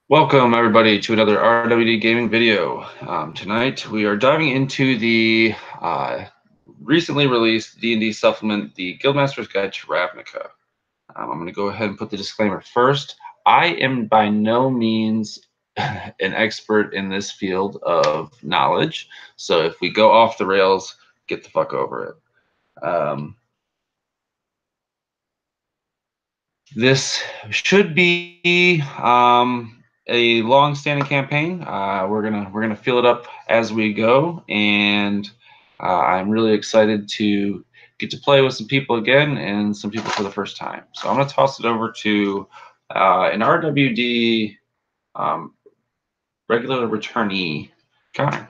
Welcome everybody to another RWD gaming video. Tonight we are diving into the recently released D&D supplement, the Guildmasters Guide to Ravnica. I'm going to go ahead and put the disclaimer first. I am by no means an expert in this field of knowledge, so if we go off the rails, get the fuck over it. This should be a long-standing campaign. We're gonna fill it up as we go, and I'm really excited to get to play with some people again and some people for the first time. So I'm gonna toss it over to an RWD regular returnee, Connor.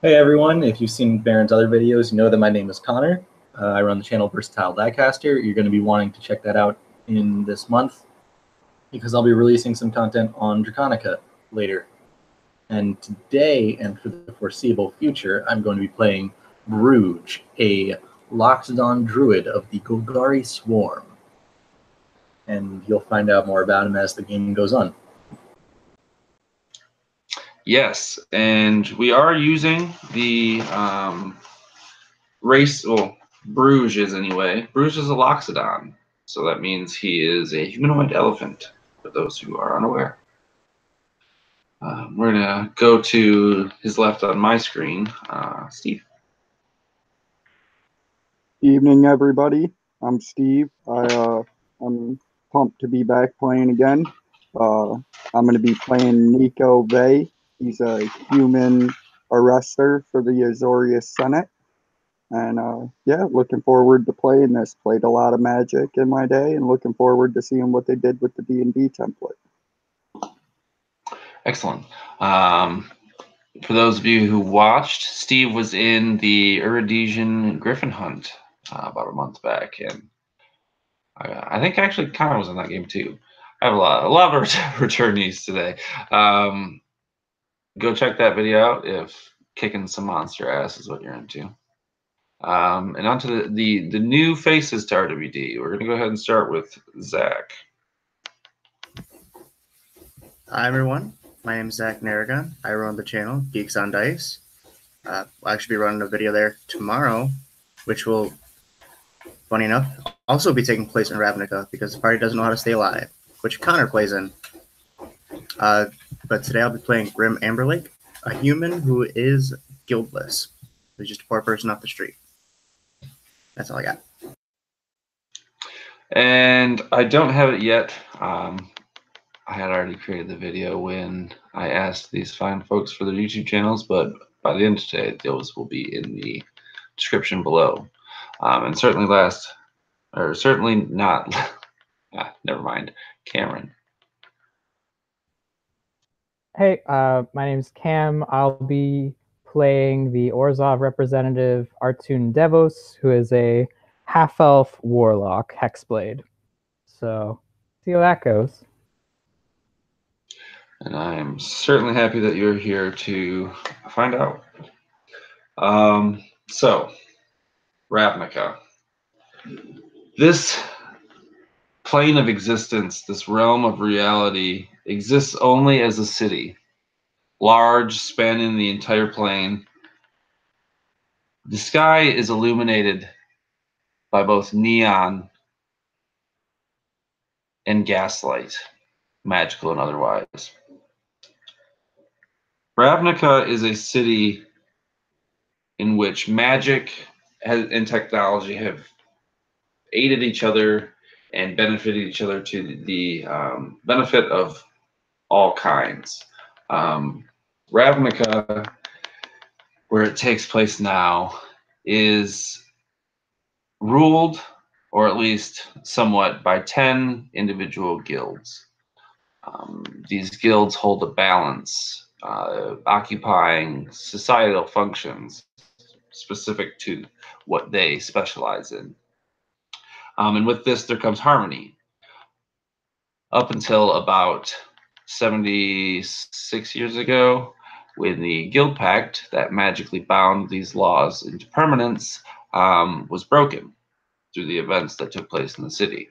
Hey everyone, if you've seen Baron's other videos, you know that my name is Connor. I run the channel Versatile Diecaster. You're going to be wanting to check that out in this month because I'll be releasing some content on Draconica later. And today, and for the foreseeable future, I'm going to be playing Bruges, a Loxodon druid of the Golgari Swarm. And you'll find out more about him as the game goes on. Yes, and we are using the race, well, Bruges is anyway. Bruges is a Loxodon, so that means he is a humanoid elephant, for those who are unaware. We're going to go to his left on my screen, Steve. Evening, everybody. I'm Steve. I'm pumped to be back playing again. I'm going to be playing Nico Vey. He's a human arrester for the Azorius Senate. And yeah, looking forward to playing this. Played a lot of Magic in my day and looking forward to seeing what they did with the D&D template. Excellent. For those of you who watched, Steve was in the Iridesian Griffin Hunt about a month back, and I think actually Connor was in that game too. I have a lot of returnees today. Go check that video out if kicking some monster ass is what you're into. And on to the new faces to RWD. We're going to go ahead and start with Zack. Hi everyone, my name is Zack Narragon. I run the channel Geeks on Dice. I'll actually be running a video there tomorrow, which will, funny enough, also be taking place in Ravnica because the party doesn't know how to stay alive, which Connor plays in. But today I'll be playing Grim Amberlake, a human who is guildless. He's just a poor person off the street. That's all I got. And I don't have it yet. I had already created the video when I asked these fine folks for their YouTube channels, but by the end of today, those will be in the description below. And certainly not, never mind, Cameron. Hey, my name's Cam. I'll be playing the Orzhov representative Artun Devos, who is a half-elf warlock hexblade. So, see how that goes. And I am certainly happy that you're here to find out. So, Ravnica. This plane of existence, this realm of reality, exists only as a city, large, spanning the entire plane. The sky is illuminated by both neon and gaslight, magical and otherwise. Ravnica is a city in which magic and technology have aided each other and benefited each other to the benefit of all kinds. Ravnica, where it takes place now, is ruled, or at least somewhat, by 10 individual guilds. These guilds hold a balance, occupying societal functions specific to what they specialize in. And with this, there comes harmony. Up until about 76 years ago, when the Guildpact that magically bound these laws into permanence was broken through the events that took place in the city.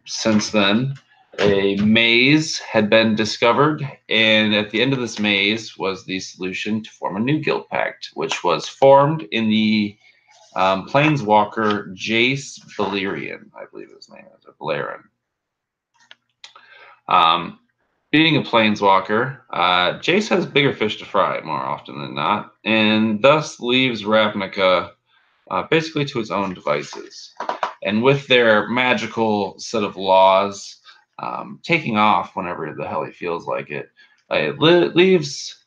Since then, a maze had been discovered, and at the end of this maze was the solution to form a new Guildpact, which was formed in the Planeswalker Jace Balerion, I believe his name is, or Balerion. Being a Planeswalker, Jace has bigger fish to fry more often than not, and thus leaves Ravnica basically to its own devices. And with their magical set of laws taking off whenever the hell he feels like it, it leaves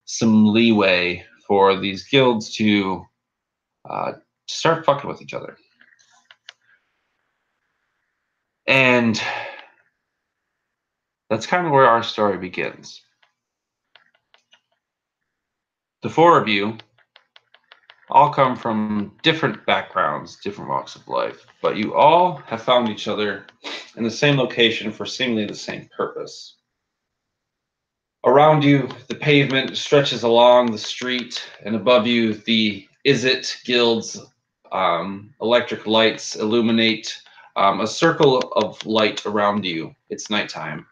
some leeway for these guilds to start fucking with each other. And that's kind of where our story begins. The four of you all come from different backgrounds, different walks of life, but you all have found each other in the same location for seemingly the same purpose. Around you, the pavement stretches along the street, and above you, the Is It Guild's electric lights illuminate a circle of light around you. It's nighttime.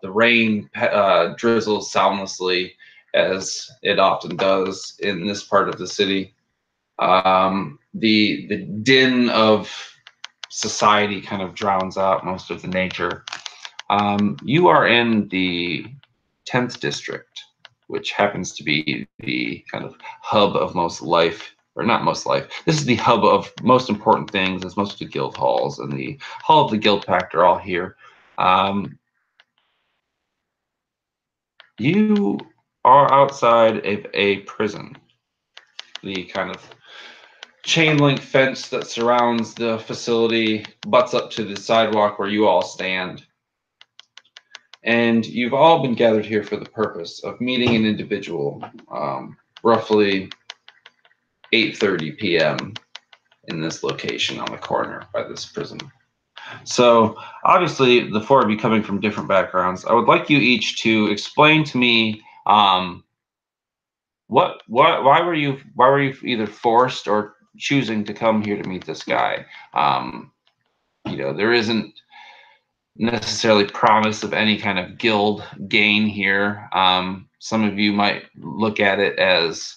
The rain drizzles soundlessly, as it often does in this part of the city. The din of society kind of drowns out most of the nature. You are in the 10th district, which happens to be the kind of hub of most life, or not most life. This is the hub of most important things, as most of the guild halls and the hall of the Guildpact are all here. You are outside of a prison. The kind of chain link fence that surrounds the facility butts up to the sidewalk where you all stand. And you've all been gathered here for the purpose of meeting an individual, roughly 8:30 p.m. in this location on the corner by this prison. So obviously, the four of you coming from different backgrounds, I would like you each to explain to me why were you either forced or choosing to come here to meet this guy. There isn't necessarily promise of any kind of guild gain here. Some of you might look at it as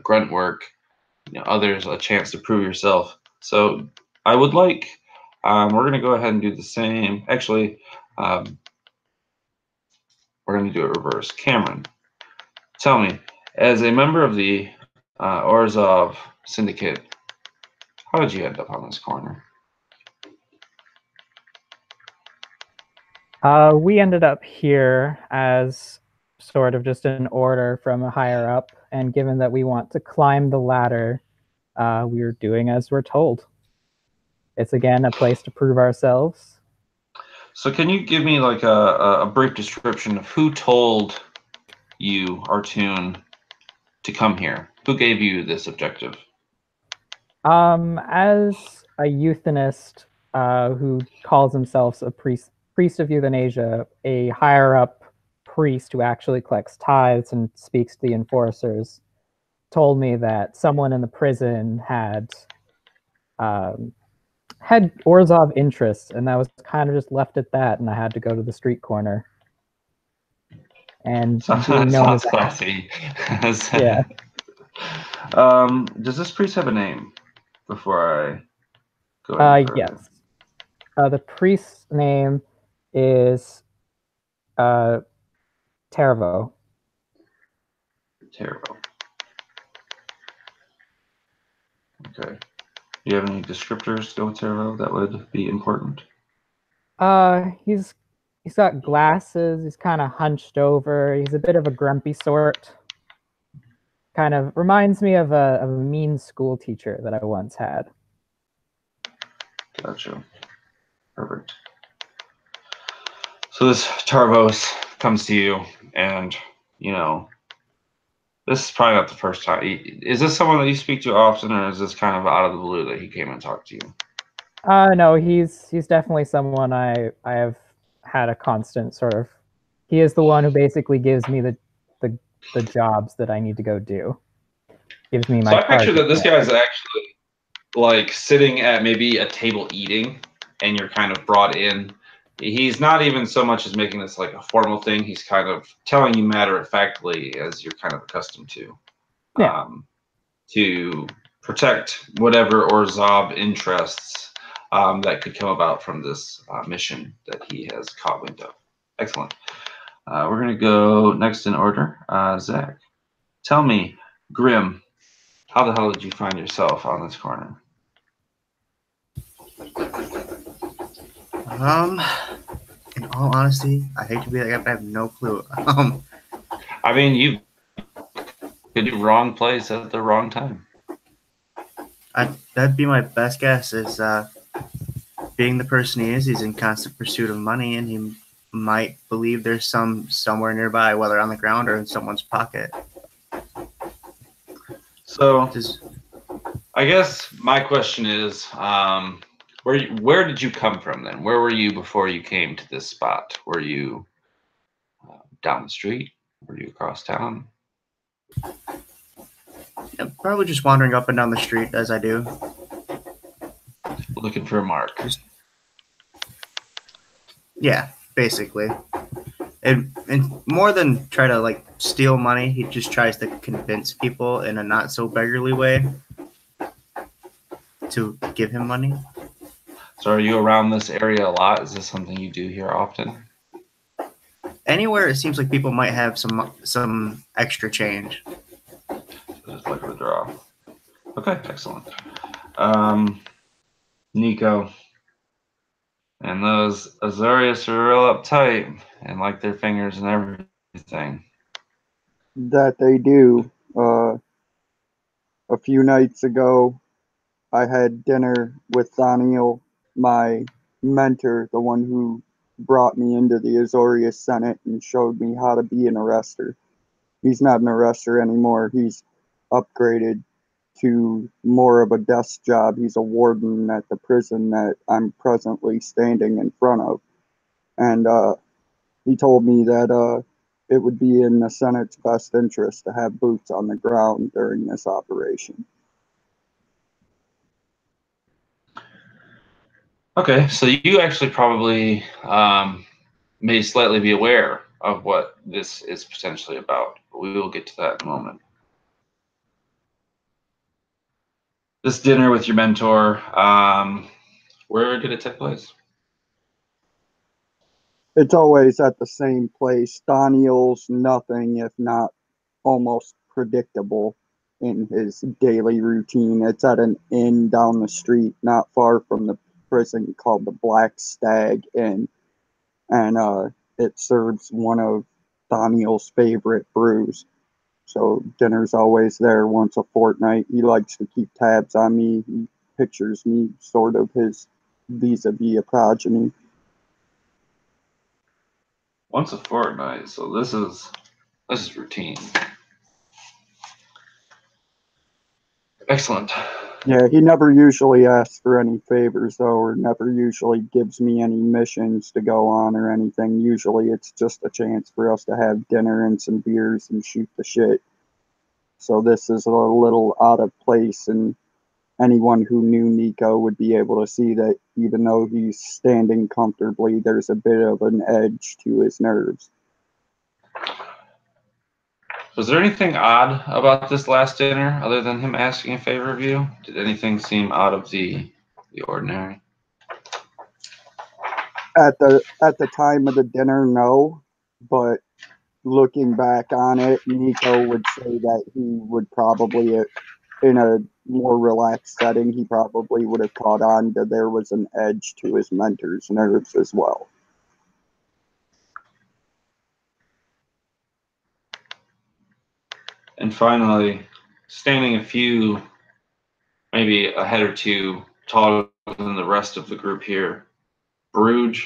grunt work, others a chance to prove yourself. So I would like, we're going to go ahead and do the same. Actually, we're going to do it reverse. Cameron, tell me, as a member of the Orzhov Syndicate, how did you end up on this corner? We ended up here as sort of just an order from a higher up, and given that we want to climb the ladder, we are doing as we're told. It's again a place to prove ourselves. So can you give me like a brief description of who told you, Artoon, to come here? Who gave you this objective? As a euthanist who calls himself a priest of euthanasia, a higher up priest who actually collects tithes and speaks to the enforcers, told me that someone in the prison had Orzhov interests, and that was kind of just left at that, and I had to go to the street corner. And sounds classy. Yeah. Does this priest have a name before I go any further? Yes. The priest's name is Tervo. Tervo. Okay. Do you have any descriptors to go with Tervo that would be important? He's got glasses. He's kind of hunched over. He's a bit of a grumpy sort. Kind of reminds me of a mean school teacher that I once had. Gotcha. Perfect. So this Tarvos comes to you, and this is probably not the first time. Is this someone that you speak to often, or is this kind of out of the blue that he came and talked to you? No, he's definitely someone I have had a constant sort of. He is the one who basically gives me the jobs that I need to go do. Gives me my. So I picture that this guy is actually like sitting at maybe a table eating, and you're kind of brought in he's not even so much as making this like a formal thing. He's kind of telling you matter-of-factly, as you're kind of accustomed to, Yeah. to protect whatever Orzhov interests that could come about from this mission that he has caught wind of. Excellent. We're going to go next in order. Zack, tell me, Grim, how the hell did you find yourself on this corner? In all honesty, I hate to be like, I have no clue. I mean, you could be wrong place at the wrong time. That'd be my best guess. Is being the person he is, he's in constant pursuit of money, and he might believe there's some somewhere nearby, whether on the ground or in someone's pocket. So, I guess my question is, where did you come from then? Where were you before you came to this spot? Were you down the street? Were you across town? Yeah, probably just wandering up and down the street as I do. Looking for a mark. Yeah, basically. And more than try to like steal money, he just tries to convince people in a not so beggarly way to give him money. So are you around this area a lot? Is this something you do here often? Anywhere it seems like people might have some extra change. Just look at the draw. Okay, excellent. Nico. And those Azorius are real uptight and like their fingers and everything. That they do. A few nights ago, I had dinner with Daniel, my mentor, the one who brought me into the Azorius Senate and showed me how to be an arrester. He's not an arrester anymore. He's upgraded to more of a desk job. He's a warden at the prison that I'm presently standing in front of. And he told me that it would be in the Senate's best interest to have boots on the ground during this operation. Okay, so you actually probably may slightly be aware of what this is potentially about, but we will get to that in a moment. This dinner with your mentor, where did it take place? It's always at the same place. Daniel's nothing if not almost predictable in his daily routine. It's at an inn down the street, not far from the prison, called the Black Stag Inn. And it serves one of Daniel's favorite brews. So dinner's always there once a fortnight. He likes to keep tabs on me. He pictures me sort of his vis-a-vis a progeny. Once a fortnight, so this is routine. Excellent. Yeah, he never usually asks for any favors, though, or never usually gives me any missions to go on or anything. Usually it's just a chance for us to have dinner and some beers and shoot the shit. So this is a little out of place, and anyone who knew Nico would be able to see that even though he's standing comfortably, there's a bit of an edge to his nerves. Was there anything odd about this last dinner other than him asking a favor of you? Did anything seem out of the ordinary? At the time of the dinner, no, but looking back on it, Nico would say that he would probably, in a more relaxed setting, he probably would have caught on that there was an edge to his mentor's nerves as well. And finally, standing a few, maybe a head or two taller than the rest of the group here, Bruges,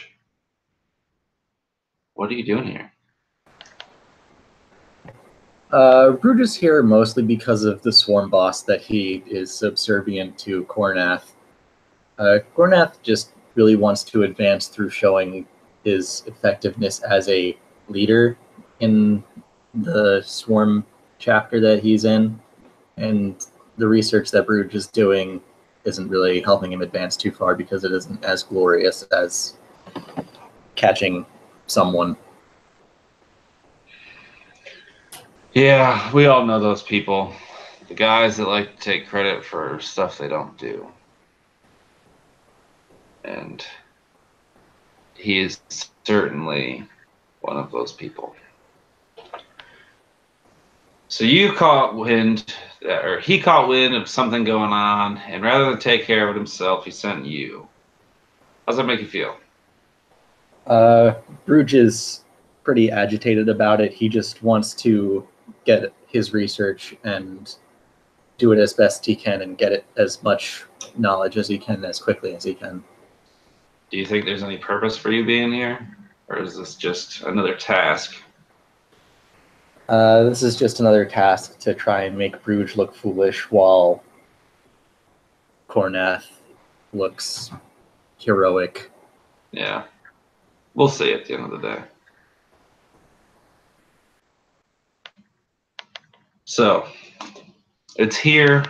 what are you doing here? Bruges is here mostly because of the swarm boss that he is subservient to Cornath. Cornath just really wants to advance through showing his effectiveness as a leader in the swarm chapter that he's in, and the research that Bruges is doing isn't really helping him advance too far because it isn't as glorious as catching someone. Yeah, we all know those people. The guys that like to take credit for stuff they don't do. And he is certainly one of those people. So you caught wind, or he caught wind of something going on, and rather than take care of it himself, he sent you. How's that make you feel? Bruges is pretty agitated about it. He just wants to get his research and do it as best he can and get it as much knowledge as he can as quickly as he can. Do you think there's any purpose for you being here? Or is this just another task? This is just another task to try and make Bruges look foolish while Cornath looks heroic. Yeah. We'll see at the end of the day. So, it's here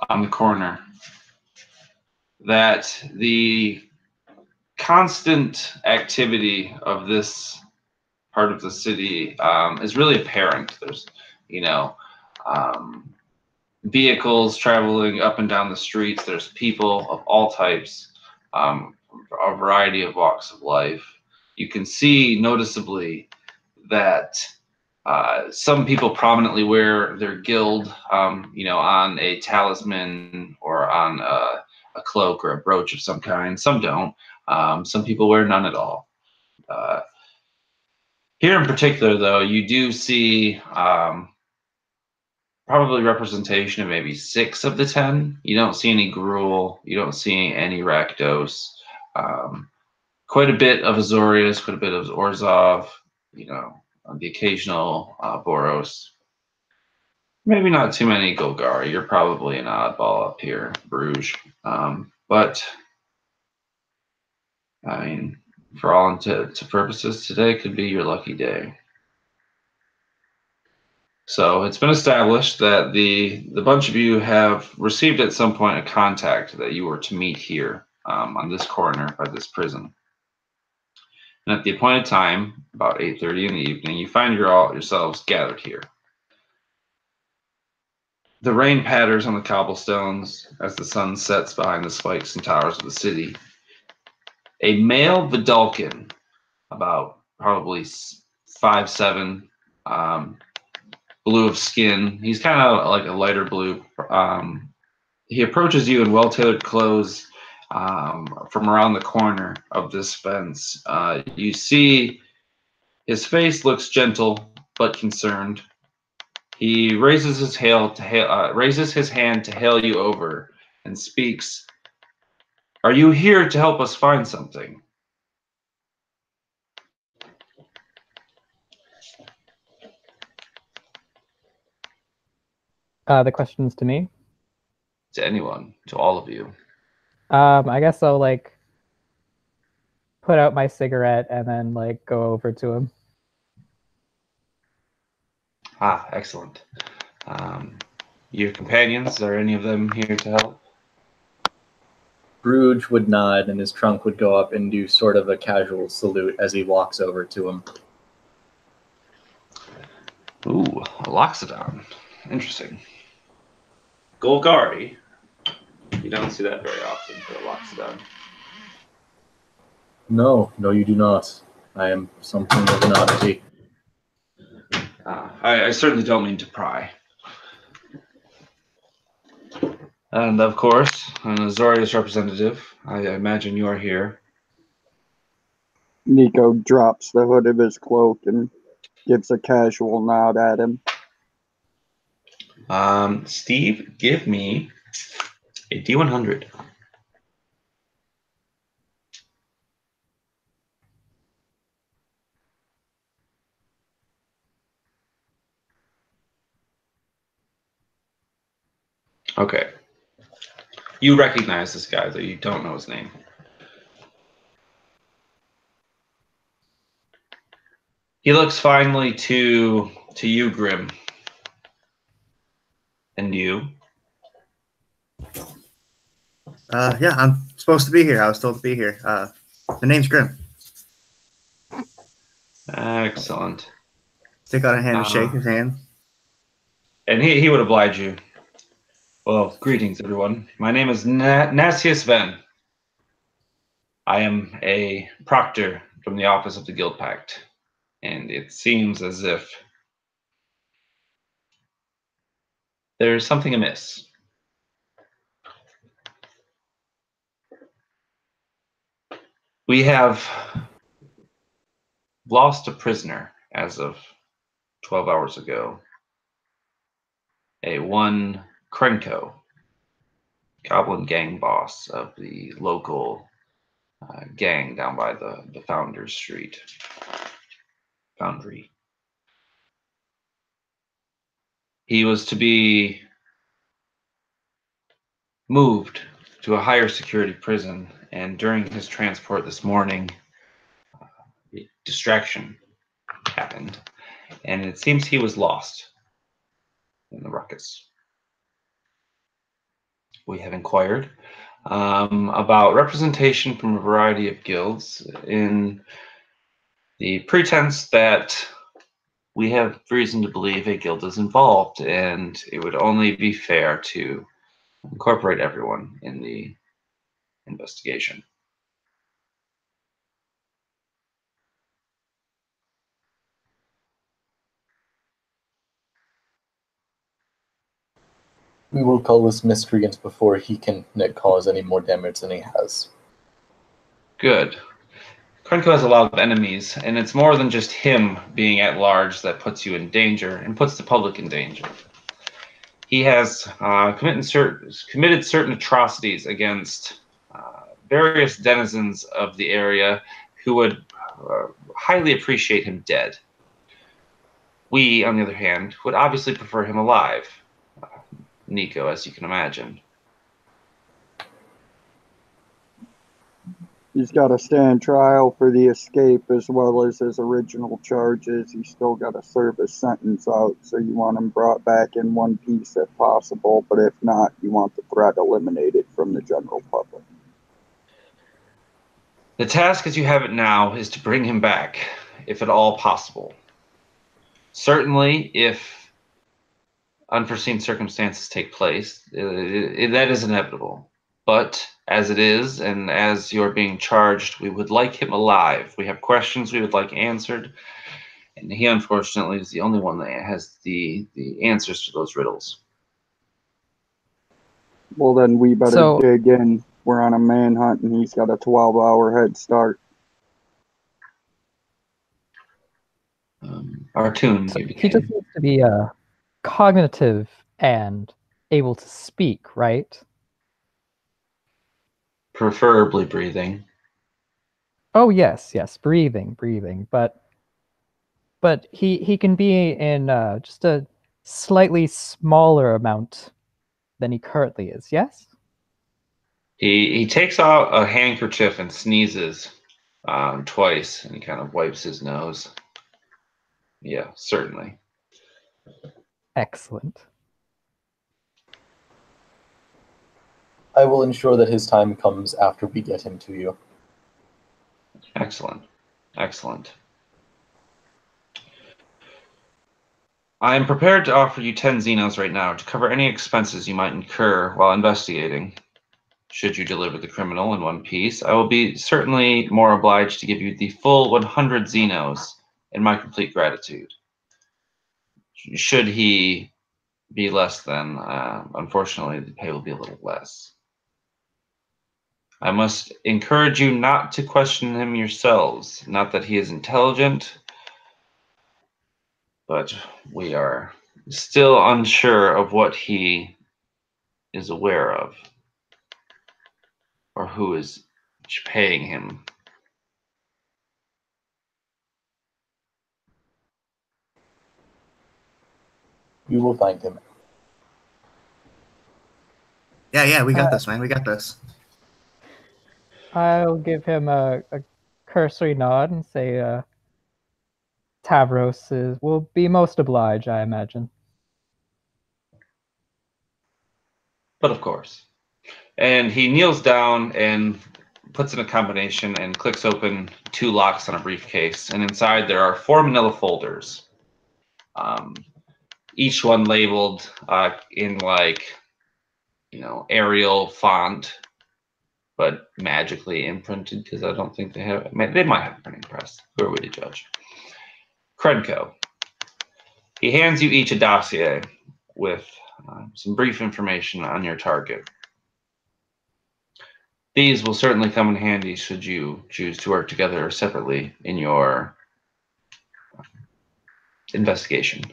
on the corner that the constant activity of this part of the city is really apparent. There's, vehicles traveling up and down the streets. There's people of all types, a variety of walks of life. You can see noticeably that some people prominently wear their guild, on a talisman or on a cloak or a brooch of some kind. Some don't. Some people wear none at all. Here in particular, though, you do see probably representation of maybe 6 of the 10. You don't see any Gruul. You don't see any Rakdos. Quite a bit of Azorius, quite a bit of Orzhov, the occasional Boros. Maybe not too many Golgari. You're probably an oddball up here, Bruges. But, I mean, for all intents and purposes, today could be your lucky day. So it's been established that the bunch of you have received at some point a contact that you were to meet here on this corner by this prison. And at the appointed time, about 8:30 in the evening, you find yourselves gathered here. The rain patters on the cobblestones as the sun sets behind the spikes and towers of the city. A male Vidalcan, about probably 5'7", blue of skin. He's kind of like a lighter blue. He approaches you in well-tailored clothes from around the corner of this fence. You see his face looks gentle but concerned. He raises his hand to hail you over and speaks. Are you here to help us find something? The question's to me. To anyone, to all of you. I guess I'll put out my cigarette and then go over to him. Ah, excellent. Your companions, are any of them here to help? Bruges would nod and his trunk would go up and do sort of a casual salute as he walks over to him. Ooh, a Loxodon. Interesting. Golgari. You don't see that very often for a Loxodon. No, you do not. I am something of an oddity. I certainly don't mean to pry. And of course, an Azorius representative. I imagine you are here. Nico drops the hood of his cloak and gives a casual nod at him. Steve, give me a D100. Okay. You recognize this guy, though you don't know his name. He looks finally to you, Grim. And you? Yeah, I'm supposed to be here. I was told to be here. The name's Grim. Excellent. Stick out a hand and shake his hand. And he would oblige you. Well, greetings, everyone. My name is Nasius Ven. I am a proctor from the office of the Guildpact, and it seems as if there's something amiss. We have lost a prisoner as of 12 hours ago. A one Krenko, goblin gang boss of the local gang down by the Founders Street. Foundry. He was to be moved to a higher security prison, and during his transport this morning, a distraction happened, and it seems he was lost in the ruckus. We have inquired about representation from a variety of guilds in the pretense that we have reason to believe a guild is involved, and it would only be fair to incorporate everyone in the investigation. We will call this miscreant before he can cause any more damage than he has. Good. Krenko has a lot of enemies, and it's more than just him being at large that puts you in danger and puts the public in danger. He has committed certain atrocities against various denizens of the area who would highly appreciate him dead. We, on the other hand, would obviously prefer him alive. Nico, as you can imagine. He's got to stand trial for the escape as well as his original charges. He's still got to serve his sentence out, so you want him brought back in one piece if possible, but if not, you want the threat eliminated from the general public. The task as you have it now is to bring him back, if at all possible. Certainly, if unforeseen circumstances take place, that is inevitable. But as it is, and as you're being charged, we would like him alive. We have questions we would like answered, and he unfortunately is the only one that has the answers to those riddles. Well, then we better dig in. We're on a manhunt, and he's got a 12-hour head start. Artoon, so he just needs to be cognitive and able to speak, right? Preferably breathing. Oh yes, breathing. But he can be in just a slightly smaller amount than he currently is. Yes. He takes out a handkerchief and sneezes twice, and he kind of wipes his nose. Yeah, certainly. Excellent. I will ensure that his time comes after we get him to you. Excellent. Excellent. I am prepared to offer you 10 Xenos right now to cover any expenses you might incur while investigating. Should you deliver the criminal in one piece, I will be certainly more obliged to give you the full 100 Xenos in my complete gratitude. Should he be less than, unfortunately, the pay will be a little less. I must encourage you not to question him yourselves. Not that he is intelligent, but we are still unsure of what he is aware of or who is paying him. You will find him. Yeah, we got this, man. We got this. I'll give him a cursory nod and say, Tavros will be most obliged, I imagine. But of course. And he kneels down and puts in a combination and clicks open 2 locks on a briefcase. And inside there are 4 manila folders. Each one labeled in like, Arial font, but magically imprinted, because I don't think they have. They might have a printing press. Who are we to judge? Krenko. He hands you each a dossier with some brief information on your target. These will certainly come in handy should you choose to work together or separately in your investigation.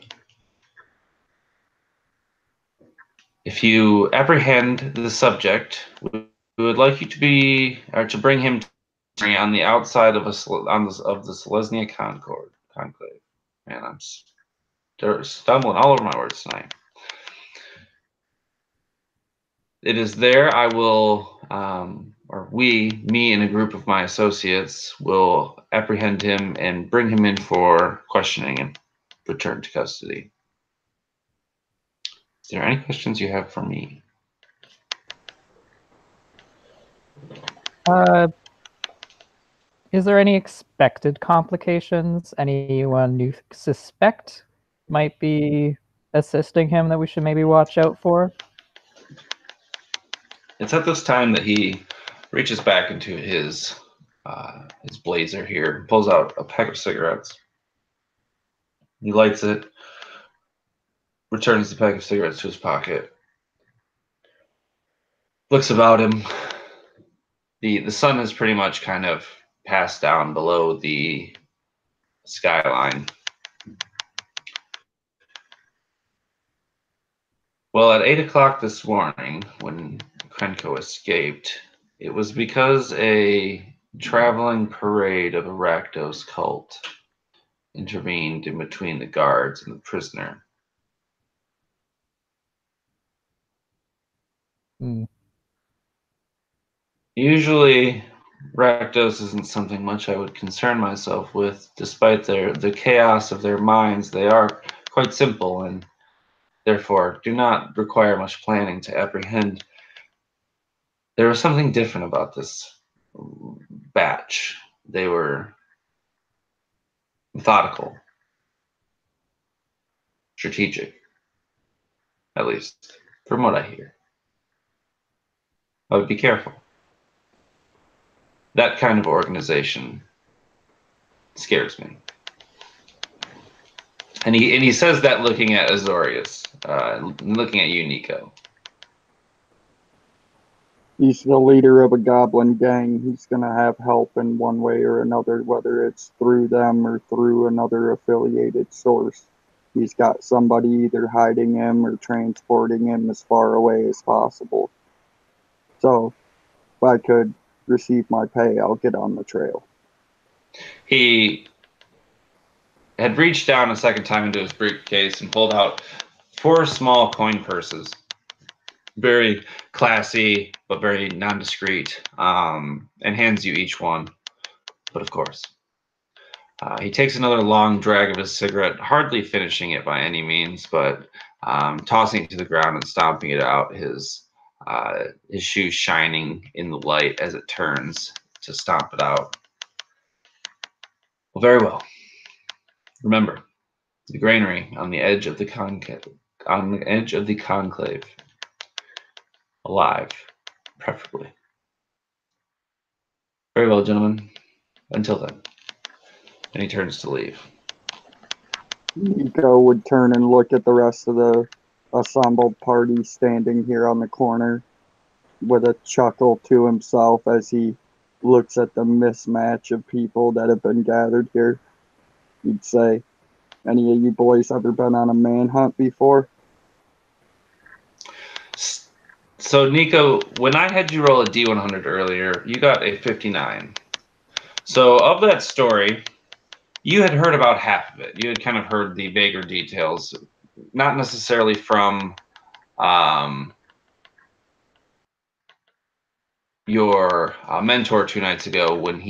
If you apprehend the subject, we would like you to bring him on the outside of the Selesnya conclave. Man, I'm stumbling all over my words tonight. It is there I will, me and a group of my associates will apprehend him and bring him in for questioning and return to custody. Is there any questions you have for me? Is there any expected complications? Anyone you suspect might be assisting him that we should maybe watch out for? It's at this time that he reaches back into his blazer here, pulls out a pack of cigarettes. He lights it, returns the pack of cigarettes to his pocket, looks about him. The sun has pretty much kind of passed down below the skyline. Well, at 8 o'clock this morning, when Krenko escaped, it was because a traveling parade of a Rakdos cult intervened in between the guards and the prisoner. Usually, Rakdos isn't something much I would concern myself with. Despite the chaos of their minds, they are quite simple and therefore do not require much planning to apprehend. There was something different about this batch. They were methodical, strategic, at least from what I hear. I would be careful. That kind of organization scares me. And he says that looking at Azorius, looking at you, Nico. He's the leader of a goblin gang. He's going to have help in one way or another, whether it's through them or through another affiliated source. He's got somebody either hiding him or transporting him as far away as possible. So, if I could receive my pay, I'll get on the trail. He had reached down a second time into his briefcase and pulled out 4 small coin purses. Very classy, but very nondiscreet, and hands you each one. But of course, he takes another long drag of his cigarette, hardly finishing it by any means, but tossing it to the ground and stomping it out, his shoes shining in the light as it turns to stomp it out. Well, very well. Remember, the granary on the edge of the conclave. Alive, preferably. Very well, gentlemen. Until then. And he turns to leave. Nico would turn and look at the rest of the assembled party standing here on the corner with a chuckle to himself as he looks at the mismatch of people that have been gathered here. He'd say, any of you boys ever been on a manhunt before? So, Nico, when I had you roll a D100 earlier, you got a 59. So, of that story, you had heard about half of it. You had kind of heard the vaguer details, not necessarily from your mentor 2 nights ago when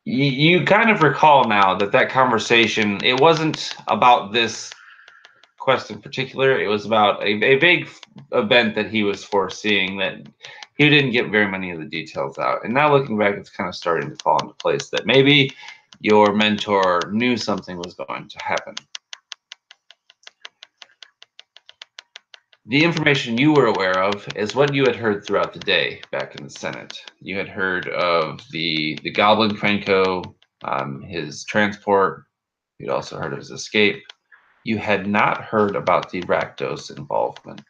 you kind of recall now that conversation, it wasn't about this quest in particular. It was about a vague event that he was foreseeing that he didn't get very many of the details out. And now looking back, it's kind of starting to fall into place that maybe your mentor knew something was going to happen. The information you were aware of is what you had heard throughout the day back in the Senate. You had heard of the Goblin Krenko, his transport. You'd also heard of his escape. You had not heard about the Rakdos involvement.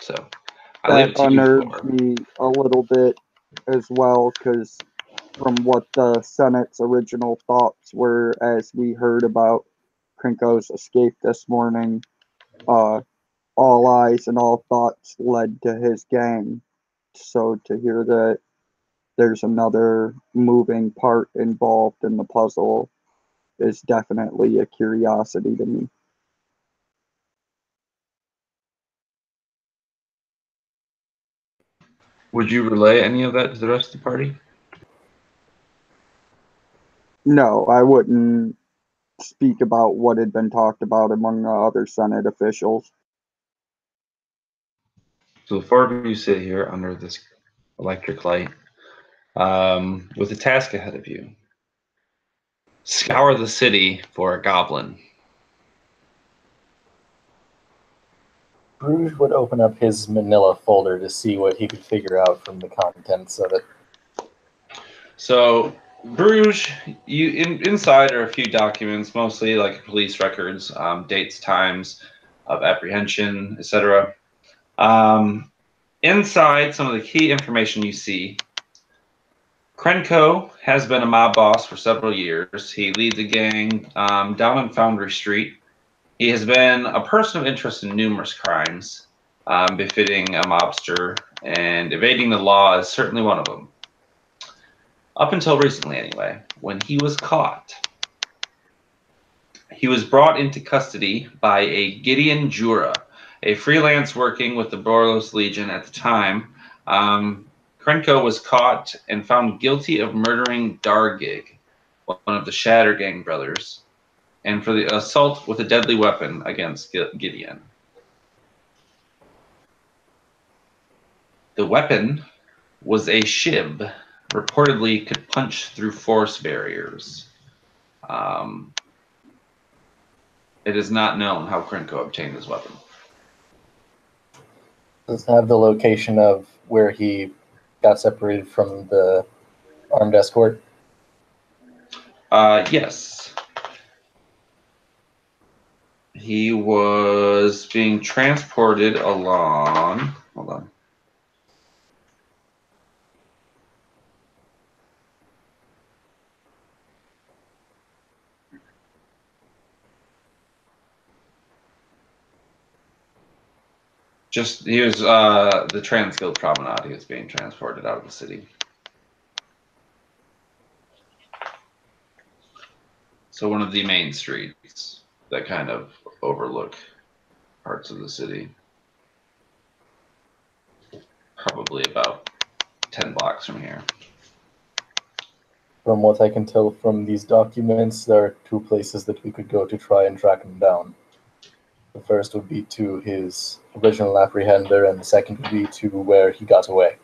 So I leave it That to you unnerves four. me a little bit as well, because from what the Senate's original thoughts were as we heard about Krenko's escape this morning, all eyes and all thoughts led to his gang. So to hear that there's another moving part involved in the puzzle is definitely a curiosity to me. Would you relay any of that to the rest of the party? No, I wouldn't speak about what had been talked about among the other Senate officials. So the four of you sit here under this electric light with a task ahead of you. Scour the city for a goblin. Bruges would open up his manila folder to see what he could figure out from the contents of it. So Bruges, inside are a few documents, mostly like police records, dates, times of apprehension, etc. Inside, some of the key information you see. Krenko has been a mob boss for several years. He leads a gang down on Foundry Street. He has been a person of interest in numerous crimes, befitting a mobster, and evading the law is certainly one of them. Up until recently, anyway, when he was caught. He was brought into custody by a Gideon Jura, a freelance working with the Boros Legion at the time. Krenko was caught and found guilty of murdering Dargig, one of the Shatter Gang brothers, and for the assault with a deadly weapon against Gideon. The weapon was a shib, reportedly could punch through force barriers. It is not known how Krenko obtained this weapon. Does it have the location of where he got separated from the armed escort? Yes. He was being transported along. Hold on. He was the Transguild Promenade. He was being transported out of the city. So one of the main streets that kind of overlook parts of the city. Probably about 10 blocks from here. From what I can tell from these documents, there are two places that we could go to try and track him down. The first would be to his original apprehender, and the second would be to where he got away.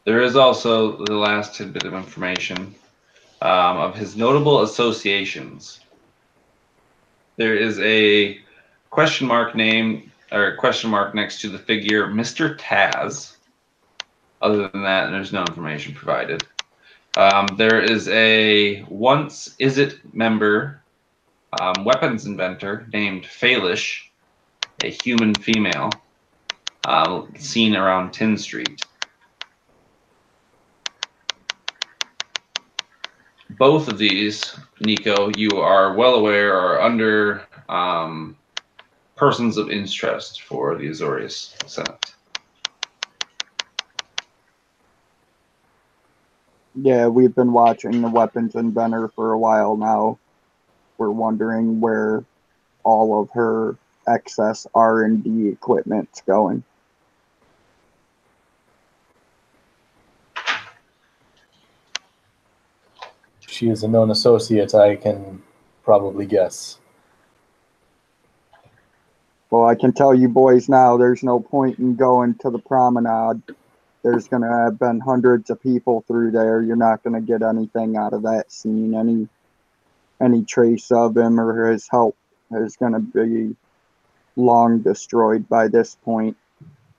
There is also the last tidbit of information of his notable associations. There is a question mark name, or question mark next to the figure Mr. Taz. Other than that, there's no information provided. There is a once Is It member, weapons inventor named Falish, a human female, seen around Tin Street. Both of these, Nico, you are well aware are under persons of interest for the Azorius Senate. Yeah, we've been watching the weapons inventor for a while now. We're wondering where all of her excess R&D equipment's going. She is a known associate, I can probably guess. Well, I can tell you boys now, there's no point in going to the promenade. There's going to have been hundreds of people through there. You're not going to get anything out of that scene. Any trace of him or his help is going to be long destroyed by this point.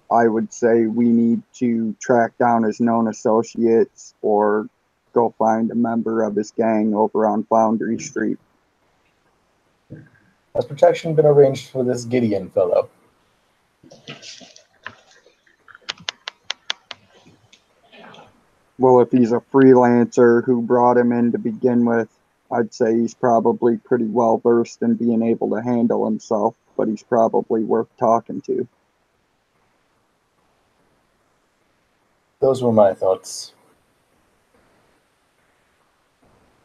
I would say we need to track down his known associates or go find a member of his gang over on Foundry Street. Has protection been arranged for this Gideon fellow? Well, if he's a freelancer who brought him in to begin with, I'd say he's probably pretty well versed in being able to handle himself, but he's probably worth talking to. Those were my thoughts.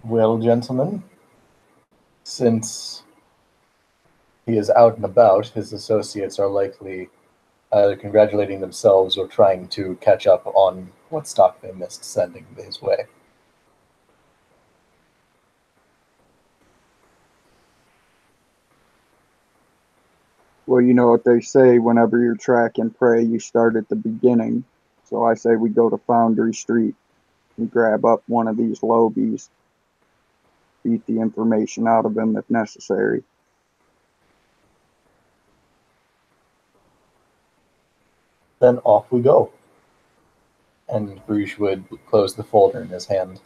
Well, gentlemen, since he is out and about, his associates are likely either congratulating themselves or trying to catch up on what stock they missed sending his way. Well, you know what they say, whenever you're tracking prey, you start at the beginning. So I say we go to Foundry Street and grab up one of these lobies, beat the information out of him if necessary. Then off we go. And Bruges would close the folder in his hand.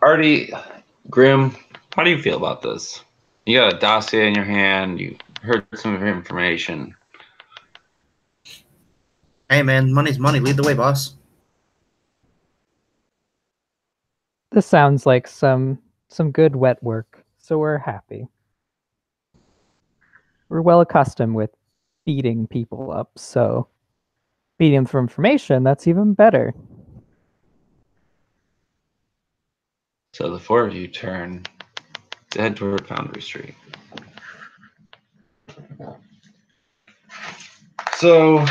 Artie, Grim, how do you feel about this? You got a dossier in your hand. You heard some of your information. Hey, man, money's money. Lead the way, boss. This sounds like some good wet work, so we're happy. We're well accustomed with beating people up, so beating them for information, that's even better. So the four of you turn to head toward Foundry Street. So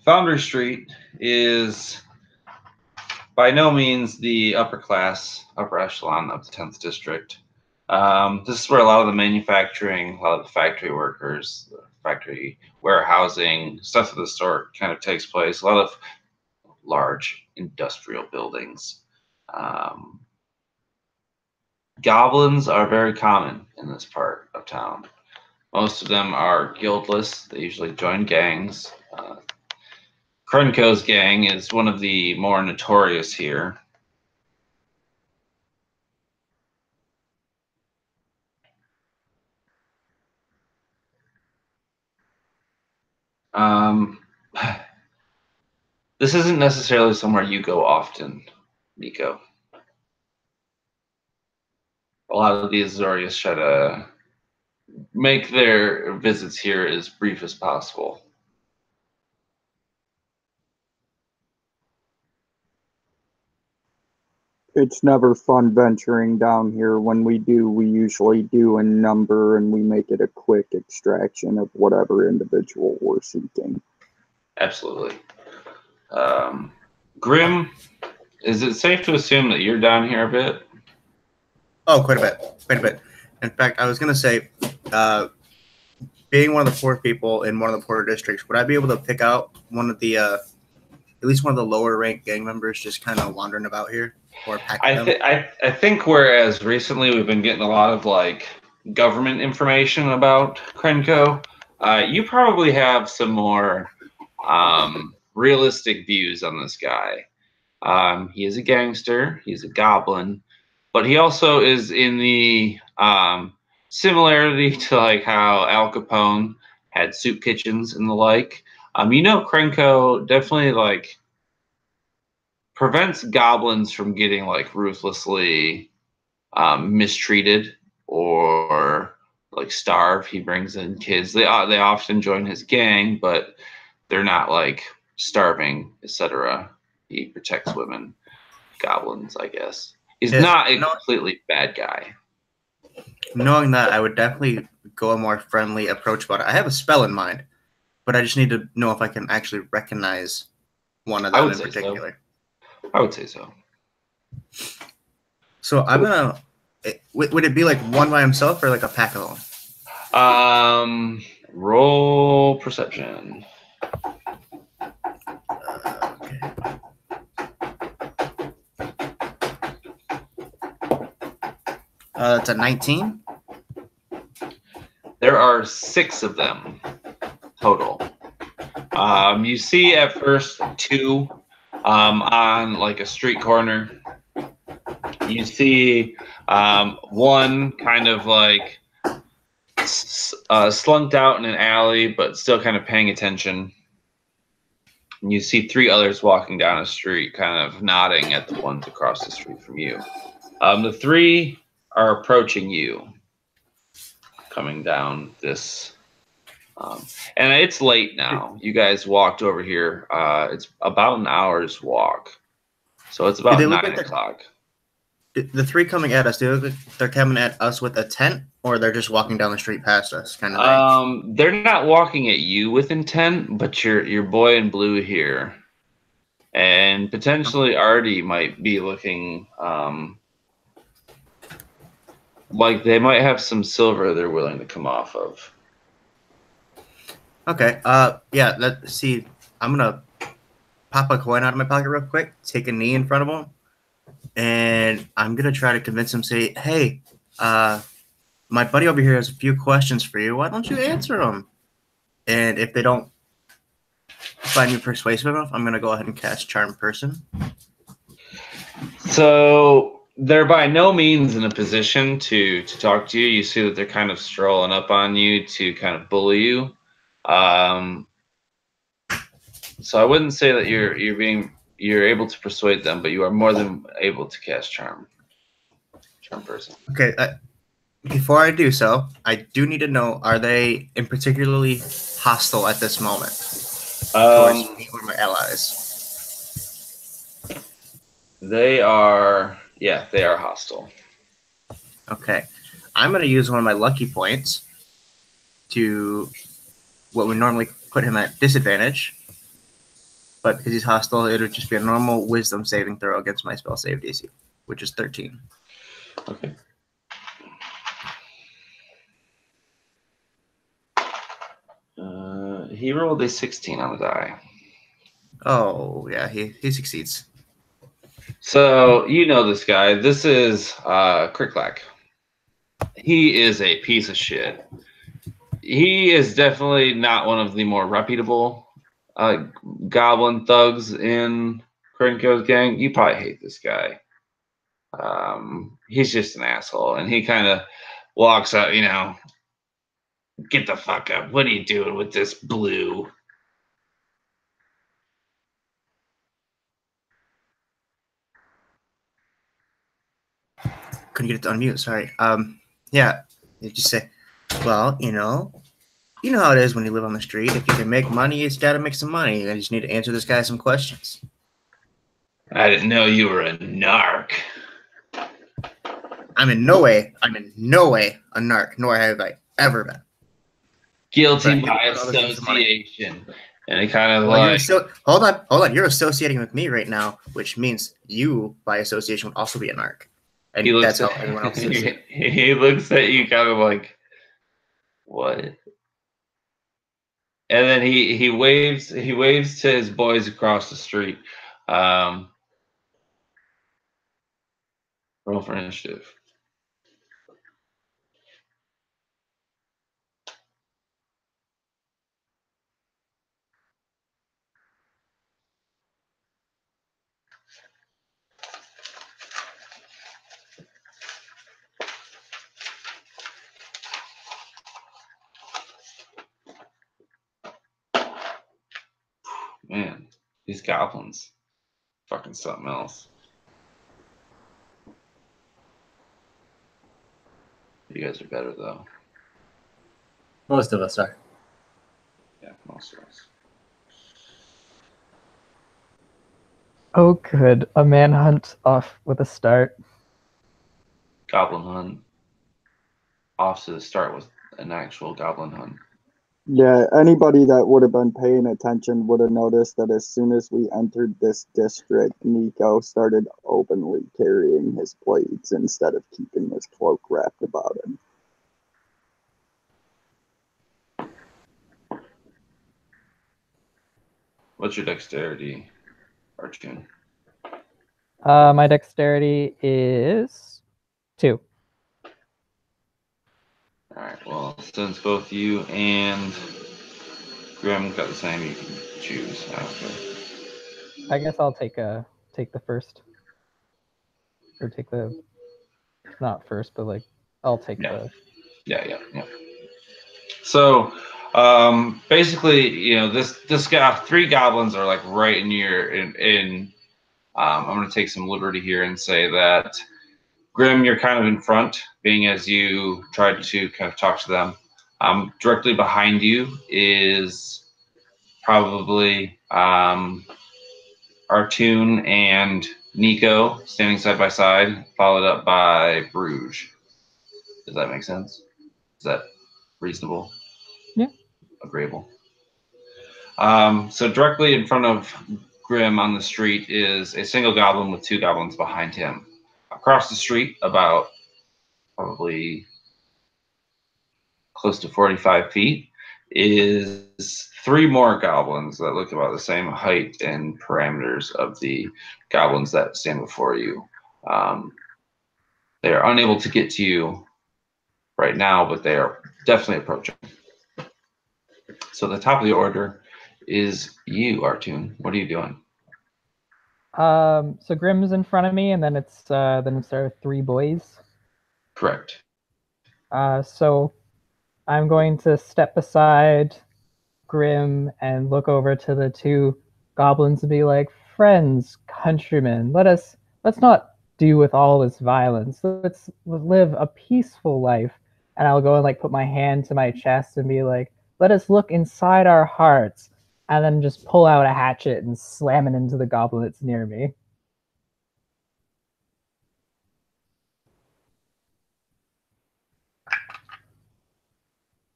Foundry Street is by no means the upper echelon of the 10th district. This is where a lot of the manufacturing, a lot of the factory workers, the factory warehousing, stuff of the sort kind of takes place. A lot of large industrial buildings. Goblins are very common in this part of town. Most of them are guildless. They usually join gangs. Krenko's gang is one of the more notorious here. This isn't necessarily somewhere you go often, Nico. A lot of the Azorius try to make their visits here as brief as possible. It's never fun venturing down here. When we do, we usually do a number and we make it a quick extraction of whatever individual we're seeking. Absolutely. Grim, is it safe to assume that you're down here a bit? Oh, quite a bit. In fact, I was going to say, being one of the poor people in one of the poorer districts, would I be able to pick out one of the, at least one of the lower ranked gang members just kind of wandering about here? Or I think whereas recently we've been getting a lot of like government information about Krenko, you probably have some more realistic views on this guy. He is a gangster, he's a goblin, but he also is in the similarity to like how Al Capone had soup kitchens and the like. Krenko definitely like prevents goblins from getting like ruthlessly mistreated or like starve. He brings in kids. They often join his gang, but they're not like starving, etc. He protects women, goblins, I guess. He's not a completely bad guy. Knowing that, I would definitely go a more friendly approach about it. I have a spell in mind, but I just need to know if I can actually recognize one of them in particular. I would say so. So I'm gonna. Would it be like one by himself or like a pack alone? Roll perception. Okay. It's a 19. There are 6 of them total. You see at first 2 on like a street corner. You see one kind of like slunked out in an alley, but still kind of paying attention. And you see 3 others walking down a street, kind of nodding at the ones across the street from you. The 3 are approaching you, coming down this. And it's late now. You guys walked over here. It's about an hour's walk. So it's about 9 o'clock. The 3 coming at us, do they look like they're coming at us with a tent, or they're just walking down the street past us, kind of thing? They're not walking at you with intent, but your boy in blue here, and potentially Artie might be looking like they might have some silver they're willing to come off of. Okay. Yeah. Let's see. I'm gonna pop a coin out of my pocket real quick, take a knee in front of him, and I'm gonna try to convince him. Say, "Hey, my buddy over here has a few questions for you. Why don't you answer them?" And if they don't find you persuasive enough, I'm gonna go ahead and cast Charm Person. So they're by no means in a position to talk to you. You see that they're kind of strolling up on you to kind of bully you. So I wouldn't say that you're able to persuade them, but you are more than able to cast Charm Person. Okay. Before I do so, I do need to know: are they in particularly hostile at this moment towards me or my allies? They are, yeah, they are hostile. Okay. I'm going to use one of my lucky points to what would normally put him at disadvantage. But because he's hostile, it would just be a normal wisdom saving throw against my spell save DC, which is 13. Okay. He rolled a 16 on the die. Oh, yeah, he succeeds. So, you know this guy. This is Cricklack. He is a piece of shit. He is definitely not one of the more reputable goblin thugs in Krenko's gang. You probably hate this guy. He's just an asshole. And he kind of walks up, you know, get the fuck up. What are you doing with this blue? Couldn't get it to unmute, sorry. Yeah, you just say, well, you know how it is when you live on the street. If you can make money, you just got to make some money. I just need to answer this guy some questions. I didn't know you were a narc. I'm in no way a narc, nor have I ever been. Guilty by association. And it kind of well, hold on. You're associating with me right now, which means you, by association, would also be a narc. And that's how everyone else is. He looks at you kind of like, what? And then he waves to his boys across the street. Roll for initiative. Man, these goblins, fucking something else. You guys are better though. Most of us are. Yeah, most of us. Oh, good. A manhunt off with a start. Goblin hunt. Off to the start with an actual goblin hunt. Yeah, anybody that would have been paying attention would have noticed that as soon as we entered this district, Nico started openly carrying his blades instead of keeping his cloak wrapped about him. What's your dexterity, Archon? My dexterity is 2. All right. Well, since both you and Grim got the same, you can choose. Okay. I guess I'll take the first, or take the, not first, but like I'll take the. Yeah. So, basically, you know, this guy, 3 goblins are like right in your in. I'm going to take some liberty here and say that Grim, you're kind of in front, being as you tried to kind of talk to them. Directly behind you is probably Artoon and Nico standing side by side, followed up by Bruges. Does that make sense? Is that reasonable? Yeah. Agreeable. So directly in front of Grim on the street is a single goblin with 2 goblins behind him. Across the street, about probably close to 45 feet, is 3 more goblins that look about the same height and parameters of the goblins that stand before you. They are unable to get to you right now, but they are definitely approaching. So the top of the order is you, Artoon. What are you doing? So Grim's in front of me, and then it's there are 3 boys. Correct. So I'm going to step aside Grim and look over to the 2 goblins and be like, "Friends, countrymen, let's not do with all this violence. Let's live a peaceful life." And I'll go and like put my hand to my chest and be like, "Let us look inside our hearts," and then just pull out a hatchet and slam it into the goblin that's near me.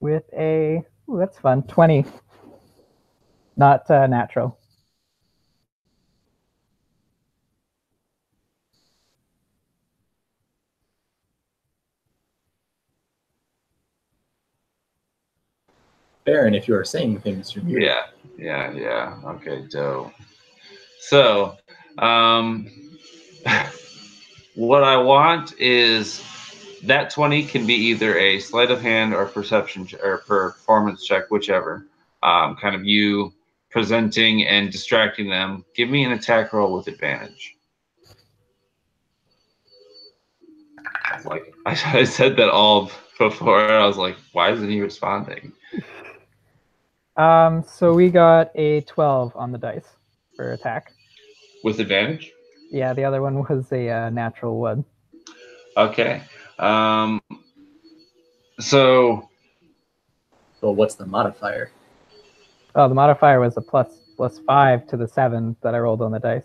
With a, ooh, that's fun, 20. Not natural. Baron, if you are saying things, you're muted. Yeah. Okay, dope. So, what I want is that 20 can be either a sleight of hand or perception or performance check, whichever. Kind of you presenting and distracting them. Give me an attack roll with advantage. Like I said that all before. I was like, why isn't he responding? So we got a 12 on the dice for attack. With advantage? Yeah, the other one was a natural 1. Okay. So what's the modifier? Oh, the modifier was a +5 to the 7 that I rolled on the dice.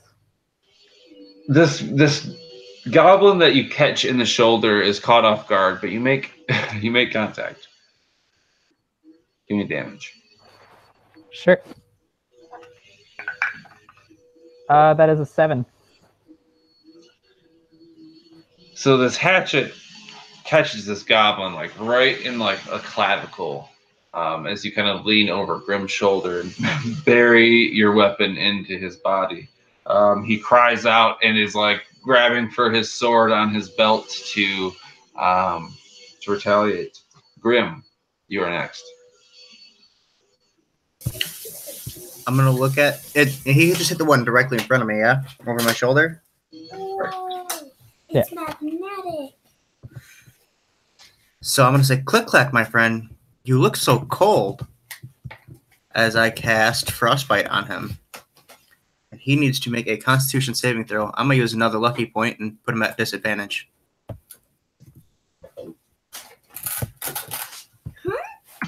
This goblin that you catch in the shoulder is caught off guard, but you make contact. Give me damage. Sure. That is a 7. So this hatchet catches this goblin like right in like a clavicle, as you kind of lean over Grim's shoulder and bury your weapon into his body. He cries out and is like grabbing for his sword on his belt to retaliate. Grim, you are next. I'm gonna look at it. He just hit the one directly in front of me, yeah? Over my shoulder? It's magnetic. So I'm gonna say, "Click clack, my friend. You look so cold." As I cast Frostbite on him. And he needs to make a Constitution saving throw. I'm gonna use another lucky point and put him at disadvantage.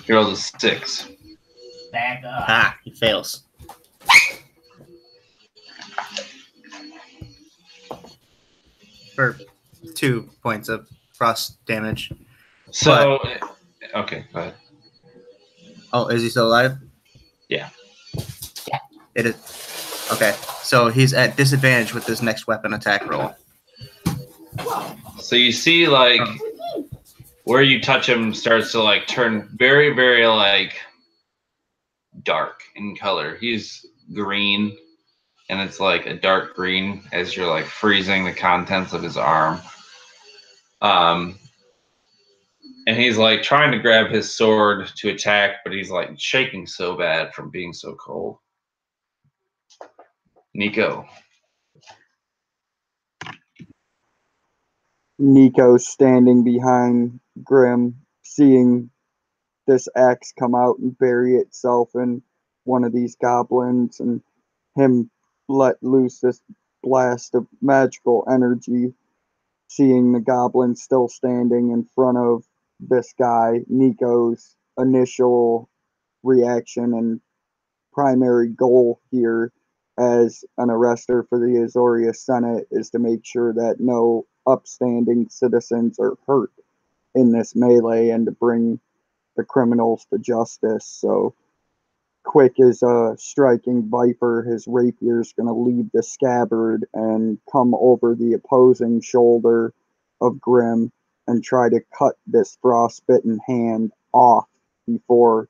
He rolls a 6. Back up. Ah, he fails. For 2 points of frost damage. So, okay, go ahead. Oh, is he still alive? Yeah. It is. Okay, so he's at disadvantage with this next weapon attack roll. So you see, like, where you touch him starts to, like, turn very, very, like, dark in color. He's green, and it's, like, a dark green as you're, like, freezing the contents of his arm. And he's, like, trying to grab his sword to attack, but he's, like, shaking so bad from being so cold. Nico. Nico standing behind Grim, seeing this axe come out and bury itself in one of these goblins, and him let loose this blast of magical energy. Seeing the goblin still standing in front of this guy, Nico's initial reaction and primary goal here as an arrester for the Azoria Senate is to make sure that no upstanding citizens are hurt in this melee and to bring the criminals to justice. So quick as a striking viper, his rapier is going to leave the scabbard and come over the opposing shoulder of Grim and try to cut this frostbitten hand off before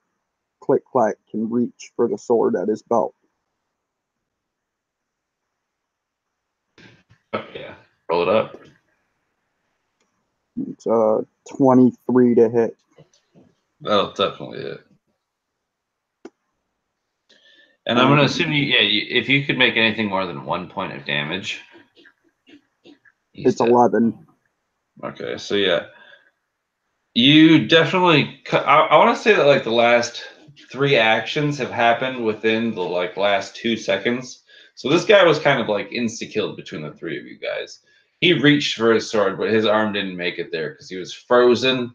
Click Clack can reach for the sword at his belt. Oh, yeah. Roll it up. It's 23 to hit. That'll definitely hit. And I'm going to assume if you could make anything more than 1 point of damage. It's 11. Okay, so yeah. You definitely, I want to say that like the last 3 actions have happened within the like last 2 seconds. So this guy was kind of like insta-killed between the 3 of you guys. He reached for his sword, but his arm didn't make it there because he was frozen,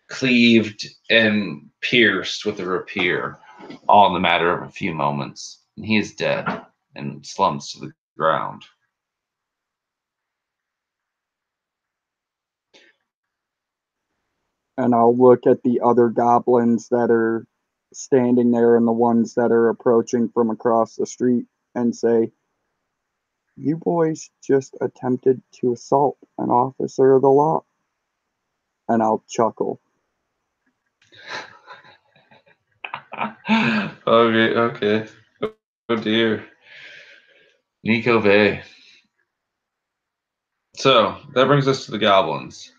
cleaved, and pierced with a rapier, all in the matter of a few moments. And he is dead and slumps to the ground. And I'll look at the other goblins that are standing there and the ones that are approaching from across the street and say, "You boys just attempted to assault an officer of the law." And I'll chuckle. Okay. Oh dear. Nico Bay. So that brings us to the goblins.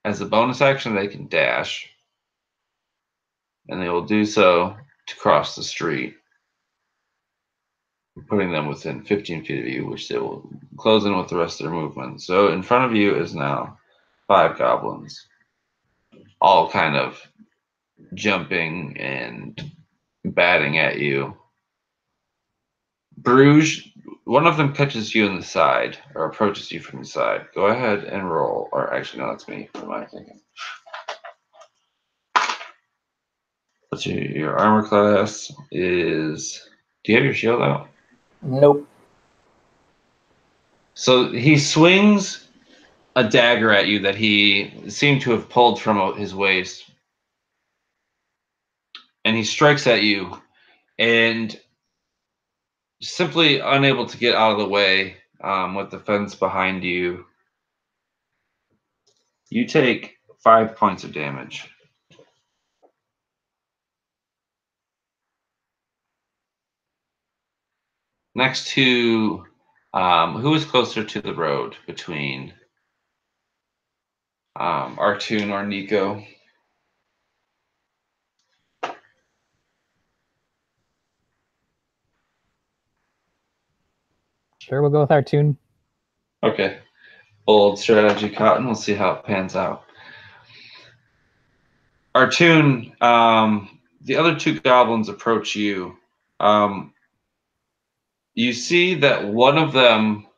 As a bonus action, they can dash, and they will do so to cross the street, putting them within 15 feet of you, which they will close in with the rest of their movement. So in front of you is now 5 goblins, all kind of jumping and batting at you. Bruges, one of them catches you in the side or approaches you from the side. Go ahead and roll. Or actually, no, that's me. What am I thinking? What's your armor class is... Do you have your shield out? Nope. So he swings a dagger at you that he seemed to have pulled from his waist. And he strikes at you. And simply unable to get out of the way with the fence behind you, you take 5 points of damage. Next to who is closer to the road between Artoon or Nico? Sure, we'll go with Artoon. Okay. Bold strategy, Cotton. We'll see how it pans out. Artoon, the other 2 goblins approach you. You see that one of them,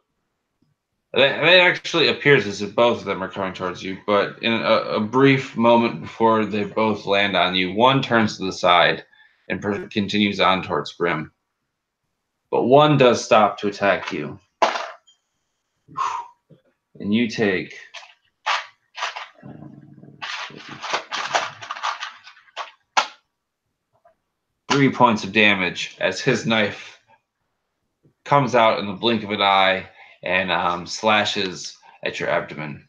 it actually appears as if both of them are coming towards you, but in a brief moment before they both land on you, one turns to the side and continues on towards Grim. But one does stop to attack you. And you take 3 points of damage as his knife comes out in the blink of an eye and slashes at your abdomen.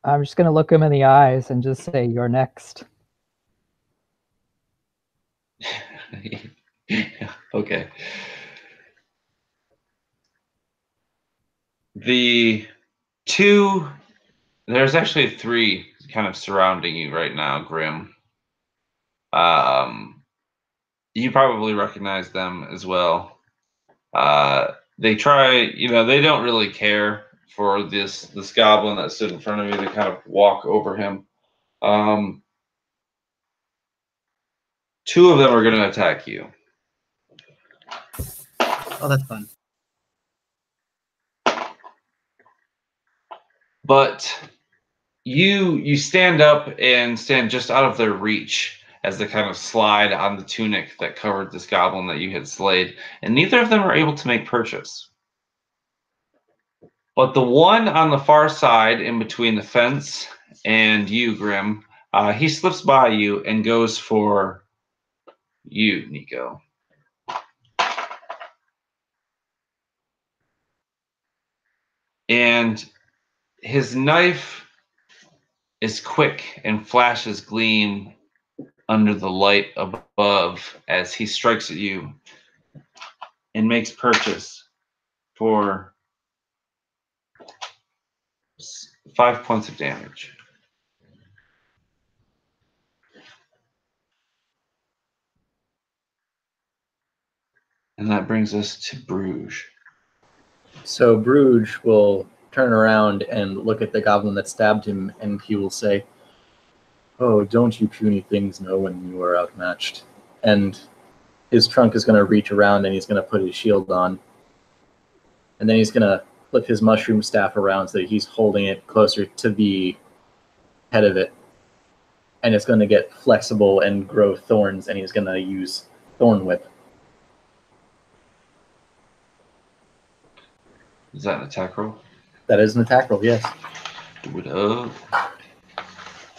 I'm just gonna look him in the eyes and just say, "You're next." Okay. There's actually 3 kind of surrounding you right now, Grim. You probably recognize them as well. They try, they don't really care for this goblin that stood in front of you. They kind of walk over him. 2 of them are going to attack you. Oh, that's fun. But you stand up and stand just out of their reach as they kind of slide on the tunic that covered this goblin that you had slayed, and neither of them are able to make purchase. But the one on the far side, in between the fence and you, Grim, he slips by you and goes for you, Nico. And his knife is quick and flashes gleam under the light above as he strikes at you and makes purchase for 5 points of damage. And that brings us to Bruges. So Bruges will turn around and look at the goblin that stabbed him, and he will say, "Oh, don't you puny things know when you are outmatched?" And his trunk is going to reach around and he's going to put his shield on. And then he's going to flip his mushroom staff around so that he's holding it closer to the head of it. And it's going to get flexible and grow thorns, and he's going to use Thorn Whip. Is that an attack roll? That is an attack roll, yes. Do it up.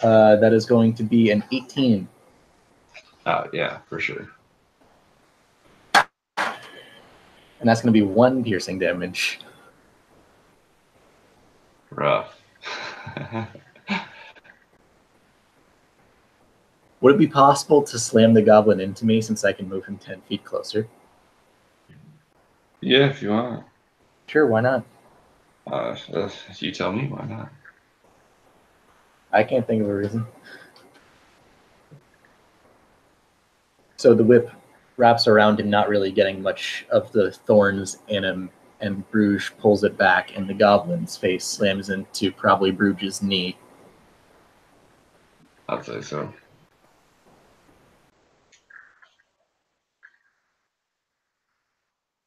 That is going to be an 18. Yeah, for sure. And that's going to be 1 piercing damage. Rough. Would it be possible to slam the goblin into me since I can move him 10 feet closer? Yeah, if you want. Sure, why not? You tell me, why not? I can't think of a reason. So the whip wraps around him, not really getting much of the thorns in him, and Bruges pulls it back, and the goblin's face slams into probably Bruges' knee. I'd say so.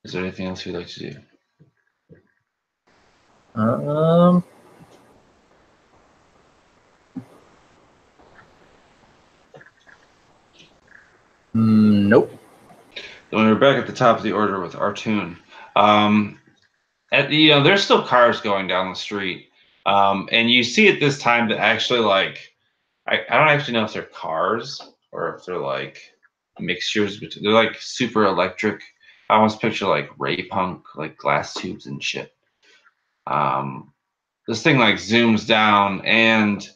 Is there anything else you'd like to do? Nope. Then we're back at the top of the order with Artoon. There's still cars going down the street, and you see at this time that actually, like, I don't actually know if they're cars or if they're like mixtures, but they're like super electric. I almost picture like ray punk, like glass tubes and shit. This thing like zooms down, and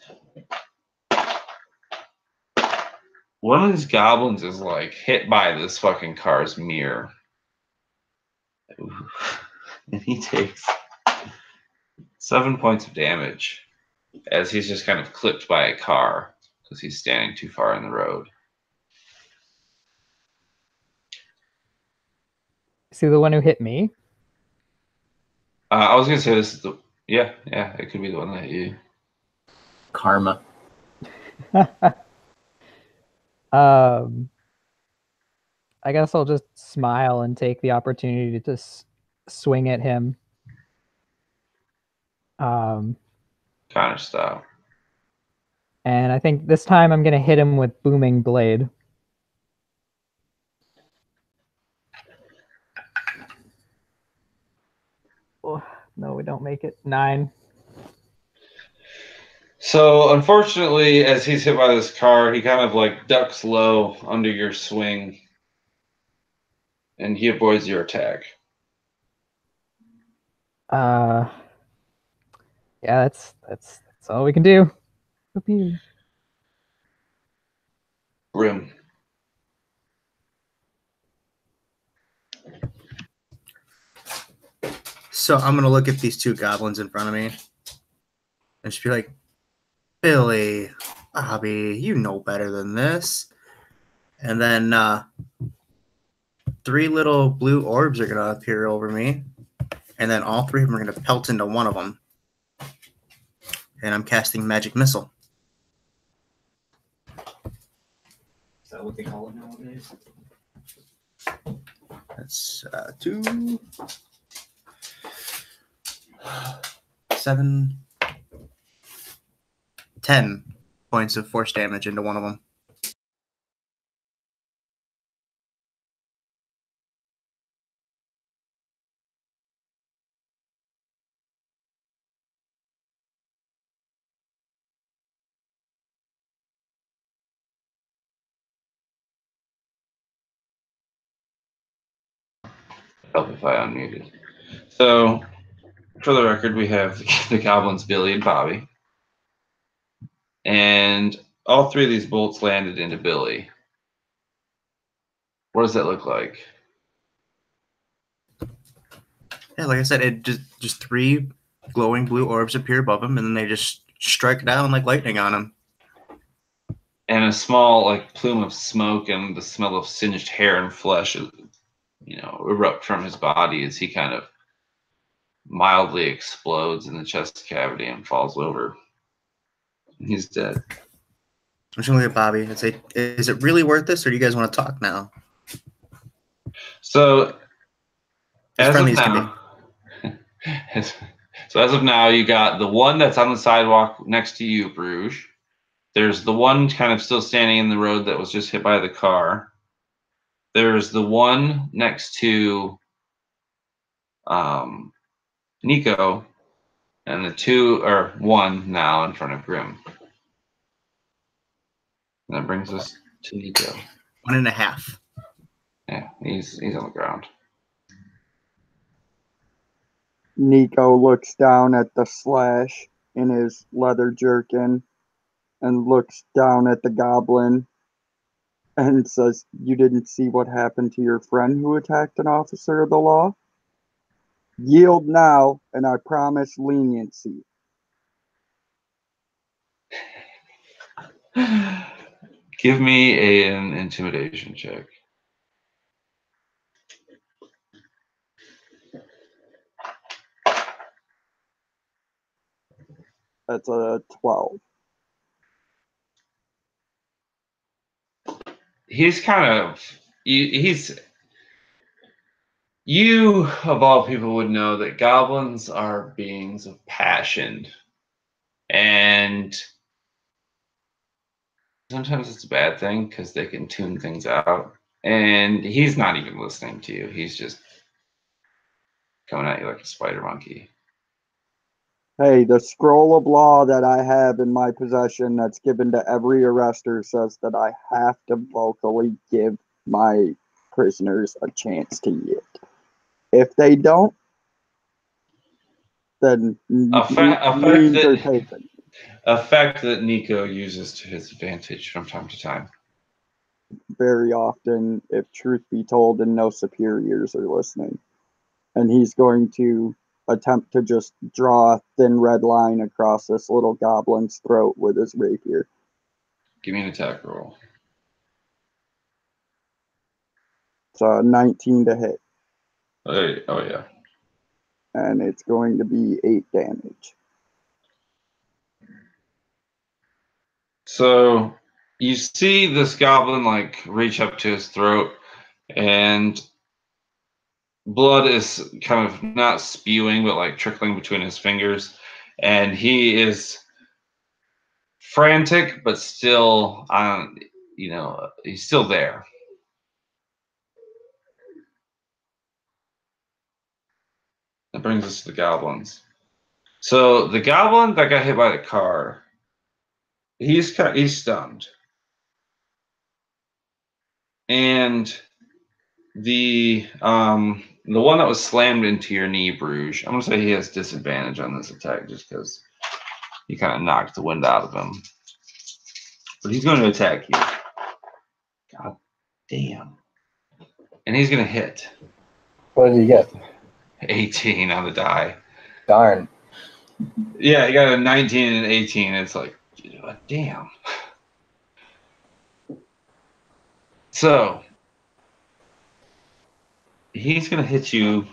one of these goblins is like hit by this fucking car's mirror. And he takes 7 points of damage as he's just kind of clipped by a car because he's standing too far in the road. See the one who hit me? I was gonna say this is yeah, it could be the one that hit you. Karma. I guess I'll just smile and take the opportunity to just swing at him. Counter style. And I think this time I'm going to hit him with Booming Blade. Oh, no, we don't make it. 9. So unfortunately, as he's hit by this car, he kind of like ducks low under your swing, and he avoids your attack. Yeah, that's all we can do. Whoopee. Grim. So I'm gonna look at these two goblins in front of me and just be like, Billy, Bobby, you know better than this. And then 3 little blue orbs are gonna appear over me, and then all 3 of them are gonna pelt into one of them. And I'm casting Magic Missile. Is that what they call it nowadays? That's 2, 7, 10 points of force damage into one of them. Help if I unmuted. So, for the record, we have the goblins Billy and Bobby. And all 3 of these bolts landed into Billy. What does that look like? Yeah, like I said, it just 3 glowing blue orbs appear above him, and then they just strike down like lightning on him. And a small like plume of smoke and the smell of singed hair and flesh, erupt from his body as he kind of mildly explodes in the chest cavity and falls over. He's dead. I'm just gonna look at Bobby and say, "Is it really worth this, or do you guys want to talk now?" So, as friendly of as can now, as of now, you got the one that's on the sidewalk next to you, Bruges. There's the one kind of still standing in the road that was just hit by the car. There's the one next to Nico, and the 2 or 1 now in front of Grim. And that brings us to Nico. 1.5. Yeah, he's on the ground. Nico looks down at the slash in his leather jerkin and looks down at the goblin and says, "You didn't see what happened to your friend who attacked an officer of the law? Yield now, and I promise leniency." Give me an intimidation check. That's a 12. He's kind of you of all people would know that goblins are beings of passion, and sometimes it's a bad thing because they can tune things out. And he's not even listening to you. He's just coming at you like a spider monkey. Hey, the scroll of law that I have in my possession that's given to every arrestor says that I have to vocally give my prisoners a chance to yield. If they don't, then means are taken. A fact that Nico uses to his advantage from time to time. Very often, if truth be told, and no superiors are listening. And he's going to attempt to just draw a thin red line across this little goblin's throat with his rapier. Give me an attack roll. It's a 19 to hit. Oh yeah. And it's going to be 8 damage. So you see this goblin like reach up to his throat, and blood is kind of not spewing but like trickling between his fingers, and he is frantic but still he's still there. That brings us to the goblins. So the goblin that got hit by the car, he's stunned. And the one that was slammed into your knee, Bruges, I'm gonna say he has disadvantage on this attack just because you kind of knocked the wind out of him. But he's going to attack you. God damn. And he's going to hit. What did he get? 18 on the die. Darn. Yeah, he got a 19 and an 18. It's like, damn. So, he's going to hit you.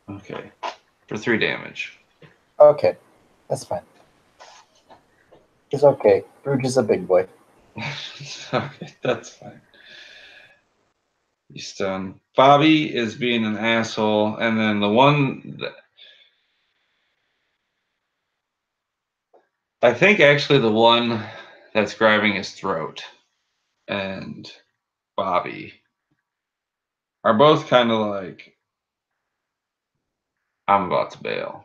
Okay. For 3 damage. Okay. That's fine. It's okay. Bruges is a big boy. Okay, that's fine. You stun. Bobby is being an asshole, and then the one that, I think actually the one that's grabbing his throat and Bobby are both kind of like, I'm about to bail.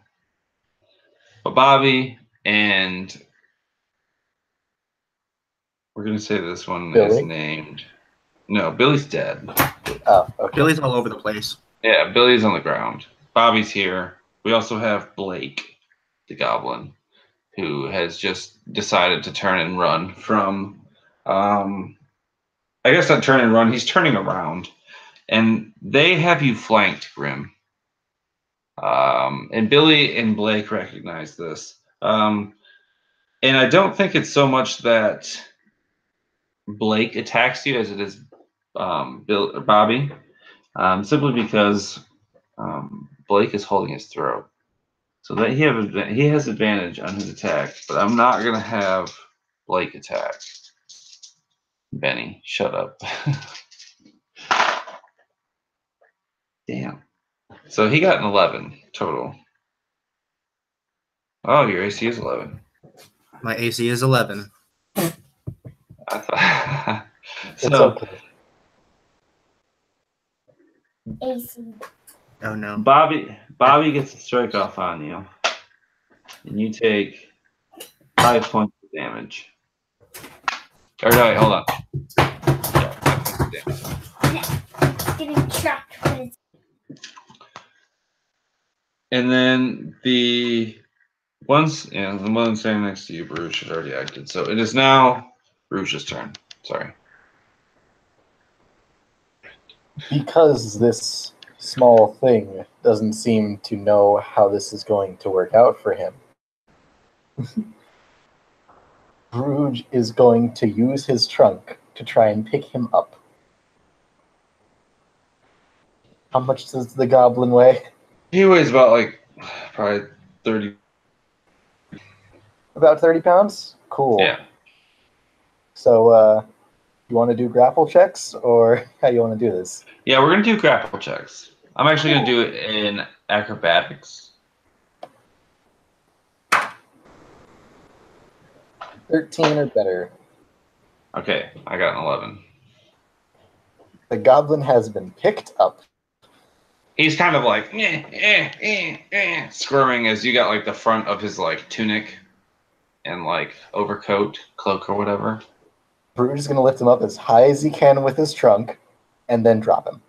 But Bobby and we're gonna say this one Billy? is named. No, Billy's dead. Oh, okay. Billy's all over the place. Yeah, Billy's on the ground. Bobby's here. We also have Blake, the goblin, who has just decided to turn and run from, I guess not turn and run, he's turning around. And they have you flanked, Grim. And Billy and Blake recognize this. And I don't think it's so much that Blake attacks you as it is Bobby, simply because Blake is holding his throat. So that he has advantage on his attack, but I'm not gonna have Blake attack. Benny, shut up. Damn. So he got an 11 total. Oh, your AC is 11. My AC is 11. I thought. It's So okay. AC. Oh no. Bobby gets a strike off on you, and you take 5 points of damage. Or no, wait, hold on. Yeah, 5 points of damage. Getting chopped with his And then the one standing next to you, Bruce, had already acted. So it is now Bruce's turn. Sorry. Because this small thing doesn't seem to know how this is going to work out for him, Bruges is going to use his trunk to try and pick him up. How much does the goblin weigh? He weighs about like probably 30. About 30 pounds? Cool. Yeah. So, you want to do grapple checks, or how you want to do this? Yeah, we're gonna do grapple checks. I'm actually gonna do it in acrobatics. 13 or better. Okay, I got an 11. The goblin has been picked up. He's kind of like squirming as you got like the front of his like tunic and like overcoat, cloak or whatever. Bruges is going to lift him up as high as he can with his trunk, and then drop him.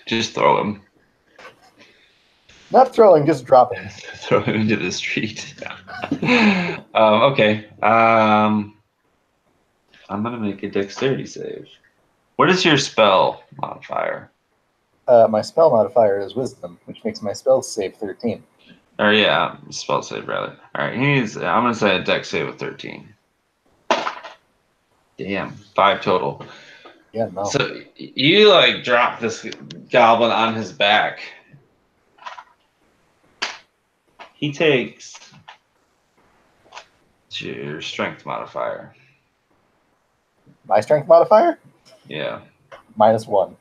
Just throw him. Not throwing, just dropping. Throw him into the street. Okay. I'm gonna make a dexterity save. What is your spell modifier? My spell modifier is Wisdom, which makes my spell save 13. Or yeah, spell save rather. All right, I'm gonna say a dex save of 13. Damn, 5 total. Yeah, no. So you like drop this goblin on his back. He takes your strength modifier. My strength modifier? Yeah. -1.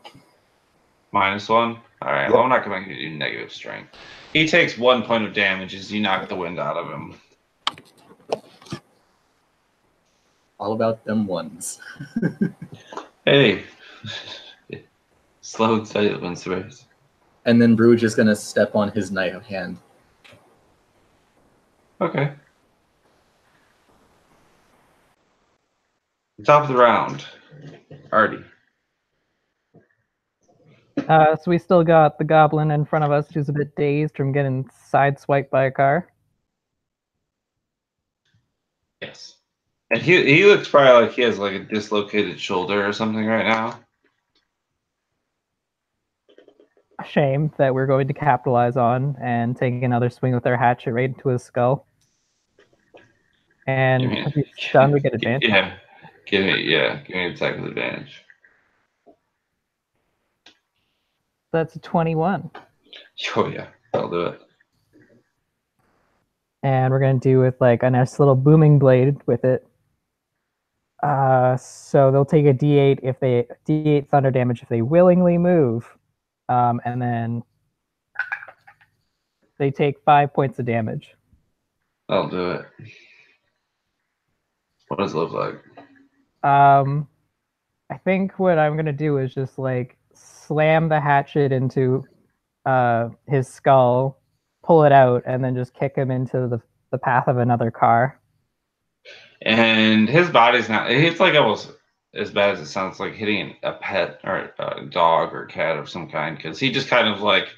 -1? All right, Yep. well, I'm not going to do negative strength. He takes 1 point of damage as you knock the wind out of him. All about them ones. Hey. Slow and steady wins the race. And then Bruges is going to step on his knife hand. Okay. Top of the round. Artie. So we still got the goblin in front of us who's a bit dazed from getting sideswiped by a car. Yes. And he looks probably like he has like a dislocated shoulder or something right now. A shame that we're going to capitalize on and take another swing with our hatchet right into his skull. And if he's stunned, we get advantage. Yeah. Give me attack with advantage. That's a 21. Oh yeah, I'll do it. And we're going to do with like a nice little booming blade with it. So they'll take a D8 if they D8 thunder damage if they willingly move, and then they take 5 points of damage. I'll do it. What does it look like? I think what I'm gonna do is just like slam the hatchet into his skull, pull it out, and then just kick him into the path of another car. And his body's not. It's like almost as bad as it sounds, like hitting a pet or a dog or cat of some kind, because he just kind of like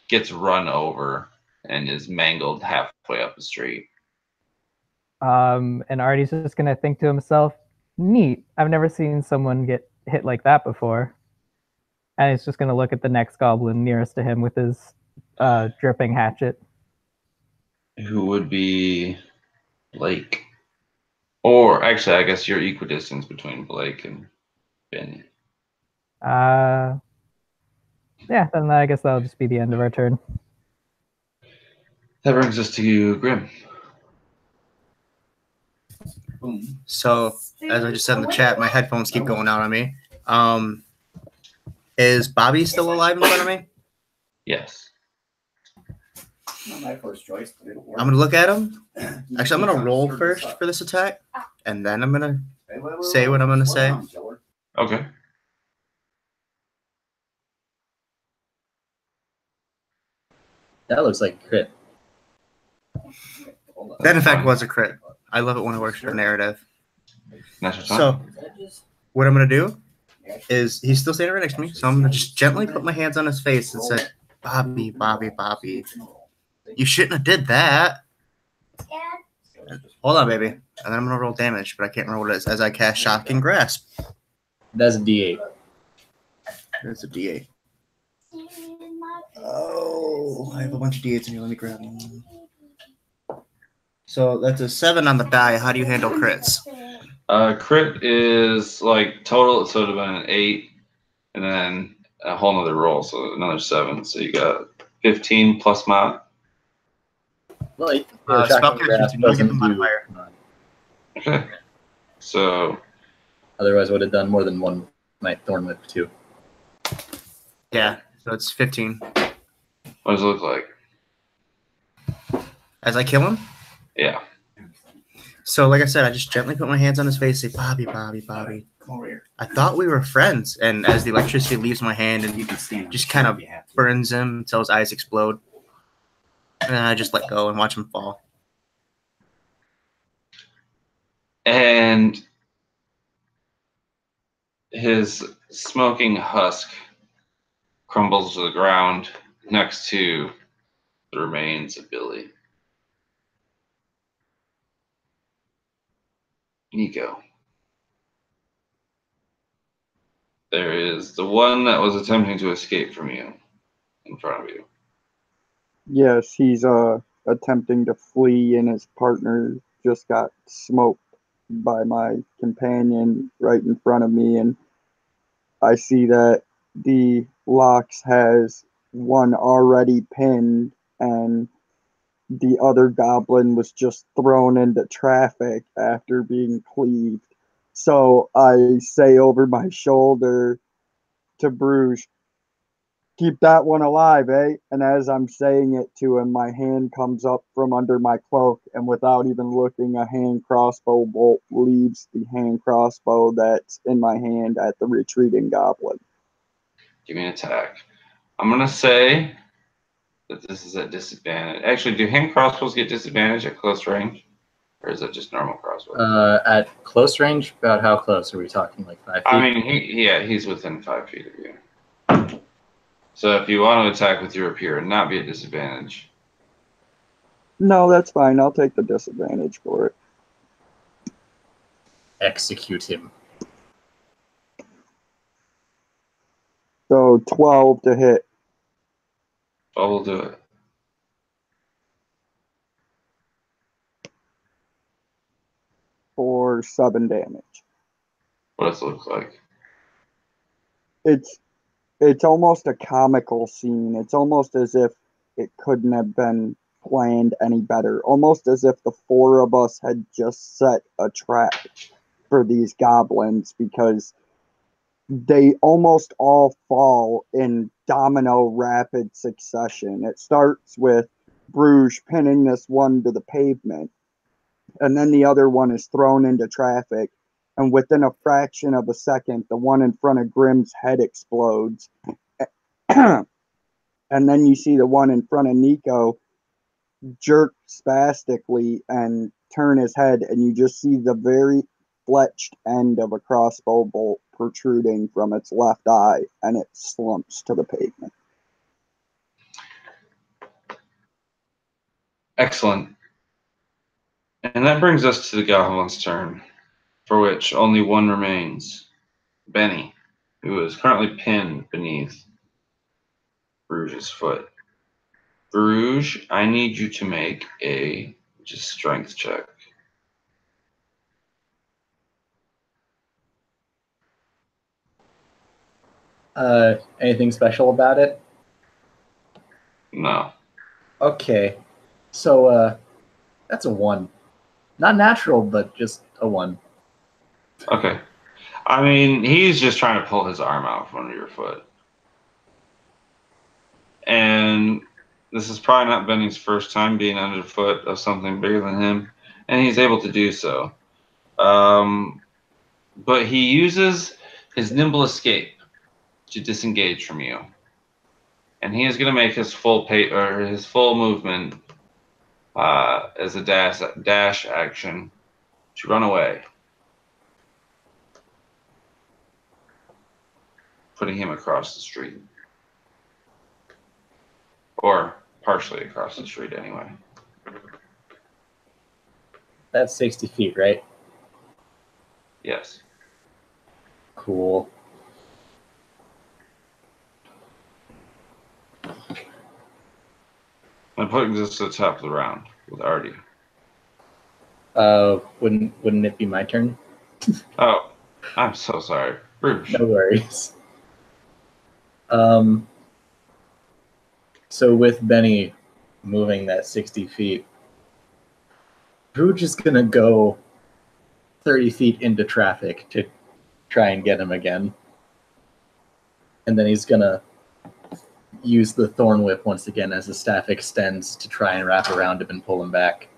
gets run over and is mangled halfway up the street. And Artie's just gonna think to himself, "Neat. I've never seen someone get hit like that before." And he's just gonna look at the next goblin nearest to him with his dripping hatchet. Who would be Blake? Or actually, I guess you're equidistant between Blake and Ben. Yeah, then I guess that'll just be the end of our turn. That brings us to Grim. So, as I just said in the chat, my headphones keep going out on me. Is Bobby still alive in front of me? Yes. Not my first choice, but it'll work. I'm gonna look at him. Actually, I'm gonna roll first for this attack, and then I'm gonna say what I'm gonna say. Okay. That looks like a crit. That in fact was a crit. I love it when it works for narrative. Natural 20. So, what I'm gonna do is he's still standing right next to me, so I'm gonna just gently put my hands on his face and say, "Bobby, Bobby, Bobby, you shouldn't have did that." Hold on, baby. And then I'm gonna roll damage, but I can't remember what it is as I cast Shocking Grasp. That's a D8. There's a D8. Oh, I have a bunch of D8s in here. Let me grab one. So that's a 7 on the die. How do you handle crits? Crit is like total, so it would have been an 8, and then a whole nother roll, so another 7. So you got 15 plus mod. Well, Spellcasting, you don't get the modifier. Okay. So Otherwise, I would have done more than one Night Thorn Whip too. Yeah, so it's 15. what does it look like? As I kill him? Yeah. So, like I said, I just gently put my hands on his face, say, "Bobby, Bobby, Bobby. Come over here. I thought we were friends." And as the electricity leaves my hand and You can stand. just kind of burns him until his eyes explode. And then I just let go and watch him fall. And his smoking husk crumbles to the ground next to the remains of Billy. Nico. There is the one that was attempting to escape from you in front of you. Yes, he's attempting to flee, and his partner just got smoked by my companion right in front of me, and I see that the Lox has one already pinned, and the other goblin was just thrown into traffic after being cleaved. So I say over my shoulder to Bruges, "Keep that one alive, eh?" And as I'm saying it to him, my hand comes up from under my cloak, and without even looking, a hand crossbow bolt leaves the hand crossbow that's in my hand at the retreating goblin. Give me an attack. I'm going to say that this is at disadvantage. Actually, do hand crossbows get disadvantage at close range? Or is that just normal crossbow? At close range, about how close are we talking? Like 5 feet? I mean, he's within 5 feet of you. So if you want to attack with your rapier and not be at disadvantage. No, that's fine. I'll take the disadvantage for it. Execute him. So 12 to hit. I will do it. For 7 damage. What does it look like? It's almost a comical scene. It's almost as if it couldn't have been planned any better. Almost as if the 4 of us had just set a trap for these goblins, because they almost all fall in domino rapid succession. It starts with Bruges pinning this one to the pavement, and then the other one is thrown into traffic, and within a fraction of a second, the one in front of Grimm's head explodes. And then you see the one in front of Nico jerk spastically and turn his head, and you just see the very fletched end of a crossbow bolt protruding from its left eye, and it slumps to the pavement. Excellent. And that brings us to the goblin's turn, for which only one remains. Benny, who is currently pinned beneath Bruges' foot. Bruges, I need you to make a just strength check. Anything special about it? No. Okay. So, that's a 1. Not natural, but just a 1. Okay. I mean, he's just trying to pull his arm out from under your foot. And this is probably not Benny's first time being underfoot of something bigger than him, and he's able to do so. But he uses his nimble escape to disengage from you. And he is going to make his full movement as a dash action to run away, putting him across the street. Or partially across the street, anyway. That's 60 feet, right? Yes. Cool. I'm putting this to the top of the round with Artie. Wouldn't it be my turn? Oh, I'm so sorry. Bruges. No worries. So with Benny moving that 60 feet, Bruges is gonna go 30 feet into traffic to try and get him again. And then he's gonna use the Thorn Whip once again as the staff extends to try and wrap around him and pull him back.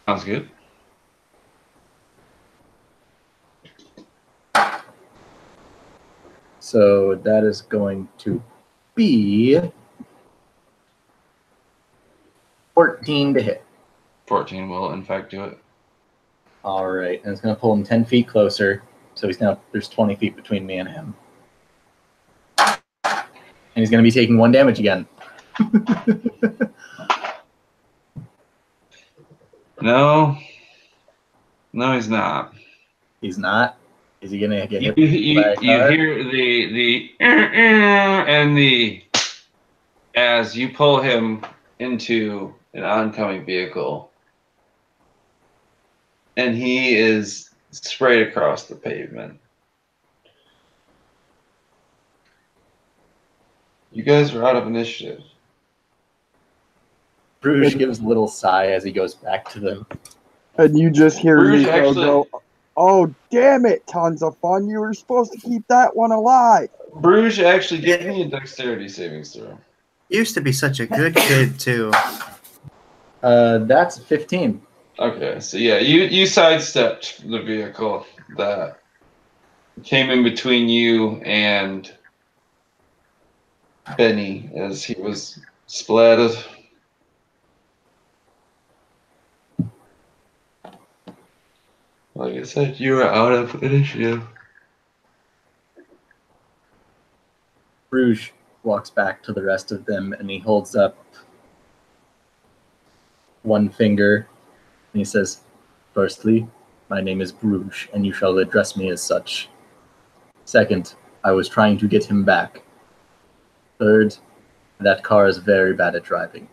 Sounds good. So that is going to be 14 to hit. 14 will, in fact, do it. All right, and it's going to pull him 10 feet closer. So there's 20 feet between me and him. And he's going to be taking 1 damage again. No, he's not. He's not? Is he going to get hit? You hear the and the as you pull him into an oncoming vehicle, and he is sprayed across the pavement. You guys are out of initiative. Bruges gives a little sigh as he goes back to them. And you just hear Bruges Nico go, "Oh, damn it, tons of fun. You were supposed to keep that one alive." Bruges, actually give me a dexterity savings throw. Used to be such a good kid, too. That's 15. Okay, so yeah, you sidestepped the vehicle that came in between you and Benny as he was Splattered. Like I said, you are out of initiative. Bruges walks back to the rest of them and he holds up one finger and he says, "Firstly, my name is Bruges and you shall address me as such. Second, I was trying to get him back. Third, that car is very bad at driving."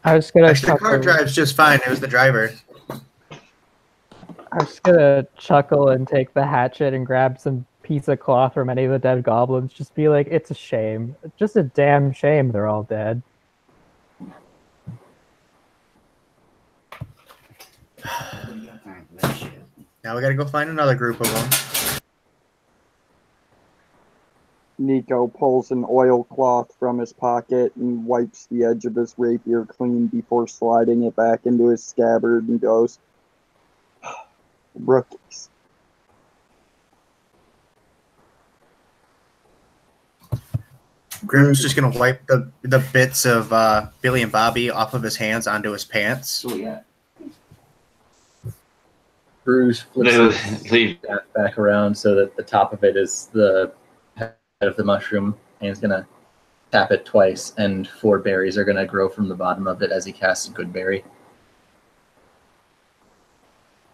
I was gonna Actually, the car chuckle. drives just fine. It was the driver. I was gonna chuckle and take the hatchet and grab some piece of cloth from any of the dead goblins. Just be like, it's a shame. Just a damn shame they're all dead. What do you got time for that shit? Now we gotta go find another group of them. Nico pulls an oilcloth from his pocket and wipes the edge of his rapier clean before sliding it back into his scabbard and goes, "Rookies." Grim's just gonna wipe the bits of Billy and Bobby off of his hands onto his pants. So yeah. Bruges flips his Leave. staff back around so that the top of it is the head of the mushroom, and he's gonna tap it twice, and 4 berries are gonna grow from the bottom of it as he casts a good berry.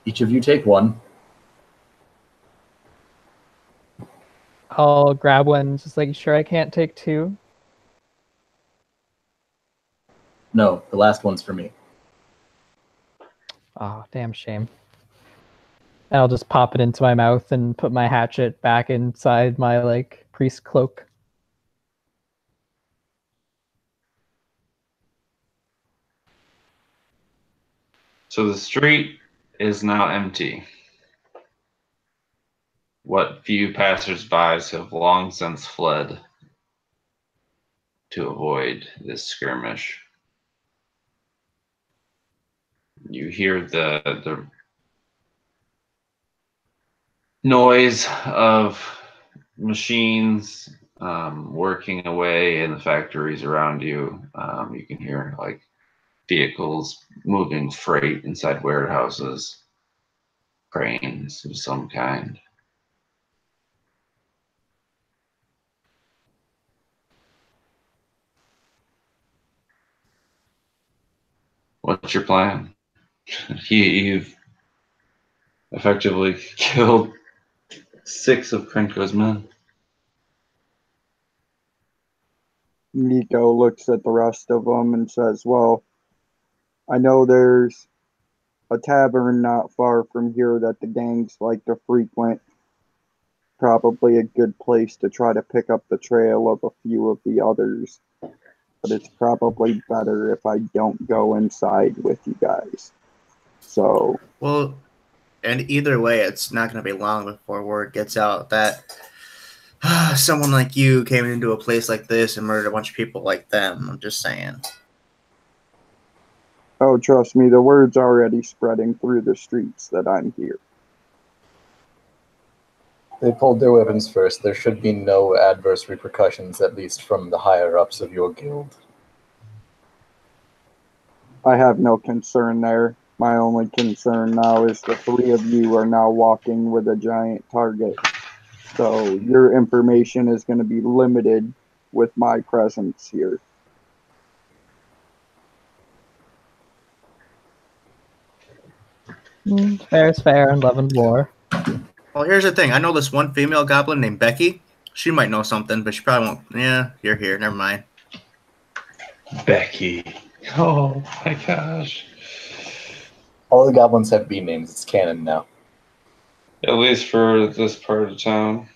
Each of you take 1. I'll grab one, just like, sure I can't take 2? No, the last one's for me. Oh, damn shame. And I'll just pop it into my mouth and put my hatchet back inside my, like, priest cloak. So the street is now empty. What few passersby have long since fled to avoid this skirmish. You hear the noise of machines working away in the factories around you. You can hear like vehicles moving freight inside warehouses, cranes of some kind. What's your plan? You've effectively killed 6 of Krenko's men. Nico looks at the rest of them and says, "Well, I know there's a tavern not far from here that the gangs like to frequent. Probably a good place to try to pick up the trail of a few of the others. But it's probably better if I don't go inside with you guys. So, Well, and either way, it's not gonna be long before word gets out that someone like you came into a place like this and murdered a bunch of people like them. I'm just saying." oh, trust me, the word's already spreading through the streets that I'm here." They pulled their weapons first. There should be no adverse repercussions, at least from the higher-ups of your guild. I have no concern there. My only concern now is the 3 of you are now walking with a giant target. So your information is going to be limited with my presence here. Fair is fair and love and war. Well, here's the thing. I know this one female goblin named Becky. She might know something, but she probably won't. Yeah, you're here. Never mind. Becky. Oh my gosh. All the goblins have B names. It's canon now. At least for this part of town.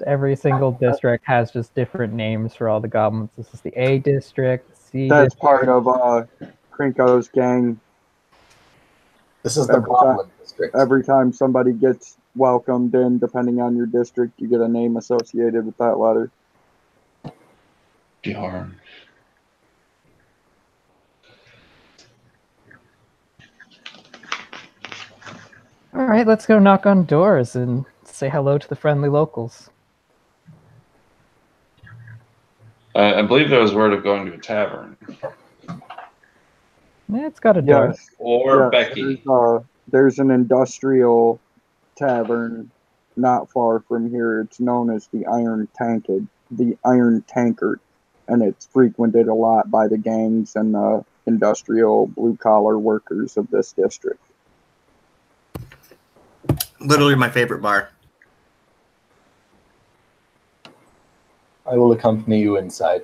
Every single district has just different names for all the goblins. This is the A district, the C That's district. part of Krinko's gang. This is the Goblin District. Every time somebody gets welcomed in, depending on your district, you get a name associated with that letter. Darn. All right, let's go knock on doors and say hello to the friendly locals. I believe there was word of going to a tavern. Yeah, it's got a door. Yes. Or Yes, Becky. there's an industrial tavern not far from here. It's known as the Iron Tankard, and it's frequented a lot by the gangs and the industrial blue-collar workers of this district. Literally my favorite bar. I will accompany you inside.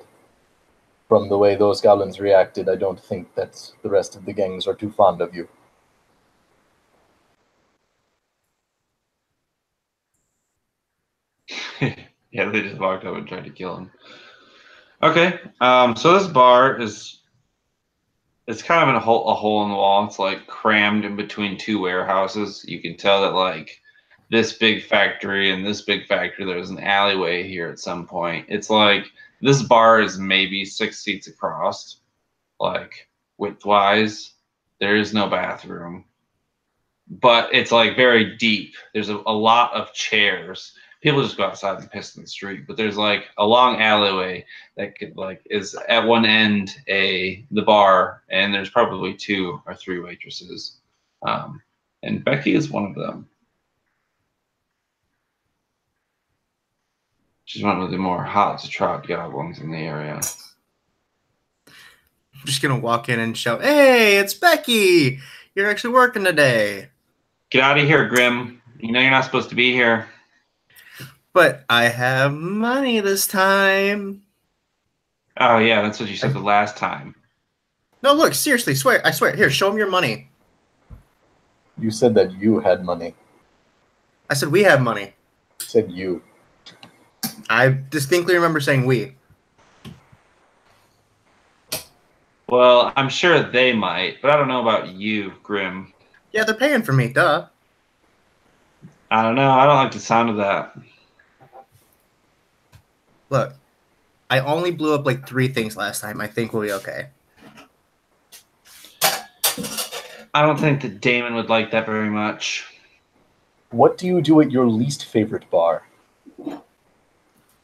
From the way those goblins reacted, I don't think that the rest of the gangs are too fond of you. Yeah, they just walked up and tried to kill him. Okay, so this bar it's kind of in a hole in the wall. It's like crammed in between two warehouses. You can tell that like this big factory and this big factory, there's an alleyway here at some point. It's like this bar is maybe 6 feet across, like width-wise. There is no bathroom, but it's like very deep. There's a lot of chairs. People just go outside and piss in the street, but there's like a long alleyway that could like is at one end the bar, and there's probably 2 or 3 waitresses, and Becky is one of them. She's one of the more hot to trot goblins in the area. I'm just gonna walk in and shout, "Hey, it's Becky! You're actually working today." Get out of here, Grim. You know you're not supposed to be here. But I have money this time. Oh yeah, that's what you said the last time. No, look, seriously, I swear. Here, show him your money. You said that you had money. I said we have money. You said you. I distinctly remember saying we. Well, I'm sure they might, but I don't know about you, Grim. Yeah, they're paying for me, duh. I don't know. I don't like the sound of that. Look, I only blew up like 3 things last time. I think we'll be okay. I don't think that Damon would like that very much. What do you do at your least favorite bar?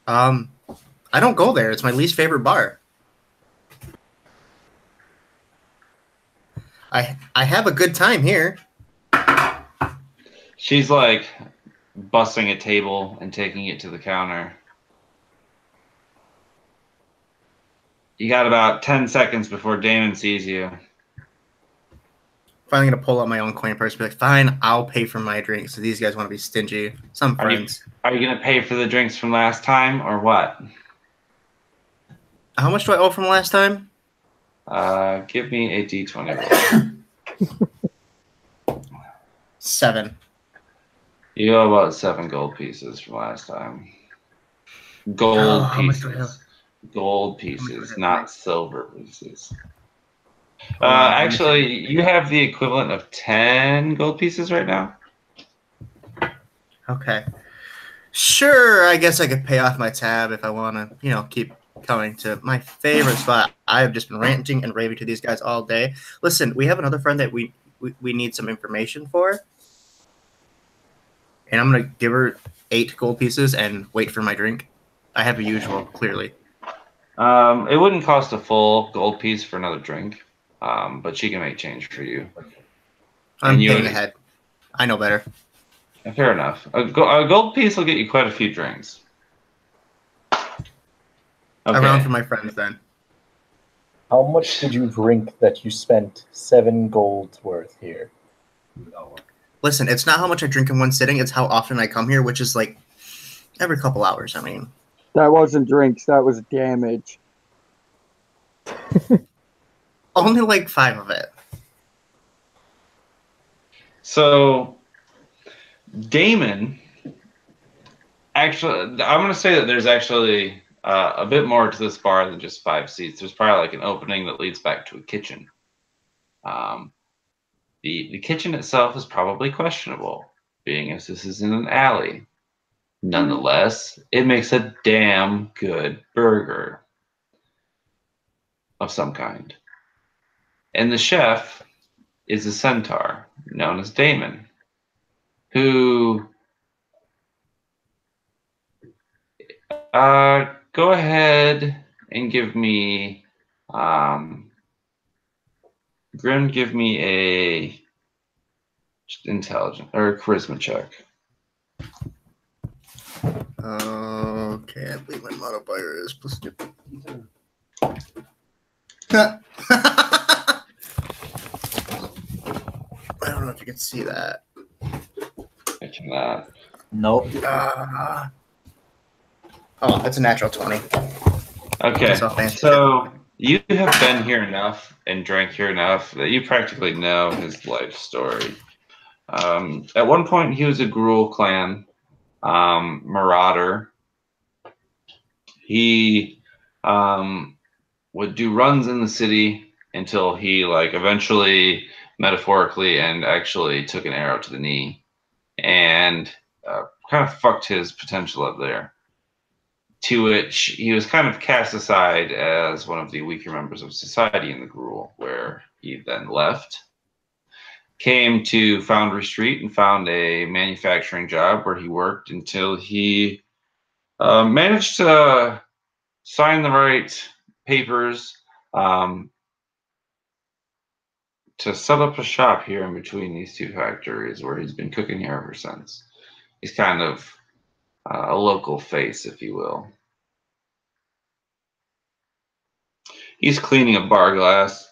I don't go there. It's my least favorite bar. I have a good time here. She's like busting a table and taking it to the counter. You got about 10 seconds before Damon sees you. Finally gonna pull out my own coin purse and be like, fine, I'll pay for my drinks. So these guys want to be stingy. Some friends. Are you gonna pay for the drinks from last time or what? How much do I owe from last time? Give me a D20 roll. 7. You owe about 7 gold pieces from last time. Gold how much do I pieces. Gold pieces, not silver pieces. Hold on, Actually, you have the equivalent of 10 gold pieces right now. Okay. Sure, I guess I could pay off my tab if I want to, keep coming to my favorite spot. I have just been ranting and raving to these guys all day. Listen, we have another friend that we need some information for. And I'm going to give her 8 gold pieces and wait for my drink. I have a usual, clearly. It wouldn't cost a full gold piece for another drink, but she can make change for you. I'm paying ahead. I know better. Fair enough. A gold piece will get you quite a few drinks. Okay. Around for my friends then. How much did you drink that you spent 7 gold worth here? Listen, it's not how much I drink in one sitting, it's how often I come here, which is like every couple hours. I mean, That wasn't drinks, that was damage. only like 5 of it. So, Damon, actually, I'm going to say that there's actually a bit more to this bar than just 5 seats. There's probably like an opening that leads back to a kitchen. The kitchen itself is probably questionable, being as this is in an alley. Nonetheless, it makes a damn good burger of some kind. And the chef is a centaur known as Damon, who go ahead and give me Grim, give me a intelligence or charisma check. Okay, I believe my modifier is +2. I don't know if you can see that. I cannot. Nope. Oh, it's a natural 20. Okay, So fancy. so you have been here enough and drank here enough that you practically know his life story. At one point, he was a Gruul clan marauder. He would do runs in the city until he, like, eventually, metaphorically and actually took an arrow to the knee and kind of fucked his potential up there. To which he was kind of cast aside as one of the weaker members of society in the Gruul, where he then left, came to Foundry Street and found a manufacturing job where he worked until he managed to sign the right papers to set up a shop here in between these two factories, where he's been cooking here ever since. He's kind of a local face, if you will. He's cleaning a bar glass.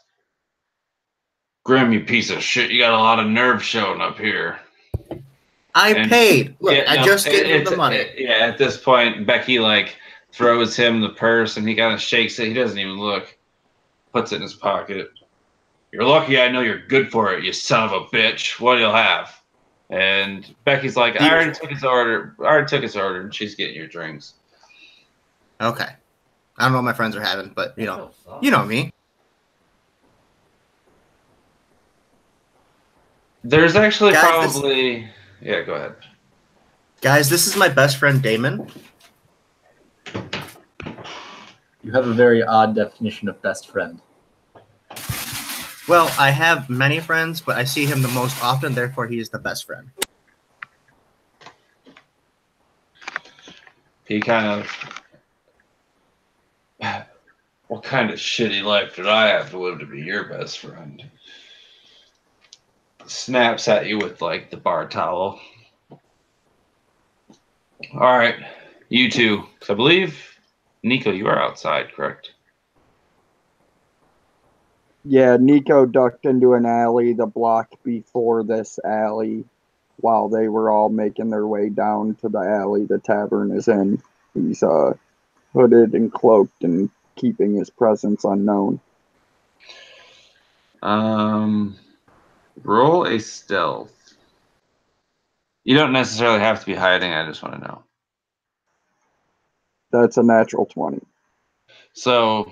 Grim, you piece of shit, you got a lot of nerve showing up here. I And- paid. Look, Yeah, I no, just gave him the money. At this point, Becky, like, throws him the purse and he kind of shakes it. He doesn't even look. Puts it in his pocket. You're lucky I know you're good for it, you son of a bitch. What do you have? And Becky's like, I already took his order. And she's getting your drinks. Okay. I don't know what my friends are having, but you know me. There's actually Guys, probably... Yeah, go ahead. Guys, this is my best friend Damon. You have a very odd definition of best friend. Well, I have many friends, but I see him the most often, therefore he is the best friend. He kind of... What kind of shitty life did I have to live to be your best friend? Snaps at you with, like, the bar towel. All right, you two. So I believe, Nico, you are outside, correct? Yeah, Nico ducked into an alley the block before this alley while they were all making their way down to the alley the tavern is in. He's hooded and cloaked and keeping his presence unknown. Roll a stealth. You don't necessarily have to be hiding. I just want to know. That's a natural 20. So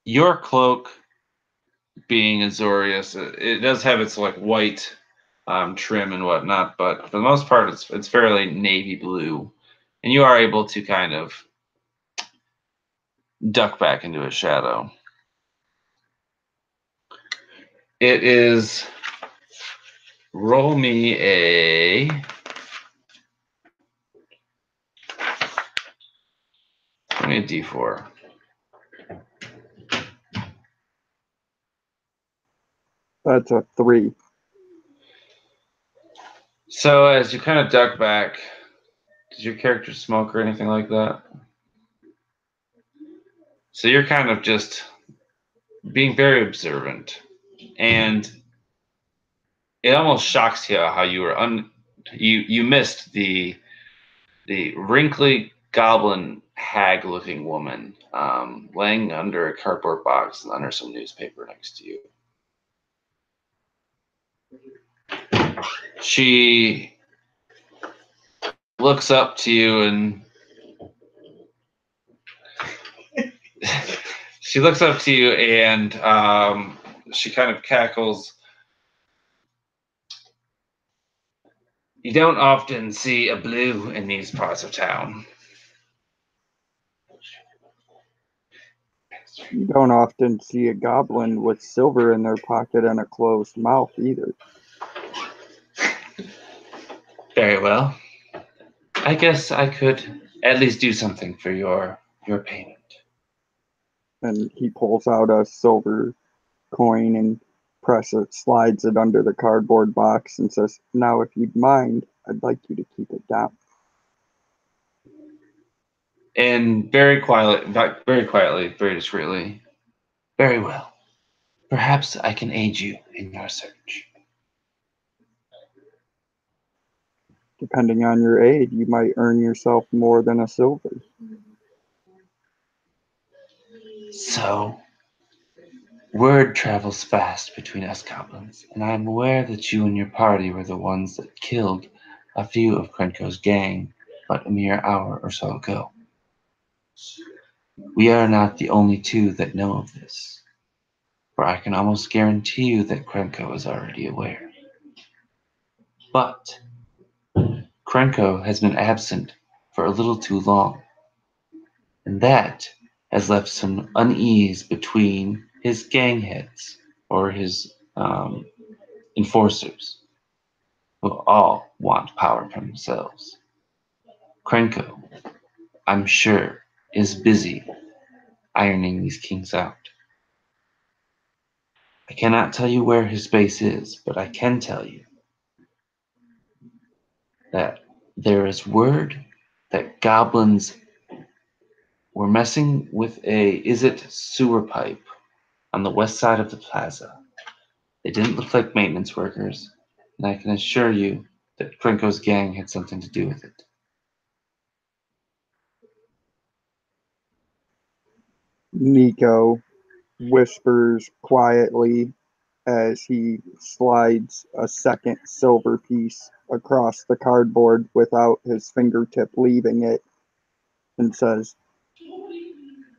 your cloak, being Azorius, it does have its, like, white trim and whatnot, but for the most part, it's fairly navy blue, and you are able to kind of duck back into a shadow. It is. Roll me a. Give me a D4. That's a 3. So as you kind of duck back, does your character smoke or anything like that? So you're kind of just being very observant, and it almost shocks you how you were you missed the wrinkly goblin hag-looking woman laying under a cardboard box and under some newspaper next to you. She looks up to you and she looks up to you and she kind of cackles. You don't often see a blue in these parts of town. You don't often see a goblin with silver in their pocket and a closed mouth either. Very well. I guess I could at least do something for your payment. And he pulls out a silver coin and slides it under the cardboard box and says, "Now, if you'd mind, I'd like you to keep it down." And very quietly, very discreetly, very well. Perhaps I can aid you in your search. Depending on your aid, you might earn yourself more than a silver. So, word travels fast between us goblins, and I am aware that you and your party were the ones that killed a few of Krenko's gang but a mere hour or so ago. We are not the only two that know of this, for I can almost guarantee you that Krenko is already aware. But Krenko has been absent for a little too long, and that has left some unease between his gang heads, or his enforcers, who all want power for themselves. Krenko, I'm sure, is busy ironing these kinks out. I cannot tell you where his base is, but I can tell you that there is word that goblins were messing with a sewer pipe on the west side of the plaza. They didn't look like maintenance workers, and I can assure you that Krenko's gang had something to do with it. Nico whispers quietly as he slides a second silver piece across the cardboard without his fingertip leaving it and says,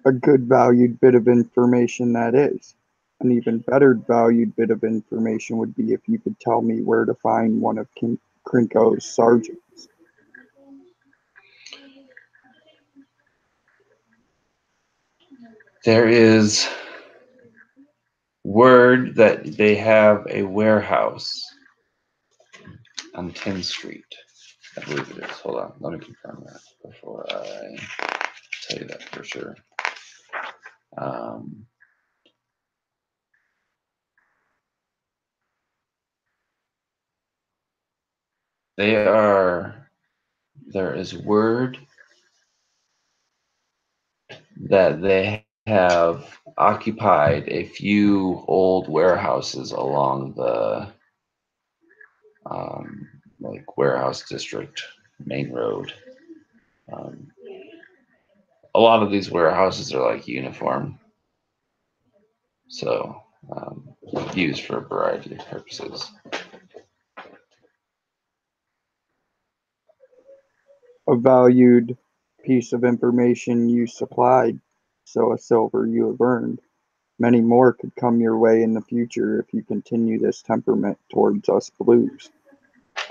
"A good valued bit of information that is. An even better valued bit of information would be if you could tell me where to find one of Krinko's sergeants." There is word that they have a warehouse on 10th Street. I believe it is. Hold on. Let me confirm that before I tell you that for sure. There is word that they have occupied a few old warehouses along the like warehouse district main road. A lot of these warehouses are like uniform, so used for a variety of purposes. A valued piece of information you supplied, so a silver you have earned. Many more could come your way in the future if you continue this temperament towards us blues.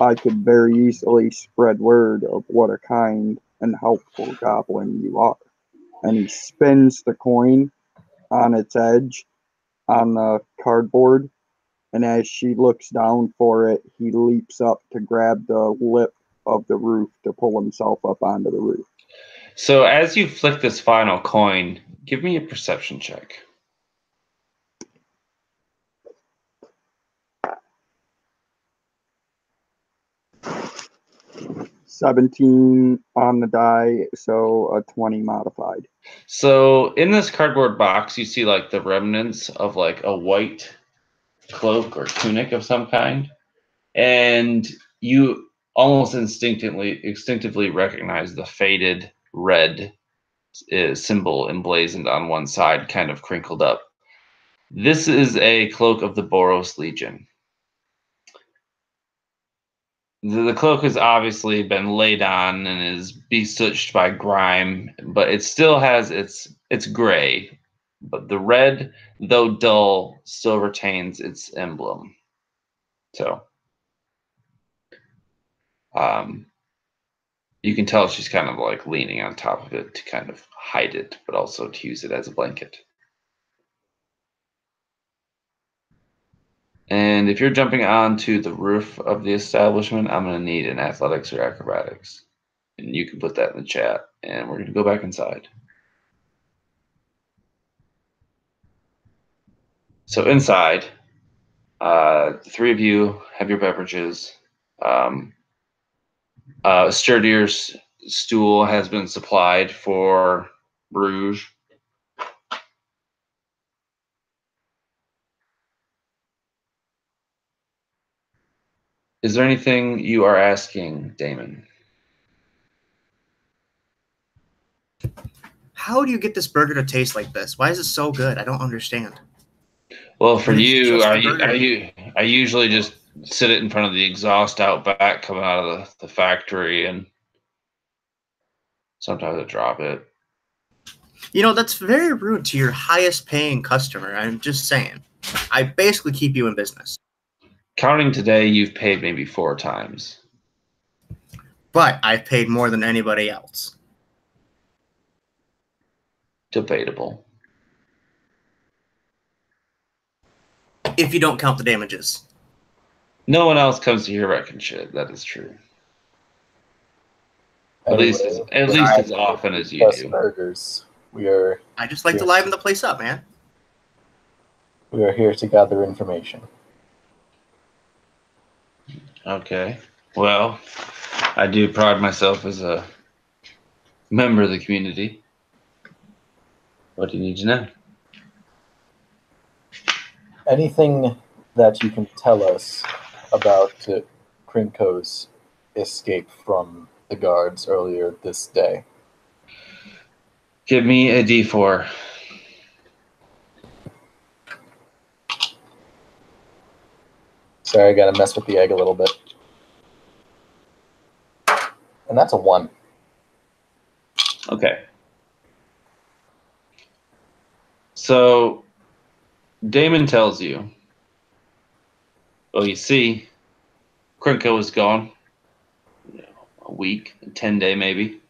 I could very easily spread word of what a kind and helpful goblin you are. And he spins the coin on its edge on the cardboard, and as she looks down for it, he leaps up to grab the lip of the roof to pull himself up onto the roof. So as you flick this final coin, give me a perception check. 17 on the die, so a 20 modified. So in this cardboard box, you see like the remnants of like a white cloak or tunic of some kind, and you almost instinctively recognize the faded red symbol emblazoned on one side, kind of crinkled up. This is a cloak of the Boros Legion. The cloak has obviously been laid on and is besoothed by grime, but it still has it's gray. But the red, though dull, still retains its emblem. So you can tell she's kind of like leaning on top of it to kind of hide it, but also to use it as a blanket. And if you're jumping onto the roof of the establishment, I'm going to need an athletics or acrobatics. And you can put that in the chat. And we're going to go back inside. So inside, the three of you have your beverages. Sturdier's stool has been supplied for Bruges. Is there anything you are asking, Damon? How do you get this burger to taste like this? Why is it so good? I don't understand. Well, for It's you, just a burger. I usually just sit it in front of the exhaust out back coming out of the factory, and sometimes I drop it. You know, that's very rude to your highest paying customer. I'm just saying. I basically keep you in business. Counting today, you've paid maybe 4 times. But I've paid more than anybody else. Debatable. If you don't count the damages. No one else comes to here wrecking shit. That is true. At least as often as you do. Burgers. I just like to liven the place up, man. We are here to gather information. Okay. Well, I do pride myself as a member of the community. What do you need to know? Anything that you can tell us about Krinko's escape from the guards earlier this day? Give me a D4. Sorry, I gotta mess with the egg a little bit. And that's a 1. Okay. So, Damon tells you, well, you see, Krinko is gone. A week, a 10-day maybe.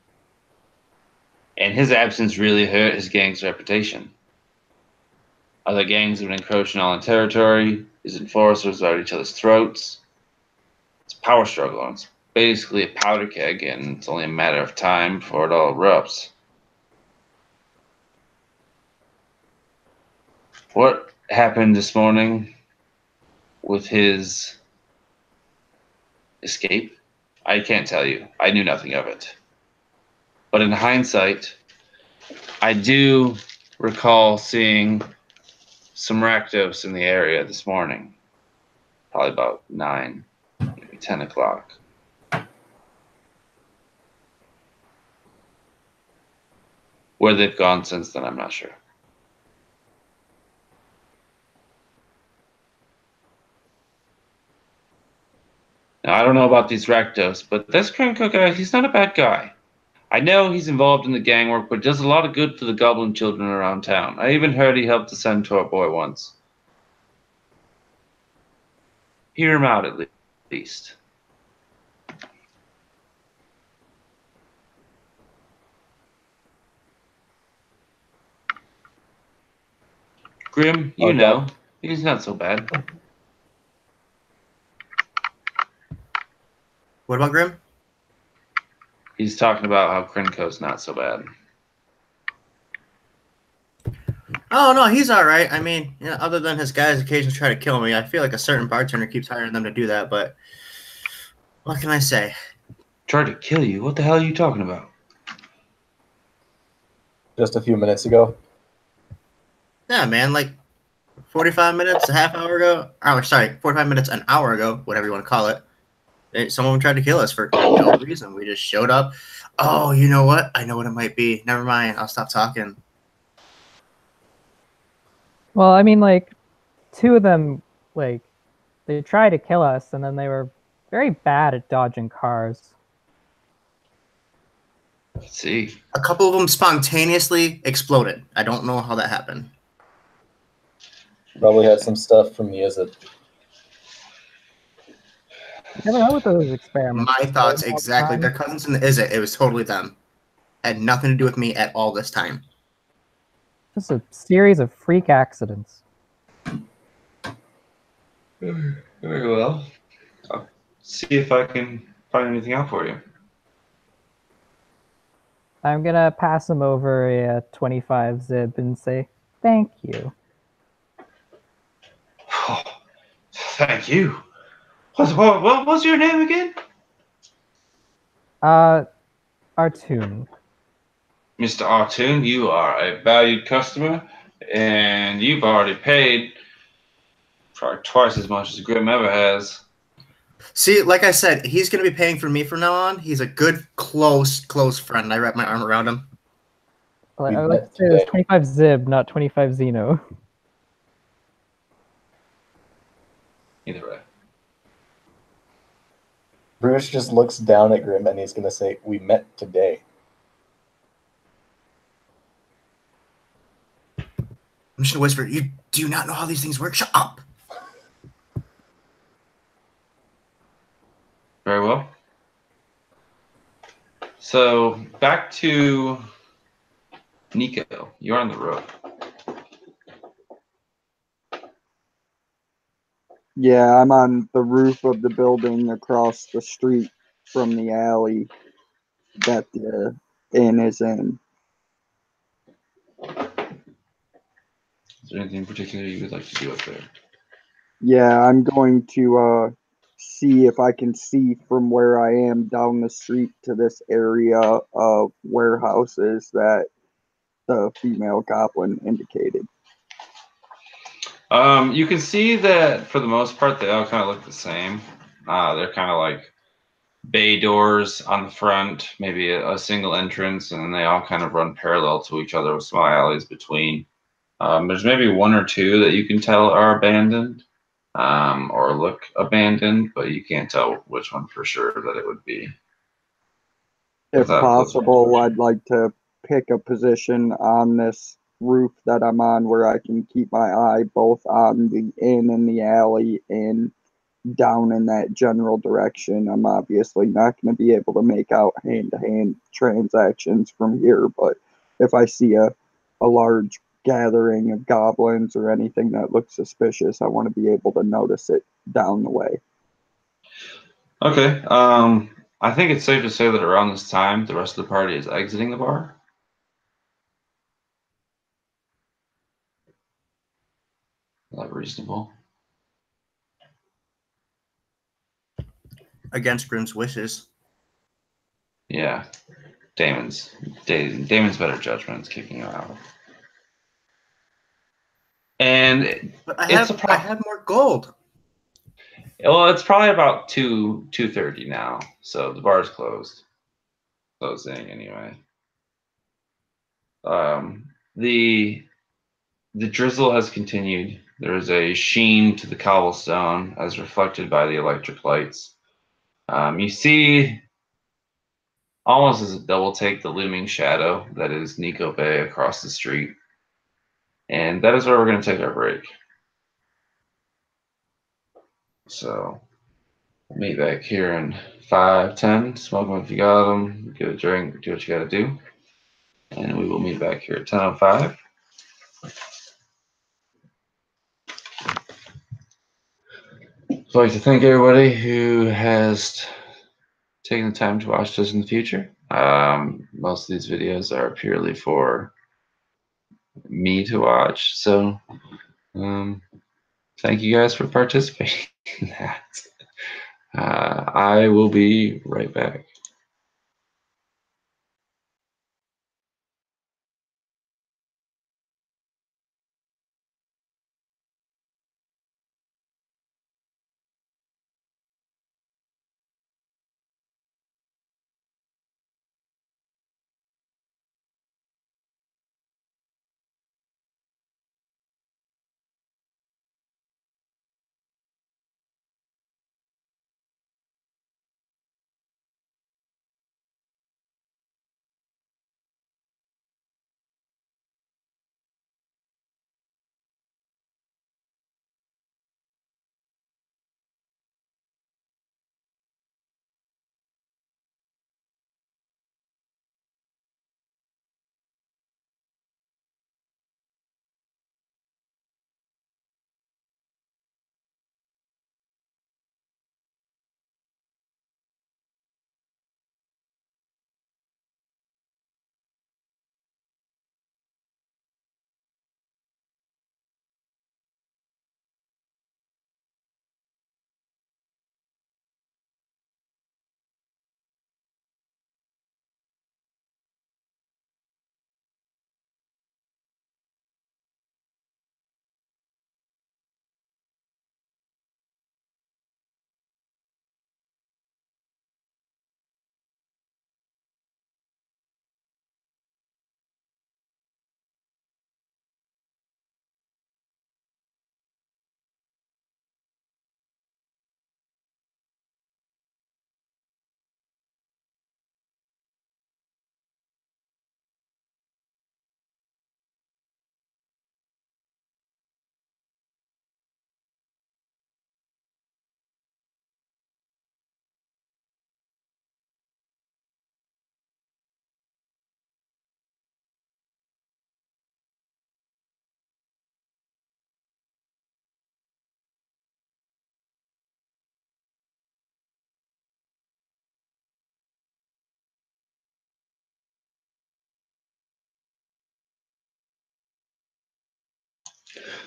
And his absence really hurt his gang's reputation. Other gangs have been encroaching on the territory. His enforcers are at each other's throats. It's a power struggle. And it's basically a powder keg, and it's only a matter of time before it all erupts. What happened this morning with his escape? I can't tell you. I knew nothing of it. But in hindsight, I do recall seeing some Rakdos in the area this morning. Probably about 9, maybe 10 o'clock. Where they've gone since then, I'm not sure. Now, I don't know about these Rakdos, but this Krinko guy, he's not a bad guy. I know he's involved in the gang work, but does a lot of good for the goblin children around town. I even heard he helped the centaur boy once. Hear him out, at least. Grim, you know, he's not so bad. What about Grim? He's talking about how Krinko's not so bad. Oh, no, he's all right. I mean, you know, other than his guys occasionally try to kill me, I feel like a certain bartender keeps hiring them to do that, but what can I say? Tried to kill you? What the hell are you talking about? Just a few minutes ago. Yeah, man, like 45 minutes, a half hour ago. Oh, sorry, 45 minutes, an hour ago, whatever you want to call it. Someone tried to kill us for no reason. We just showed up. Oh, you know what? I know what it might be. Never mind. I'll stop talking. Well, I mean, like, 2 of them, like, they tried to kill us, and then they were very bad at dodging cars. Let's see. A couple of them spontaneously exploded. I don't know how that happened. Probably had some stuff from the Izzet. You never know with those experiments. My thoughts All the exactly. time. Their cousins in the Izzet. It was totally them. Had nothing to do with me at all this time. Just a series of freak accidents. Very well. I'll see if I can find anything out for you. I'm gonna pass him over a 25 zib and say thank you. Thank you. What was your name again? Artoon. Mr. Artoon, you are a valued customer, and you've already paid probably twice as much as Grim ever has. See, like I said, he's going to be paying for me from now on. He's a good, close friend. I wrap my arm around him. Well, I would like to say it was 25 zib, not 25 Xeno. Either way. Bruce just looks down at Grim and he's going to say, "We met today." I'm just going to whisper, do you not know how these things work? Shut up! Very well. So, back to Nico. You're on the road. Yeah, I'm on the roof of the building across the street from the alley that the inn is in. Is there anything in particular you would like to do up there? Yeah, I'm going to see if I can see from where I am down the street to this area of warehouses that the female goblin indicated. You can see that for the most part, they all kind of look the same. They're kind of like bay doors on the front, maybe a single entrance, and then they all kind of run parallel to each other with small alleys between. There's maybe one or two that you can tell are abandoned or look abandoned, but you can't tell which one for sure that it would be. If Without possible, I'd like to pick a position on this roof that I'm on where I can keep my eye both on the inn and the alley and down in that general direction. I'm obviously not going to be able to make out hand-to-hand transactions from here, but if I see a large gathering of goblins or anything that looks suspicious, I want to be able to notice it down the way. Okay. I think it's safe to say that around this time, the rest of the party is exiting the bar. Is that reasonable? Against Grim's wishes. Yeah. Damon's better judgment is kicking you out. And But I have more gold. Well, it's probably about 2:30 now, so the bar's closing anyway. The drizzle has continued. There is a sheen to the cobblestone as reflected by the electric lights. You see, almost as a double take, the looming shadow that is Nico Bay across the street, and that is where we're going to take our break. So. Meet back here in 5, 10. Smoke them if you got them. Get a drink. Do what you got to do. And we will meet back here at 10:05. I'd like to thank everybody who has taken the time to watch this in the future. Most of these videos are purely for me to watch. So thank you guys for participating in that. I will be right back.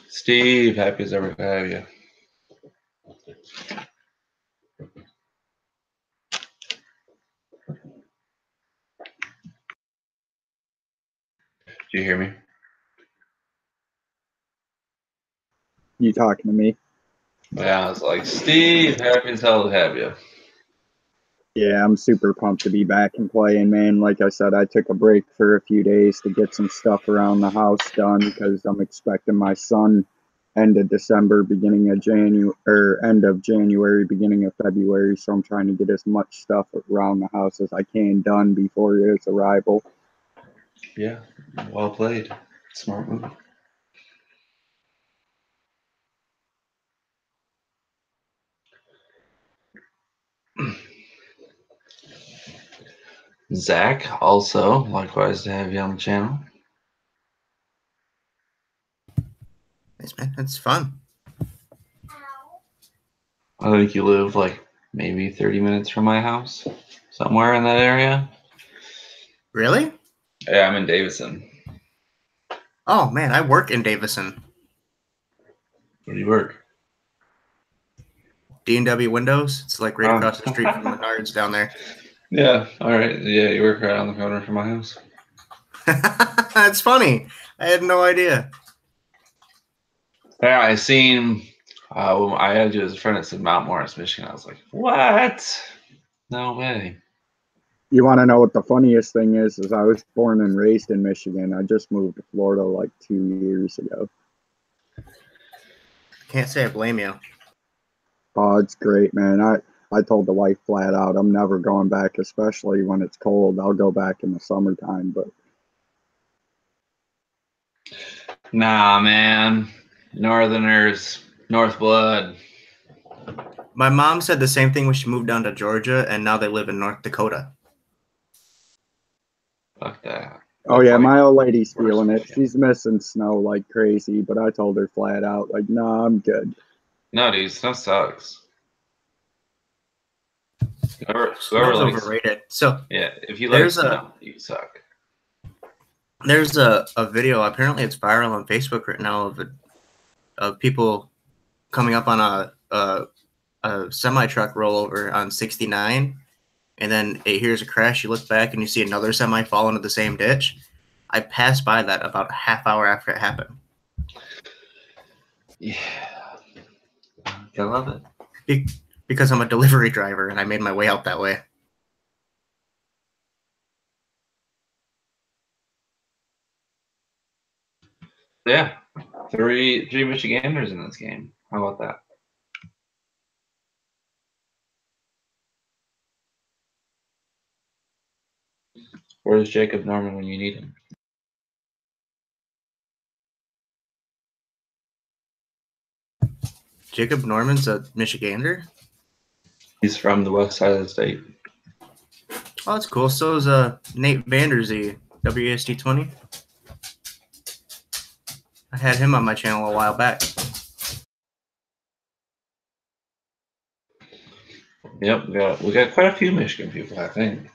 Steve, happy as ever to have you. Do you hear me? You talking to me? Yeah, I was like, Steve, happy as hell to have you. Yeah, I'm super pumped to be back and playing, man. Like I said, I took a break for a few days to get some stuff around the house done because I'm expecting my son end of December, beginning of January, or end of January, beginning of February. So I'm trying to get as much stuff around the house as I can done before his arrival. Yeah, well played. Smart move. Zack, also, likewise to have you on the channel. Thanks, man. It's fun. I think you live like maybe 30 minutes from my house, somewhere in that area. Really? Yeah, I'm in Davison. Oh, man, I work in Davison. Where do you work? D&W Windows. It's like right across the street from the Nards down there. Yeah, all right. Yeah, you work right on the corner from my house. That's funny. I had no idea. Yeah, I seen. I had you as a friend that said Mount Morris, Michigan. I was like, what? No way. You want to know what the funniest thing is I was born and raised in Michigan. I just moved to Florida like 2 years ago. Can't say I blame you. Oh, it's great, man. I told the wife flat out, I'm never going back, especially when it's cold. I'll go back in the summertime, but Nah, man. Northerners, North blood. My mom said the same thing when she moved down to Georgia, and now they live in North Dakota. Fuck that. oh yeah, my old lady's feeling it. She's missing snow like crazy, but I told her flat out, like, nah, I'm good. No, dude, snow sucks. Whoever Snow's likes, overrated. So yeah, if you like snow, you suck. There's a video. Apparently, it's viral on Facebook right now of people coming up on a semi truck rollover on 69, and then here's a crash. You look back and you see another semi fall into the same ditch. I passed by that about a half hour after it happened. Yeah, I love it. Because I'm a delivery driver and I made my way out that way. Yeah, three Michiganders in this game. How about that? Where's Jacob Norman when you need him? Jacob Norman's a Michigander? He's from the west side of the state. Oh, that's cool. So is Nate Vanderzee, WSD20. I had him on my channel a while back. Yep, we got quite a few Michigan people, I think.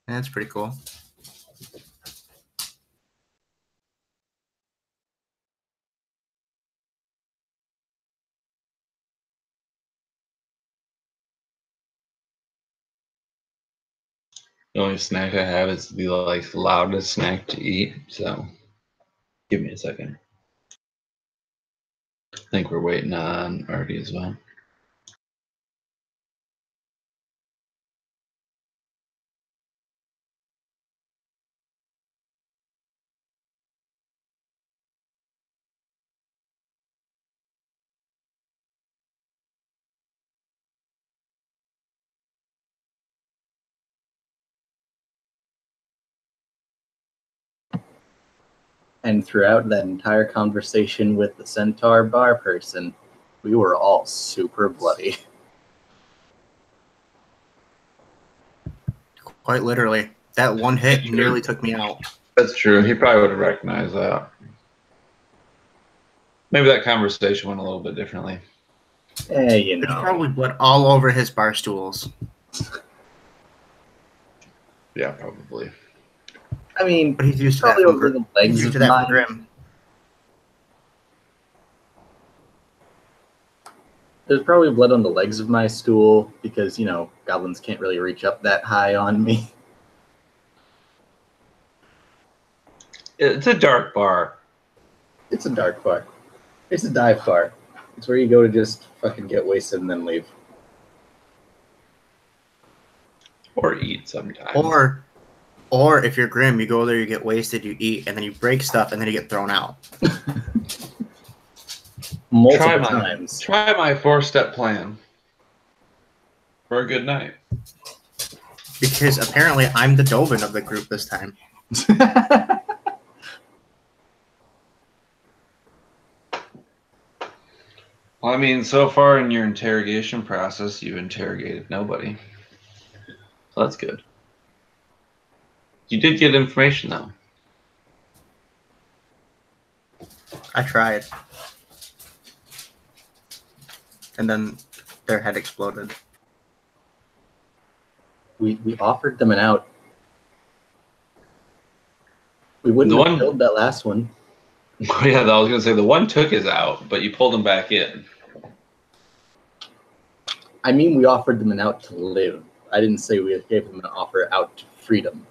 That's pretty cool. The only snack I have is the like loudest snack to eat. So, give me a second. I think we're waiting on Artie as well. And throughout that entire conversation with the Centaur bar person, we were all super bloody. Quite literally. That one hit nearly took me out. That's true. He probably would have recognized that. Maybe that conversation went a little bit differently. Hey, you There's know. probably blood all over his bar stools. Yeah, probably. I mean, But he's used to that probably from over the legs he's used of to that from mine. Grim. There's probably blood on the legs of my stool because, you know, goblins can't really reach up that high on me. It's a dark bar. It's a dark bar. It's a dive bar. It's where you go to just fucking get wasted and then leave. Or eat sometimes. Or if you're Grim, you go there, you get wasted, you eat, and then you break stuff, and then you get thrown out. Multiple times. Try my 4-step plan for a good night. Because apparently I'm the Dovin of the group this time. Well, I mean, so far in your interrogation process, you interrogated nobody. So that's good. You did get information, though. I tried. And then their head exploded. We offered them an out. We wouldn't have killed that last one. Yeah, I was going to say, the one took his out, but you pulled him back in. I mean, we offered them an out to live. I didn't say we gave them an offer out to freedom.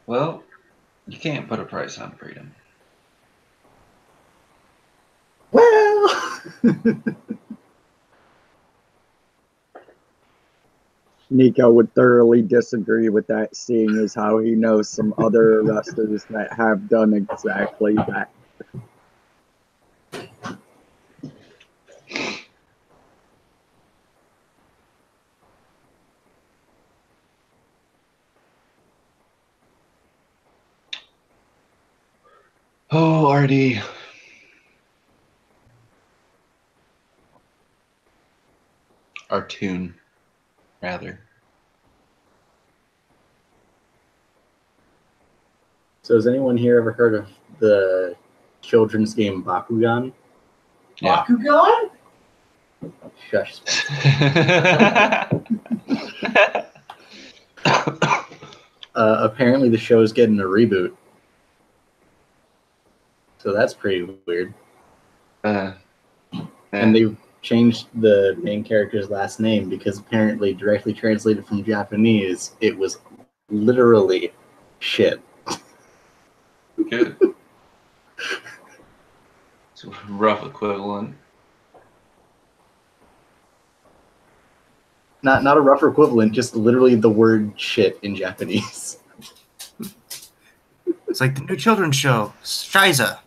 Well, you can't put a price on freedom. Well... Nico would thoroughly disagree with that, seeing as how he knows some other arresters that have done exactly that. Oh, RD. Artoon, rather. So has anyone here ever heard of the children's game Bakugan? Yeah. Bakugan? Shush. Apparently the show's getting a reboot. So that's pretty weird. And they've changed the main character's last name because apparently, directly translated from Japanese, it was literally shit. Good. It's a rough equivalent. Not a rough equivalent, just literally the word shit in Japanese. It's like the new children's show, Shiza.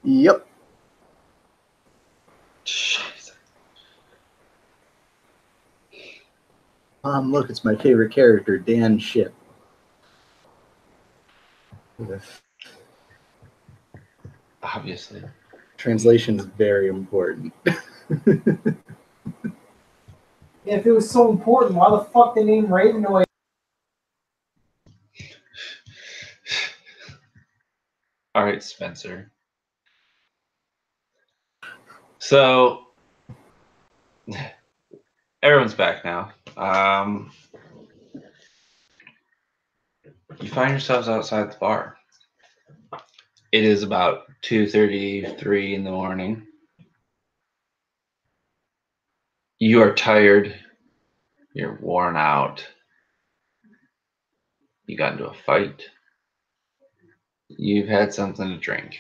Yep. Shiza. Look, it's my favorite character, Dan Shit. Obviously. Translation is very important. If it was so important, why the fuck they named Ravenoid? All right, Spencer. So, everyone's back now. You find yourselves outside the bar. It is about 2:33 in the morning. You are tired. You're worn out. You got into a fight. You've had something to drink.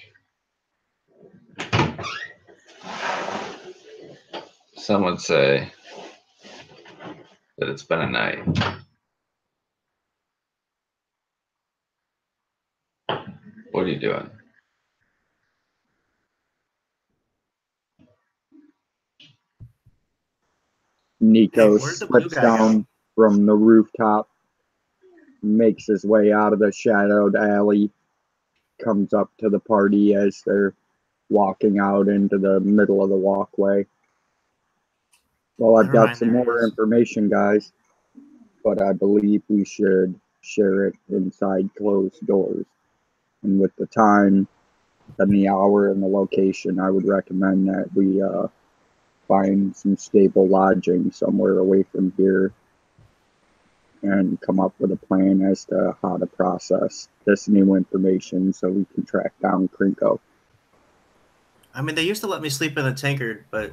Some would say that it's been a night. What are you doing? Nico Hey, where'd the blue slips guy down go? from the rooftop, makes his way out of the shadowed alley, comes up to the party as they're walking out into the middle of the walkway. Well, I've Never got mind, some there more he is. information, guys, but I believe we should share it inside closed doors. And with the time and the hour and the location, I would recommend that we find some stable lodging somewhere away from here and come up with a plan as to how to process this new information so we can track down Krinko. I mean, they used to let me sleep in the tankard, but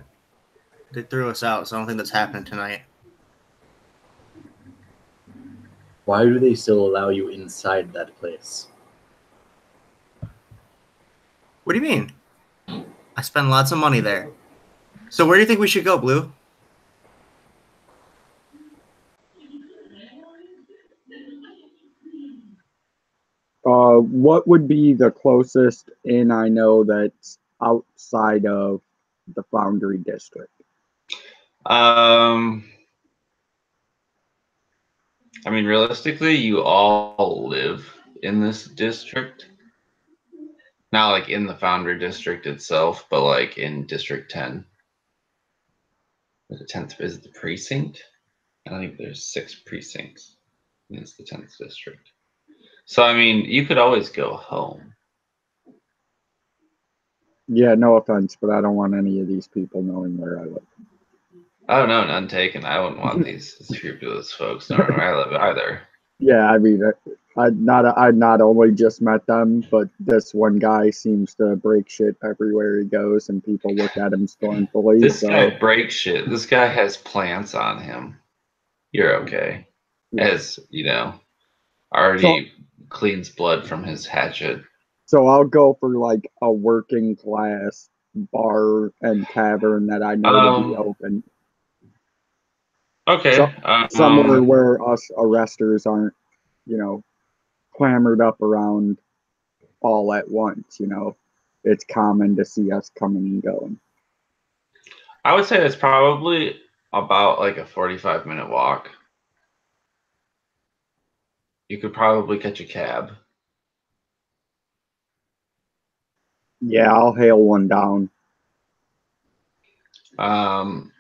they threw us out, so I don't think that's happening tonight. Why do they still allow you inside that place? What do you mean? I spend lots of money there. So where do you think we should go, Blue? What would be the closest inn I know that's outside of the Foundry District? I mean, realistically, you all live in this district. Not like in the Foundry District itself, but like in District 10. The 10th is the precinct. I don't think there's 6 precincts. And it's the 10th district. So, I mean, you could always go home. Yeah, no offense, but I don't want any of these people knowing where I live. Oh, no, none taken. I wouldn't want these scrupulous folks knowing where I live either. Yeah, I mean, I not only just met them, but this one guy seems to break shit everywhere he goes, and people look at him scornfully. This so guy breaks shit. This guy has plants on him. You're okay. Yeah. As, you know, already cleans blood from his hatchet. So I'll go for like a working class bar and tavern that I know to be open. Okay. So, somewhere where us arresters aren't, you know, clamored up around all at once, you know. It's common to see us coming and going. I would say it's probably about like a 45-minute walk. You could probably catch a cab. Yeah, I'll hail one down. I'm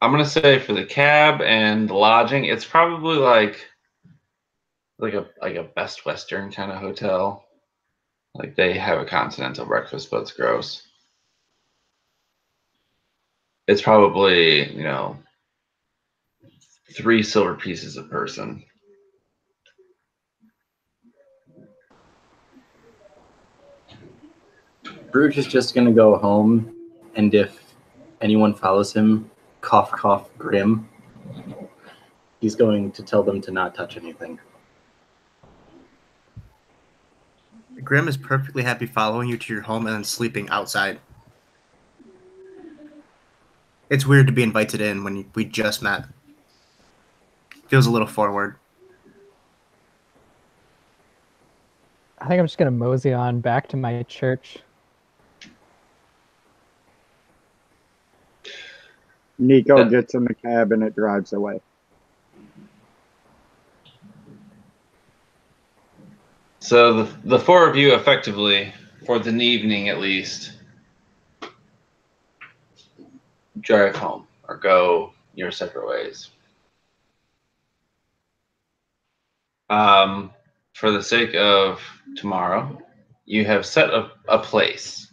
gonna say for the cab and the lodging, it's probably like a Best Western kind of hotel. Like they have a continental breakfast, but it's gross. It's probably, you know, 3 silver pieces a person. Bruce is just going to go home, and if anyone follows him, cough, cough, grim, he's going to tell them to not touch anything. Grim is perfectly happy following you to your home and then sleeping outside. It's weird to be invited in when we just met. Feels a little forward. I think I'm just going to mosey on back to my church. Nico gets in the cab and it drives away. So the 4 of you effectively, for the evening at least, drive home or go your separate ways. For the sake of tomorrow, you have set a place.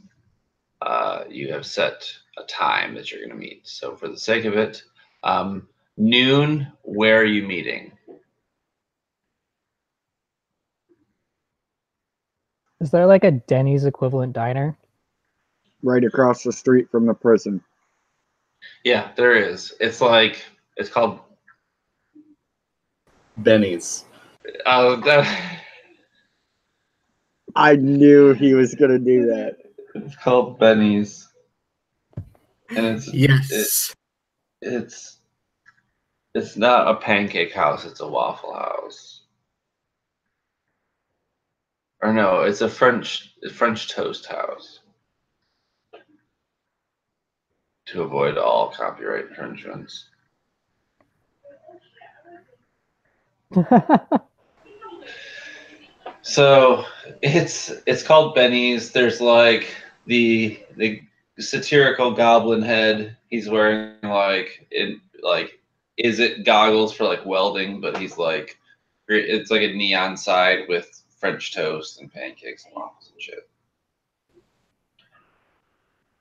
You have set a time that you're going to meet. So for the sake of it, noon, where are you meeting? Is there like a Denny's equivalent diner? Right across the street from the prison. Yeah, there is. It's called Benny's. I knew he was going to do that. It's called Benny's. And Yes. It's not a pancake house, it's a waffle house. Or no, it's a French toast house. To avoid all copyright infringements. So it's called Benny's. There's like the satirical goblin head. He's wearing is it goggles for like welding, but he's like it's like a neon side with French toast and pancakes and waffles and shit.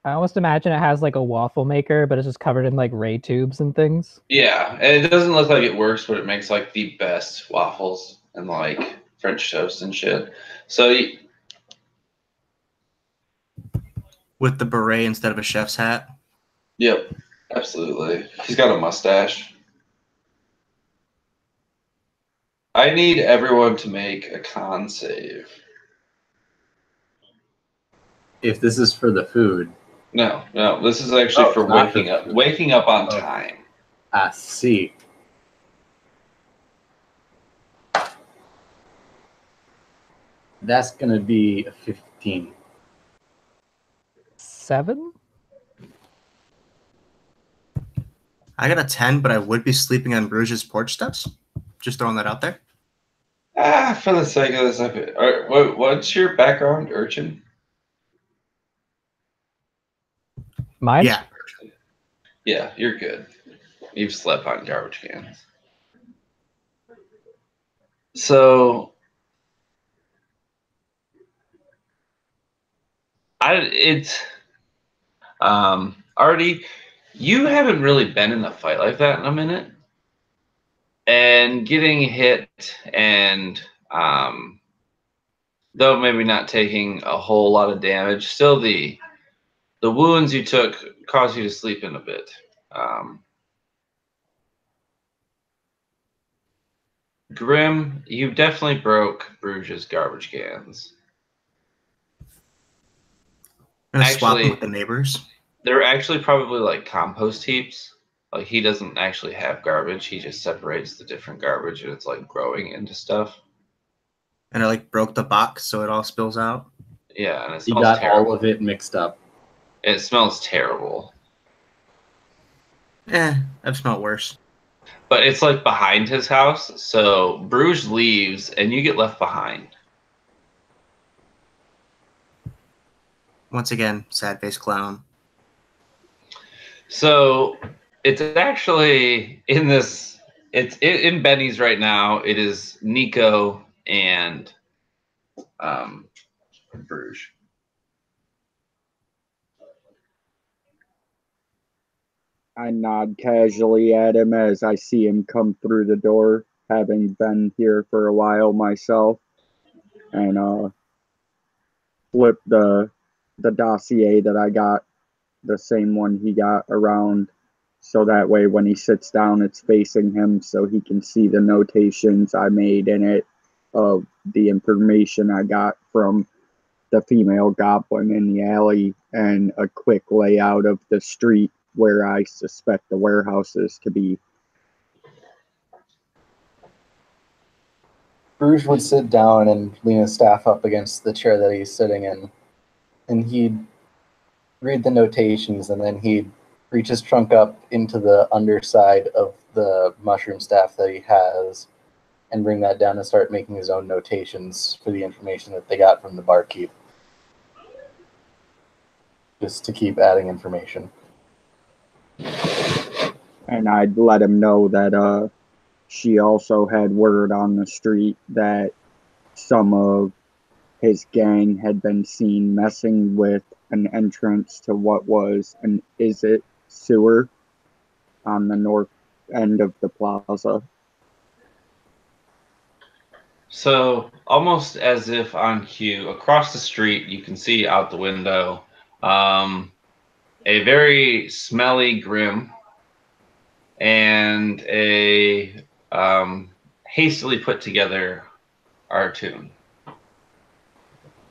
I almost imagine it has like a waffle maker, but it's just covered in like ray tubes and things. Yeah, and it doesn't look like it works, but it makes like the best waffles and like French toast and shit. So With the beret instead of a chef's hat. yep, absolutely. He's got a mustache. I need everyone to make a con save. If this is for the food. No, this is actually Oh, for it's not for waking up. food. Waking up on Oh. time. I see. That's going to be a 15. 7? I got a 10, but I would be sleeping on Bruges' porch steps. Just throwing that out there. For the sake of this, what's your background, Urchin? Mine? Yeah. Yeah, you're good. You've slept on garbage cans. So, Artie, you haven't really been in a fight like that in a minute, and getting hit and though maybe not taking a whole lot of damage, still the wounds you took caused you to sleep in a bit. Grim, you definitely broke Bruges' garbage cans. I'm gonna swap Actually, them with the neighbors. they're actually probably like compost heaps. Like he doesn't actually have garbage; he just separates the different garbage, and it's like growing into stuff. And I like broke the box so it all spills out. Yeah, and it You smells got terrible. all of it mixed up. It smells terrible. I've smelled worse. But it's like behind his house, so Bruges leaves, and you get left behind. Once again, sad face clown. So it's actually in this. It's in Benny's right now. It is Nico and Bruges. I nod casually at him as I see him come through the door, having been here for a while myself, and flip the dossier that I got, the same one he got, around, so that way when he sits down it's facing him so he can see the notations I made in it of the information I got from the female goblin in the alley and a quick layout of the street where I suspect the warehouse is to be. Bruges would sit down and lean his staff up against the chair that he's sitting in, and he'd read the notations, and then he'd reach his trunk up into the underside of the mushroom staff that he has and bring that down and start making his own notations for the information that they got from the barkeep. Just to keep adding information. And I'd let him know that she also had word on the street that some of his gang had been seen messing with an entrance to what was an sewer on the north end of the plaza. So almost as if on cue, across the street, you can see out the window a very smelly Grim and a hastily put together Artoon,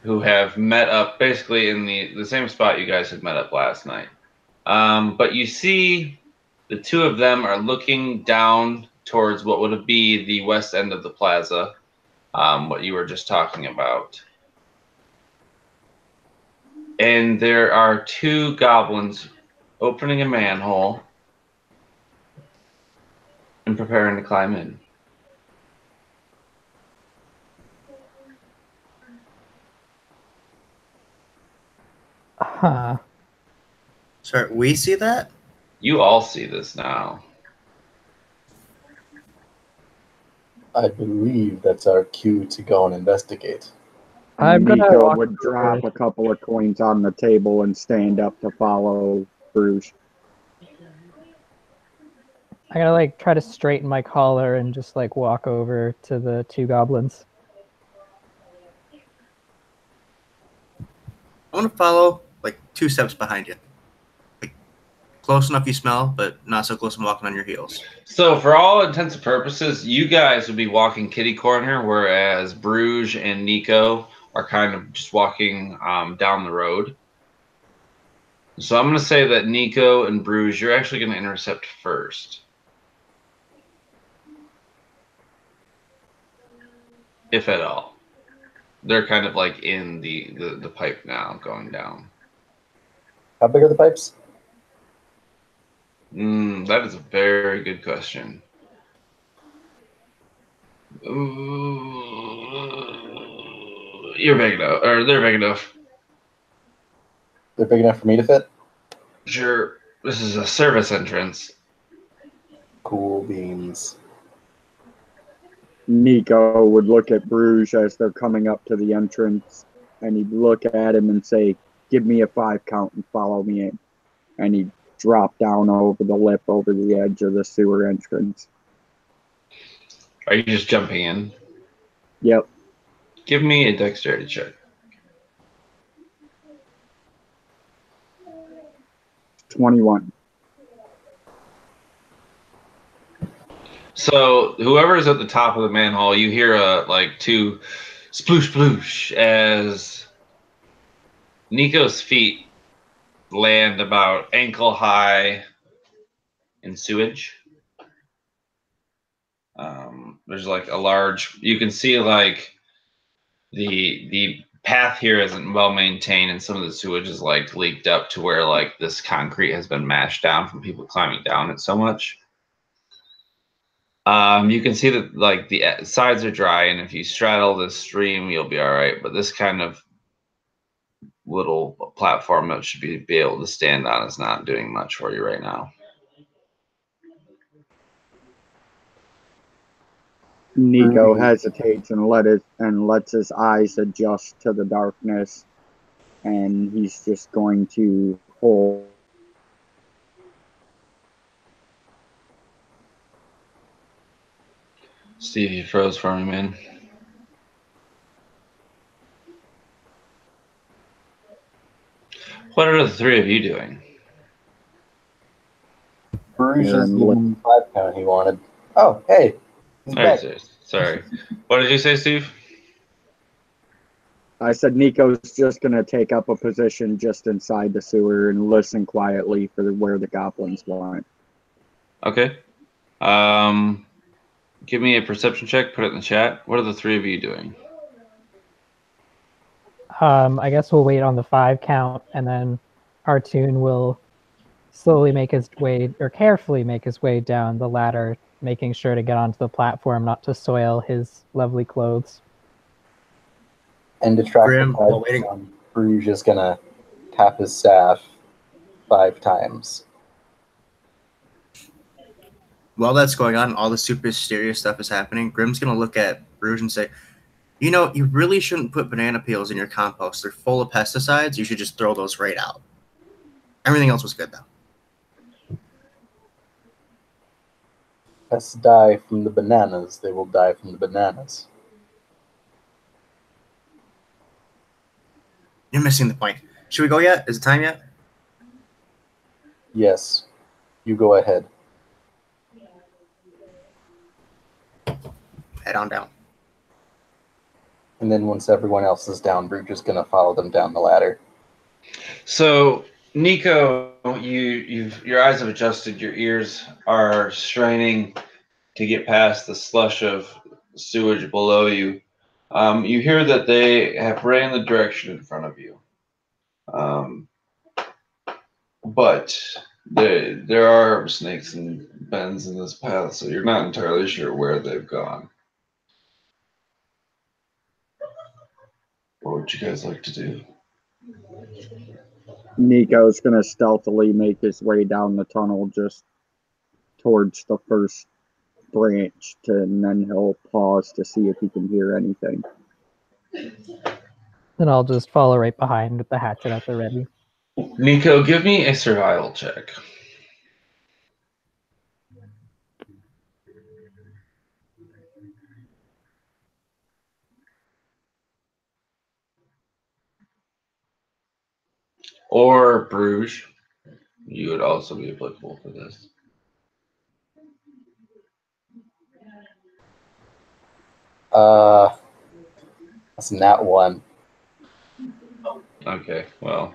who have met up basically in the same spot you guys had met up last night. But you see the two of them are looking down towards what would be the west end of the plaza, what you were just talking about. And there are two goblins opening a manhole and preparing to climb in. Huh. Sorry, we see that? You all see this now. I believe that's our cue to go and investigate. I'm gonna Nico walk would drop over. a couple of coins on the table and stand up to follow Bruges. I gotta like try to straighten my collar and just like walk over to the two goblins. I want to follow like 2 steps behind you. Like close enough you smell, but not so close I'm walking on your heels. So for all intents and purposes, you guys would be walking kitty corner, whereas Bruges and Nico are kind of just walking down the road. So I'm going to say that Nico and Bruges, you're actually going to intercept first. If at all. They're kind of like in the pipe now, going down. How big are the pipes? That is a very good question. You're big enough, or they're big enough. They're big enough for me to fit? Sure, this is a service entrance. Cool beans. Nico would look at Bruges as they're coming up to the entrance, and he'd look at him and say, "Give me a 5 count and follow me in." And he'd drop down over the lip over the edge of the sewer entrance. Are you just jumping in? Yep. Give me a dexterity check. 21. So whoever's at the top of the manhole, you hear like 2 sploosh sploosh as Nico's feet land about ankle high in sewage. There's like a large, you can see like the path here isn't well maintained, and some of the sewage is like leaked up to where like this concrete has been mashed down from people climbing down it so much. You can see that like the sides are dry, and if you straddle this stream, you'll be all right. But this kind of little platform that should be able to stand on is not doing much for you right now. Nico hesitates and lets his eyes adjust to the darkness, and he's just going to hold. Steve, you froze for me, man. What are the 3 of you doing? Bruges is the 5 count he wanted. Oh, hey. He's back. Sorry. What did you say, Steve? I said Nico's just going to take up a position just inside the sewer and listen quietly for where the goblins went. Okay. Give me a perception check. Put it in the chat. What are the 3 of you doing? I guess we'll wait on the 5 count, and then Artoon will slowly make his way, or carefully make his way down the ladder, making sure to get onto the platform, not to soil his lovely clothes. And to track Grim, the while pipes, waiting. Bruges is gonna tap his staff 5 times. While that's going on, all the super mysterious stuff is happening. Grim's going to look at Bruges and say, "You know, you really shouldn't put banana peels in your compost. They're full of pesticides. You should just throw those right out." Everything else was good, though. Pests die from the bananas, they will die from the bananas. You're missing the point. Should we go yet? Is it time yet? Yes. You go ahead. Head on down. And then once everyone else is down, Bruges is gonna follow them down the ladder. So, Nico, your eyes have adjusted. Your ears are straining to get past the slush of sewage below you. You hear that they have ran the direction in front of you. But there are snakes and bends in this path, so you're not entirely sure where they've gone. What would you guys like to do? Nico's going to stealthily make his way down the tunnel just towards the first branch, and then he'll pause to see if he can hear anything. Then I'll just follow right behind with the hatchet at the ready. Nico, give me a survival check. Or Bruges. You would also be applicable for this. That's not one. Okay, well,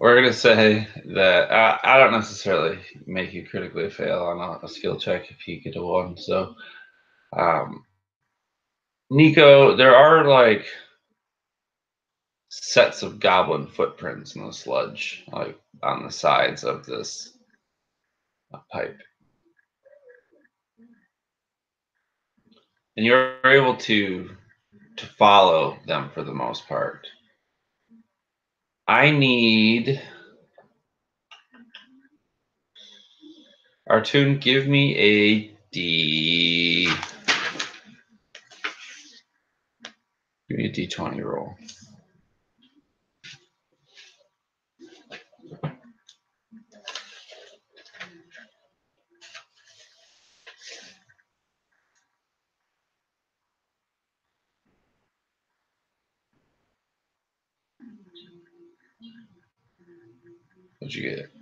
we're going to say that I don't necessarily make you critically fail on a skill check if you get a 1. So, Nico, there are like sets of goblin footprints in the sludge, like on the sides of this pipe. And you're able to follow them for the most part. I need Artoon, give me a D. Give me a D20 roll. What'd you get?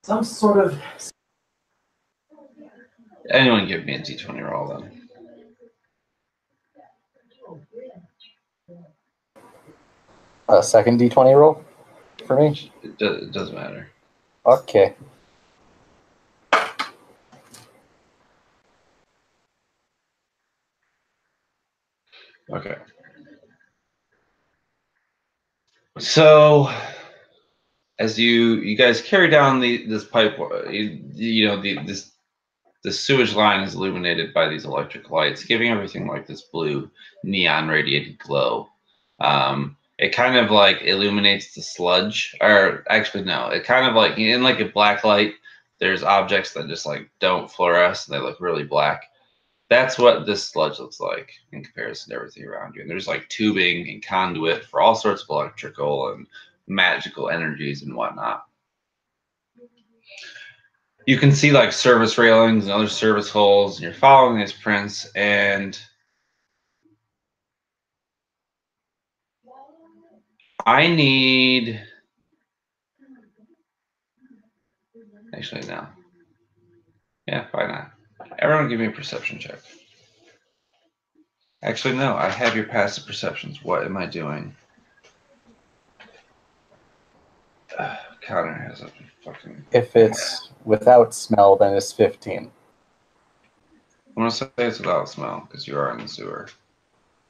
Some sort of. Anyone give me a D20 roll then. A second D20 roll for me? It doesn't matter. Okay. Okay. So, as you guys carry down this pipe, the sewage line is illuminated by these electric lights, giving everything like this blue neon radiated glow. It kind of like illuminates the sludge, or actually no, it kind of like in like a black light. There's objects that just like don't fluoresce; they look really black. That's what this sludge looks like in comparison to everything around you. And there's like tubing and conduit for all sorts of electrical and magical energies and whatnot. You can see like service railings and other service holes, and you're following these prints, and I need, actually no. Yeah, why not? Everyone give me a perception check. Actually, no, I have your passive perceptions. What am I doing? Connor has a fucking... If it's without smell, then it's 15. I'm gonna say it's without smell because you are in the sewer.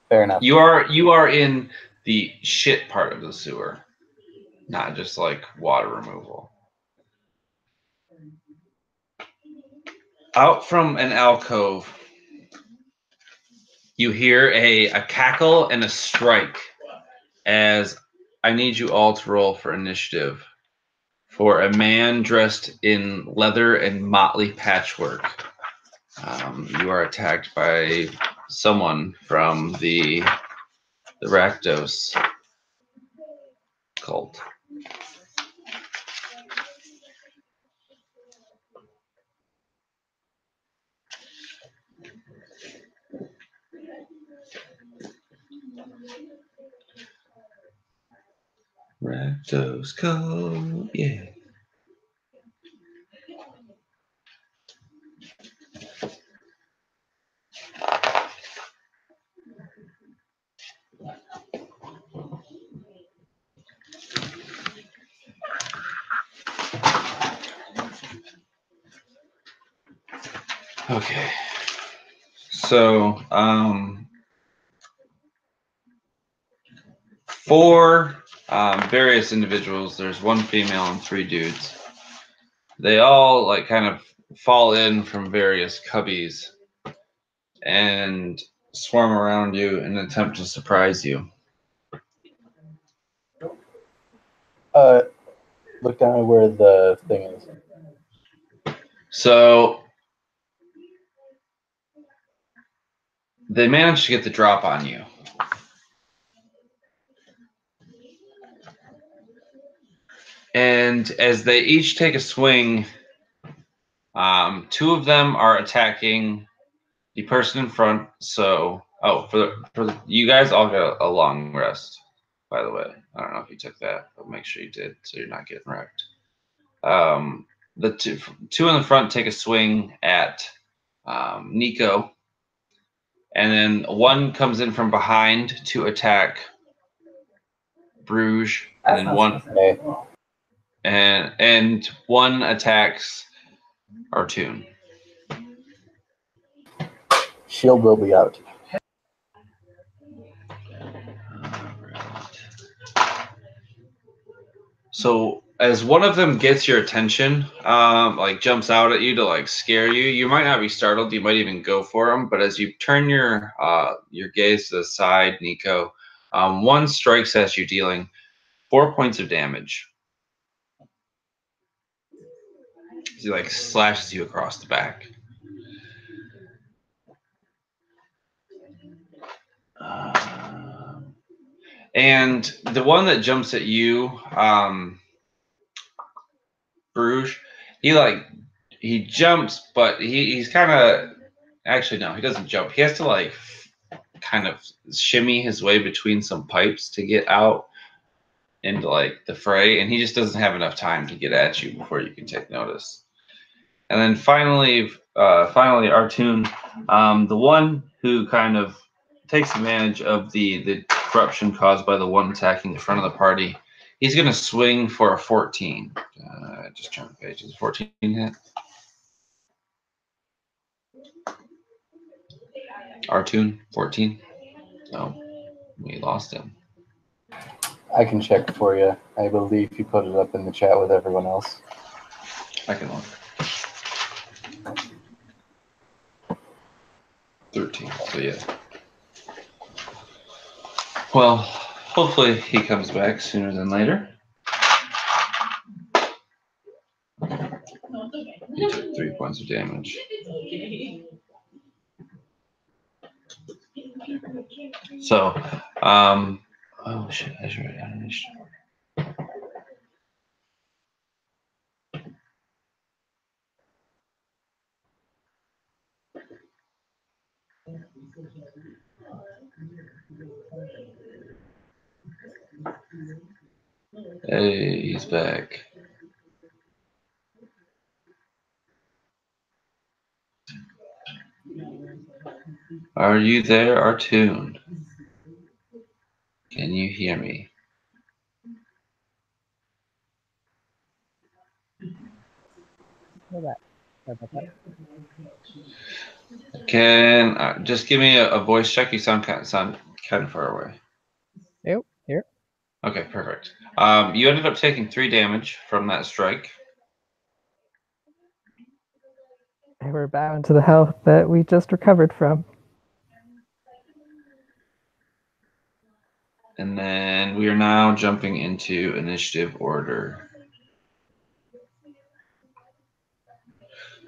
Fair enough. You are in the shit part of the sewer, not just like water removal. Out from an alcove, you hear a cackle and a strike as I need you all to roll for initiative for a man dressed in leather and motley patchwork. You are attacked by someone from the Rakdos cult. Rakdos cult, yeah. Okay. So, 4 various individuals. There's 1 female and 3 dudes. They all like kind of fall in from various cubbies and swarm around you in an attempt to surprise you. Look down at where the thing is. So they managed to get the drop on you. And as they each take a swing, two of them are attacking the person in front. So, you guys all got a long rest, by the way. I don't know if you took that, but make sure you did, so you're not getting wrecked. The two in the front take a swing at Nico, and then one comes in from behind to attack Bruges, and then one attacks Artoon. Shield will be out. So as one of them gets your attention, like jumps out at you to like scare you, you might not be startled. You might even go for him. But as you turn your gaze to the side, Nico, one strikes at you, dealing 4 points of damage. He like slashes you across the back. And the one that jumps at you, Bruges, he jumps, but he's kind of, actually no, he doesn't jump. He has to like kind of shimmy his way between some pipes to get out into like the fray, and he just doesn't have enough time to get at you before you can take notice. And then finally Artoon, the one who kind of takes advantage of the corruption caused by the one attacking the front of the party. He's going to swing for a 14. Just turn the page. Is a 14 hit? Artoon, 14? No, we lost him. I can check for you. I believe you put it up in the chat with everyone else. I can look. 13, so yeah. Well, hopefully he comes back sooner than later. He took 3 points of damage. So, oh shit, I should write down initiative. Hey, he's back. Are you there, Artoon? Can you hear me? Can just give me a voice check? You sound kind of far away. Yep, here. Okay, perfect. You ended up taking 3 damage from that strike. And we're bound to the health that we just recovered from. And then we are now jumping into initiative order.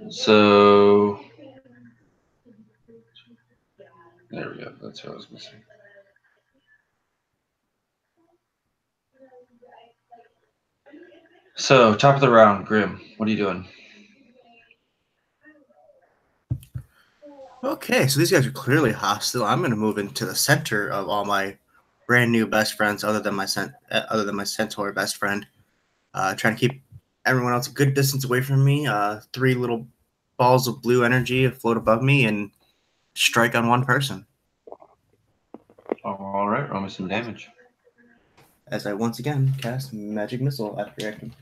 So there we go. That's what I was missing. So top of the round, Grim. What are you doing? Okay, so these guys are clearly hostile. I'm going to move into the center of all my brand new best friends, other than my centaur best friend. Trying to keep everyone else a good distance away from me. 3 little balls of blue energy float above me and strike on one person. All right, roll me some damage. As I once again cast Magic Missile after reacting.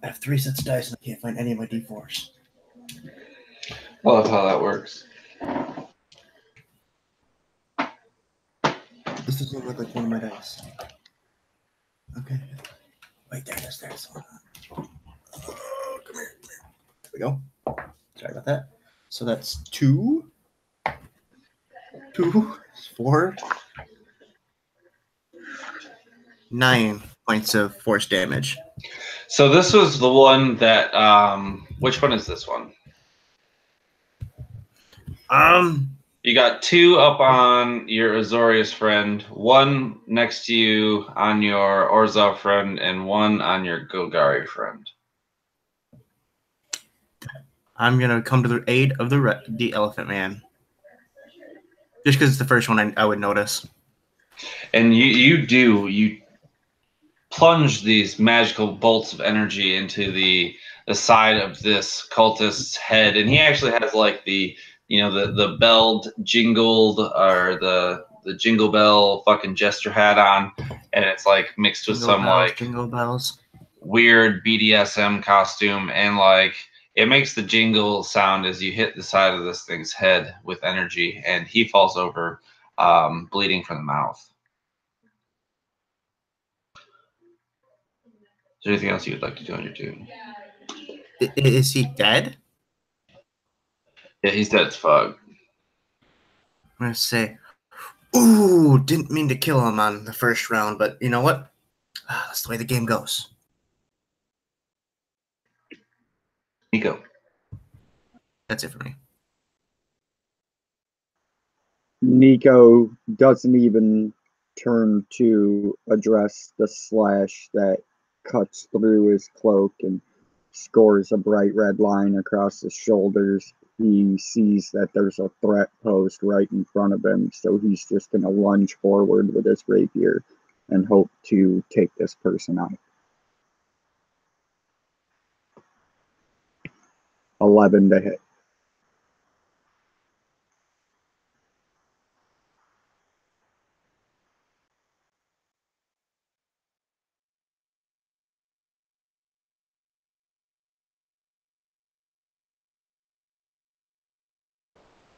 I have 3 sets of dice and I can't find any of my d4s. Love how that works. This doesn't look like one of my dice. Okay. Wait, there it is. There's one. Oh, come here. There we go. Sorry about that. So that's 2, 4, 9 points of force damage. So this was the one that. Which one is this one? You got 2 up on your Azorius friend, 1 next to you on your Orzhov friend, and 1 on your Golgari friend. I'm gonna come to the aid of the Elephant Man, just because it's the first one I would notice. And you plunge these magical bolts of energy into the side of this cultist's head, and he actually has like the the belled jingled or the jingle bell fucking jester hat on, and it's like mixed with some like jingle bells weird BDSM costume, and like it makes the jingle sound as you hit the side of this thing's head with energy, and he falls over, bleeding from the mouth. Is there anything else you would like to do on your turn? Is he dead? Yeah, he's dead as fuck. I'm gonna say, ooh, didn't mean to kill him on the first round, but you know what? That's the way the game goes. Nico. That's it for me. Nico doesn't even turn to address the slash that cuts through his cloak and scores a bright red line across his shoulders. He sees that there's a threat posed right in front of him, so he's just going to lunge forward with his rapier and hope to take this person out. 11 to hit.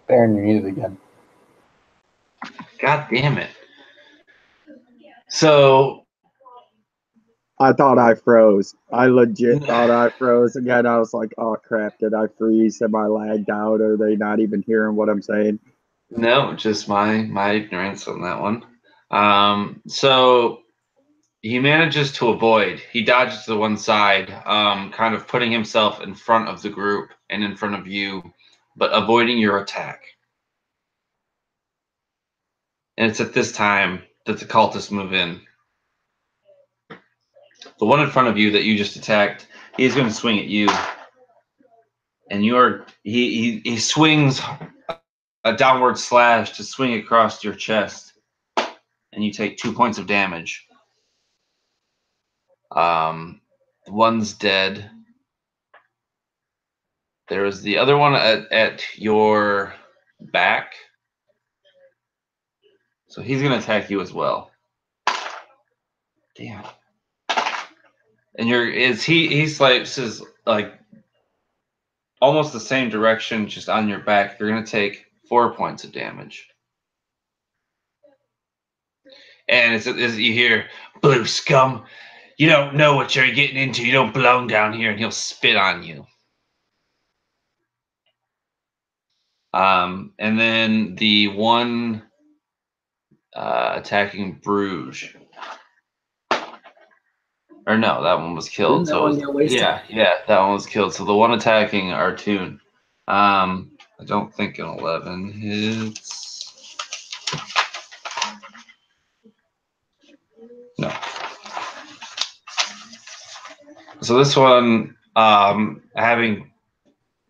Baron, you're muted again. God damn it. So I thought I froze. I legit thought I froze again. I was like, oh crap, did I freeze? Am I lagged out? Are they not even hearing what I'm saying? no, just my ignorance on that one. So he manages to avoid. He dodges to one side, kind of putting himself in front of the group and in front of you, but avoiding your attack. And it's at this time that the cultists move in. The one in front of you that you just attacked, he's going to swing at you, and he swings a downward slash to swing across your chest, and you take 2 points of damage. One's dead. There is the other one at your back, so he's going to attack you as well. Damn. And he swipes his like almost the same direction, just on your back. You're going to take 4 points of damage. And as you hear, "Blue scum, you don't know what you're getting into. You don't belong down here," and he'll spit on you. And then the one attacking Bruges. Or no, that one was killed. Didn't that one get wasted? Yeah, that one was killed. So the one attacking Artoon. I don't think an 11 hits. No. So this one, having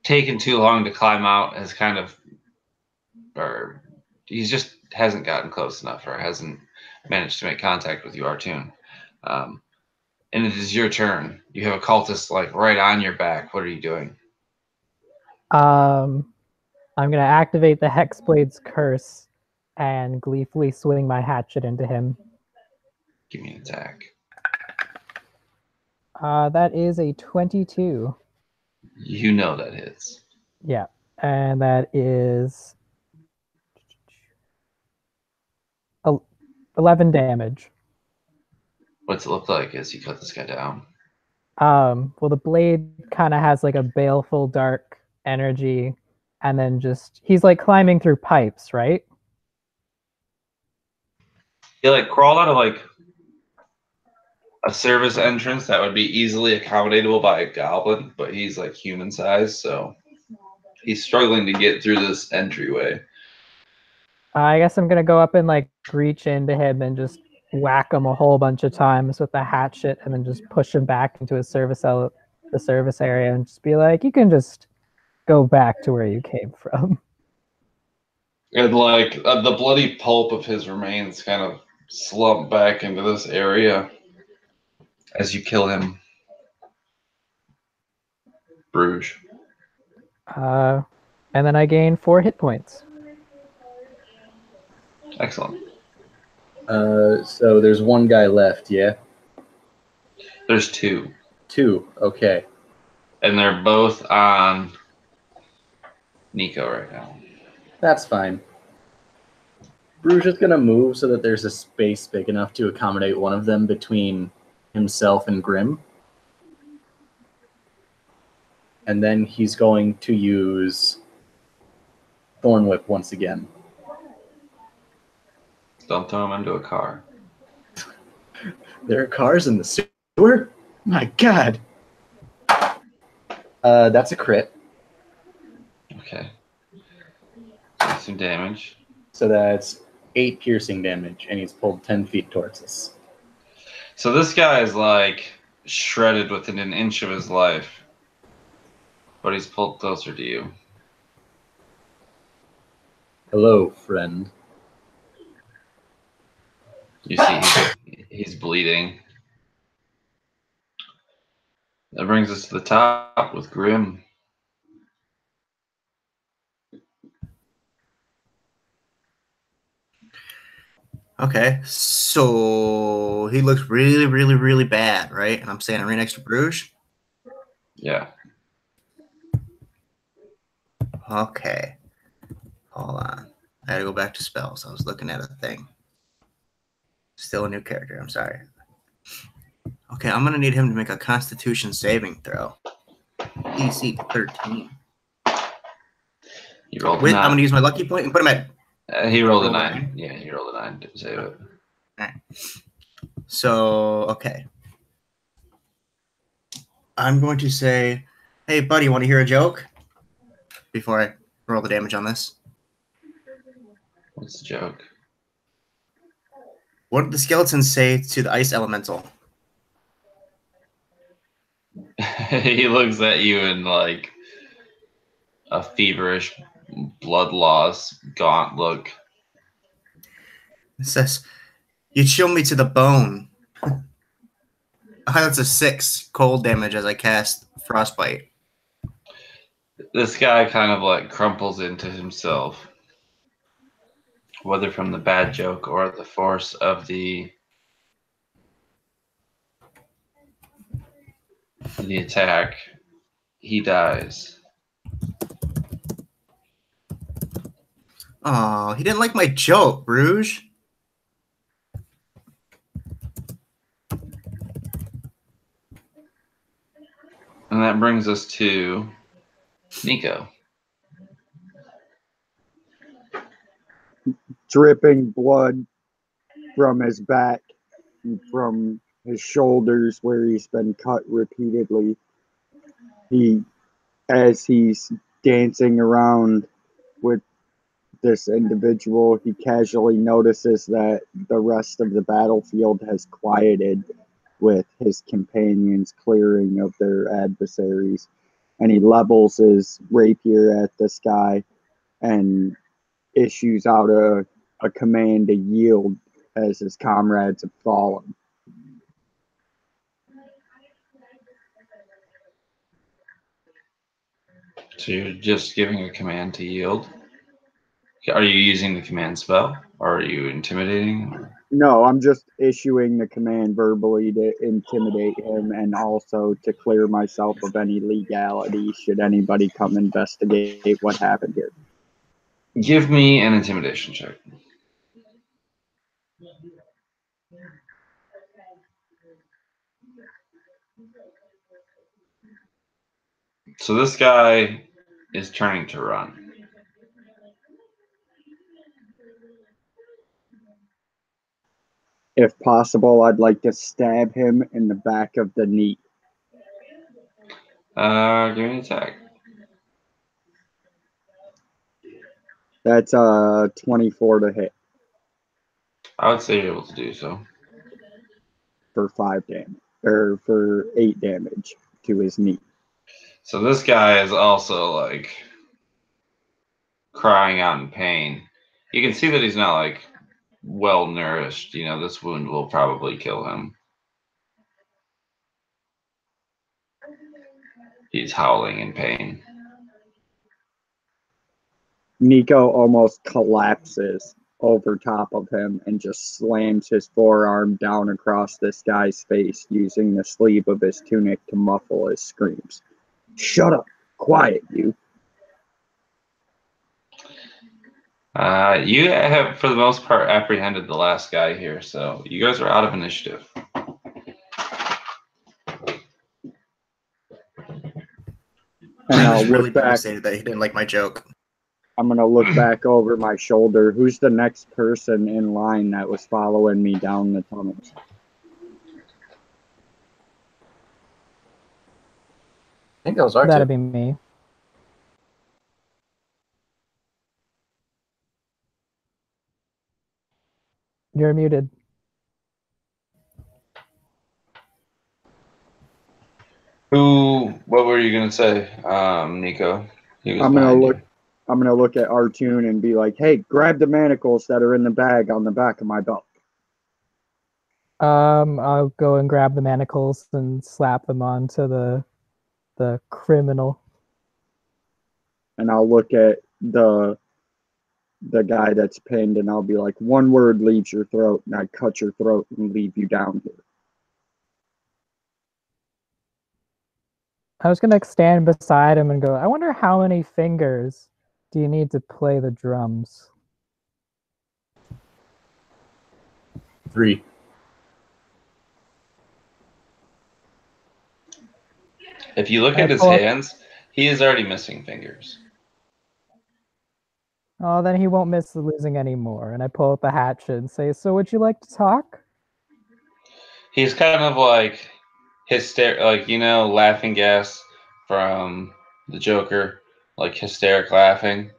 taken too long to climb out, has kind of, or he just hasn't gotten close enough, or hasn't managed to make contact with you, Artoon. And it is your turn. You have a cultist like right on your back. What are you doing? I'm gonna activate the Hexblade's curse and gleefully swing my hatchet into him. Give me an attack. That is a 22. You know that hits. Yeah, and that is 11 damage. What's it look like as you cut this guy down? Well, the blade kind of has like a baleful dark energy, and then he's like climbing through pipes, right? He like crawled out of like a service entrance that would be easily accommodatable by a goblin, but he's like human sized, so he's struggling to get through this entryway. I guess I'm gonna go up and like reach into him and just whack him a whole bunch of times with the hatchet, and then just push him back into his the service area, and just be like, "You can just go back to where you came from." And like the bloody pulp of his remains kind of slump back into this area as you kill him. Bruges. And then I gain 4 hit points. Excellent. So there's one guy left, yeah? There's 2. 2, okay. And they're both on Nico right now. That's fine. Bruges is going to move so that there's a space big enough to accommodate one of them between himself and Grim. And then he's going to use Thorn Whip once again. Don't throw him into a car. There are cars in the sewer? My God. That's a crit. Okay. Take some damage. So that's 8 piercing damage, and he's pulled 10 feet towards us. So this guy is like shredded within an inch of his life, but he's pulled closer to you. Hello, friend. You see he's bleeding. That brings us to the top with Grim. Okay, so he looks really, really, really bad, right? And I'm standing right next to Bruges. Yeah. Okay. Hold on. I gotta go back to spells. I was looking at a thing. Still a new character. I'm sorry. Okay, I'm gonna need him to make a Constitution saving throw. DC 13. He rolled a I'm 9. gonna use my lucky point and put him at. He rolled a rolled a 9. Yeah, he rolled a 9 to save it. Right. So okay. I'm going to say, hey buddy, want to hear a joke? Before I roll the damage on this. What's the joke? What did the skeletons say to the ice elemental? He looks at you in like a feverish, blood loss, gaunt look. It says, you chill me to the bone. That's a 6 cold damage as I cast Frostbite. This guy kind of like crumples into himself, whether from the bad joke or the force of the attack. He dies. Oh, he didn't like my joke, Bruges. And that brings us to Nico. Dripping blood from his back and from his shoulders where he's been cut repeatedly. As he's dancing around with this individual, he casually notices that the rest of the battlefield has quieted with his companions clearing of their adversaries. And he levels his rapier at this guy and issues out a command to yield as his comrades have fallen. So you're just giving a command to yield? Are you using the command spell? Or are you intimidating? No, I'm just issuing the command verbally to intimidate him and also to clear myself of any legality should anybody come investigate what happened here. Give me an intimidation check. So this guy is turning to run. If possible, I'd like to stab him in the back of the knee. Give me an attack. That's 24 to hit I would say you're able to do so. for 5 damage, or for 8 damage to his knee. So this guy is also like crying out in pain. You can see that he's not like well nourished. You know, this wound will probably kill him. He's howling in pain. Nico almost collapses over top of him and just slams his forearm down across this guy's face, using the sleeve of his tunic to muffle his screams. Shut up! Quiet, you! You have, for the most part, apprehended the last guy here, so you guys are out of initiative. And I I'll was really look back. devastated that he didn't like my joke. I'm gonna look back over my shoulder. Who's the next person in line that was following me down the tunnels? I think that was R2. That'd be me. You're muted. What were you gonna say, Nico? He was I'm gonna behind look. you. I'm gonna look at Artoon and be like, "Hey, grab the manacles that are in the bag on the back of my belt." I'll go and grab the manacles and slap them onto the criminal. And I'll look at the guy that's pinned, and I'll be like, "One word leaves your throat, and I cut your throat and leave you down here." I was gonna stand beside him and go, I wonder how many fingers do you need to play the drums? 3. If you look at his hands, he is already missing fingers. Oh, then he won't miss losing anymore. And I pull up a hatchet and say, so would you like to talk? He's kind of like like, you know, laughing gas from the Joker, like hysteric laughing.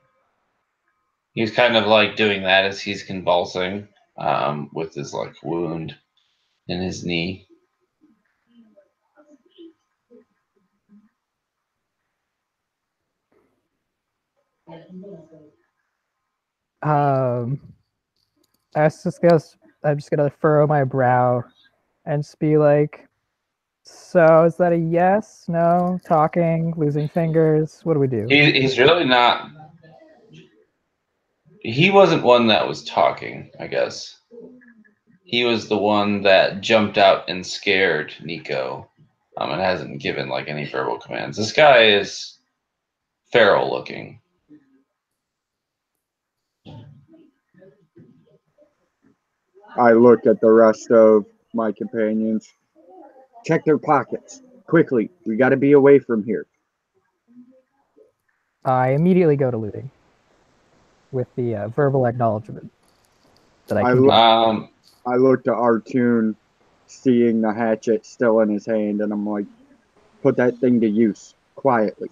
He's kind of like doing that as he's convulsing with his like wound in his knee. I'm just gonna furrow my brow and just be like, so is that a yes, no, talking, losing fingers? What do we do? He's really not. He wasn't one that was talking, I guess. He was the one that jumped out and scared Nico, and hasn't given like any verbal commands. This guy is feral looking. I look at the rest of my companions. Check their pockets quickly. We got to be away from here. I immediately go to looting with the verbal acknowledgement that I can do. I look to Artoon, seeing the hatchet still in his hand, and I'm like, put that thing to use quietly.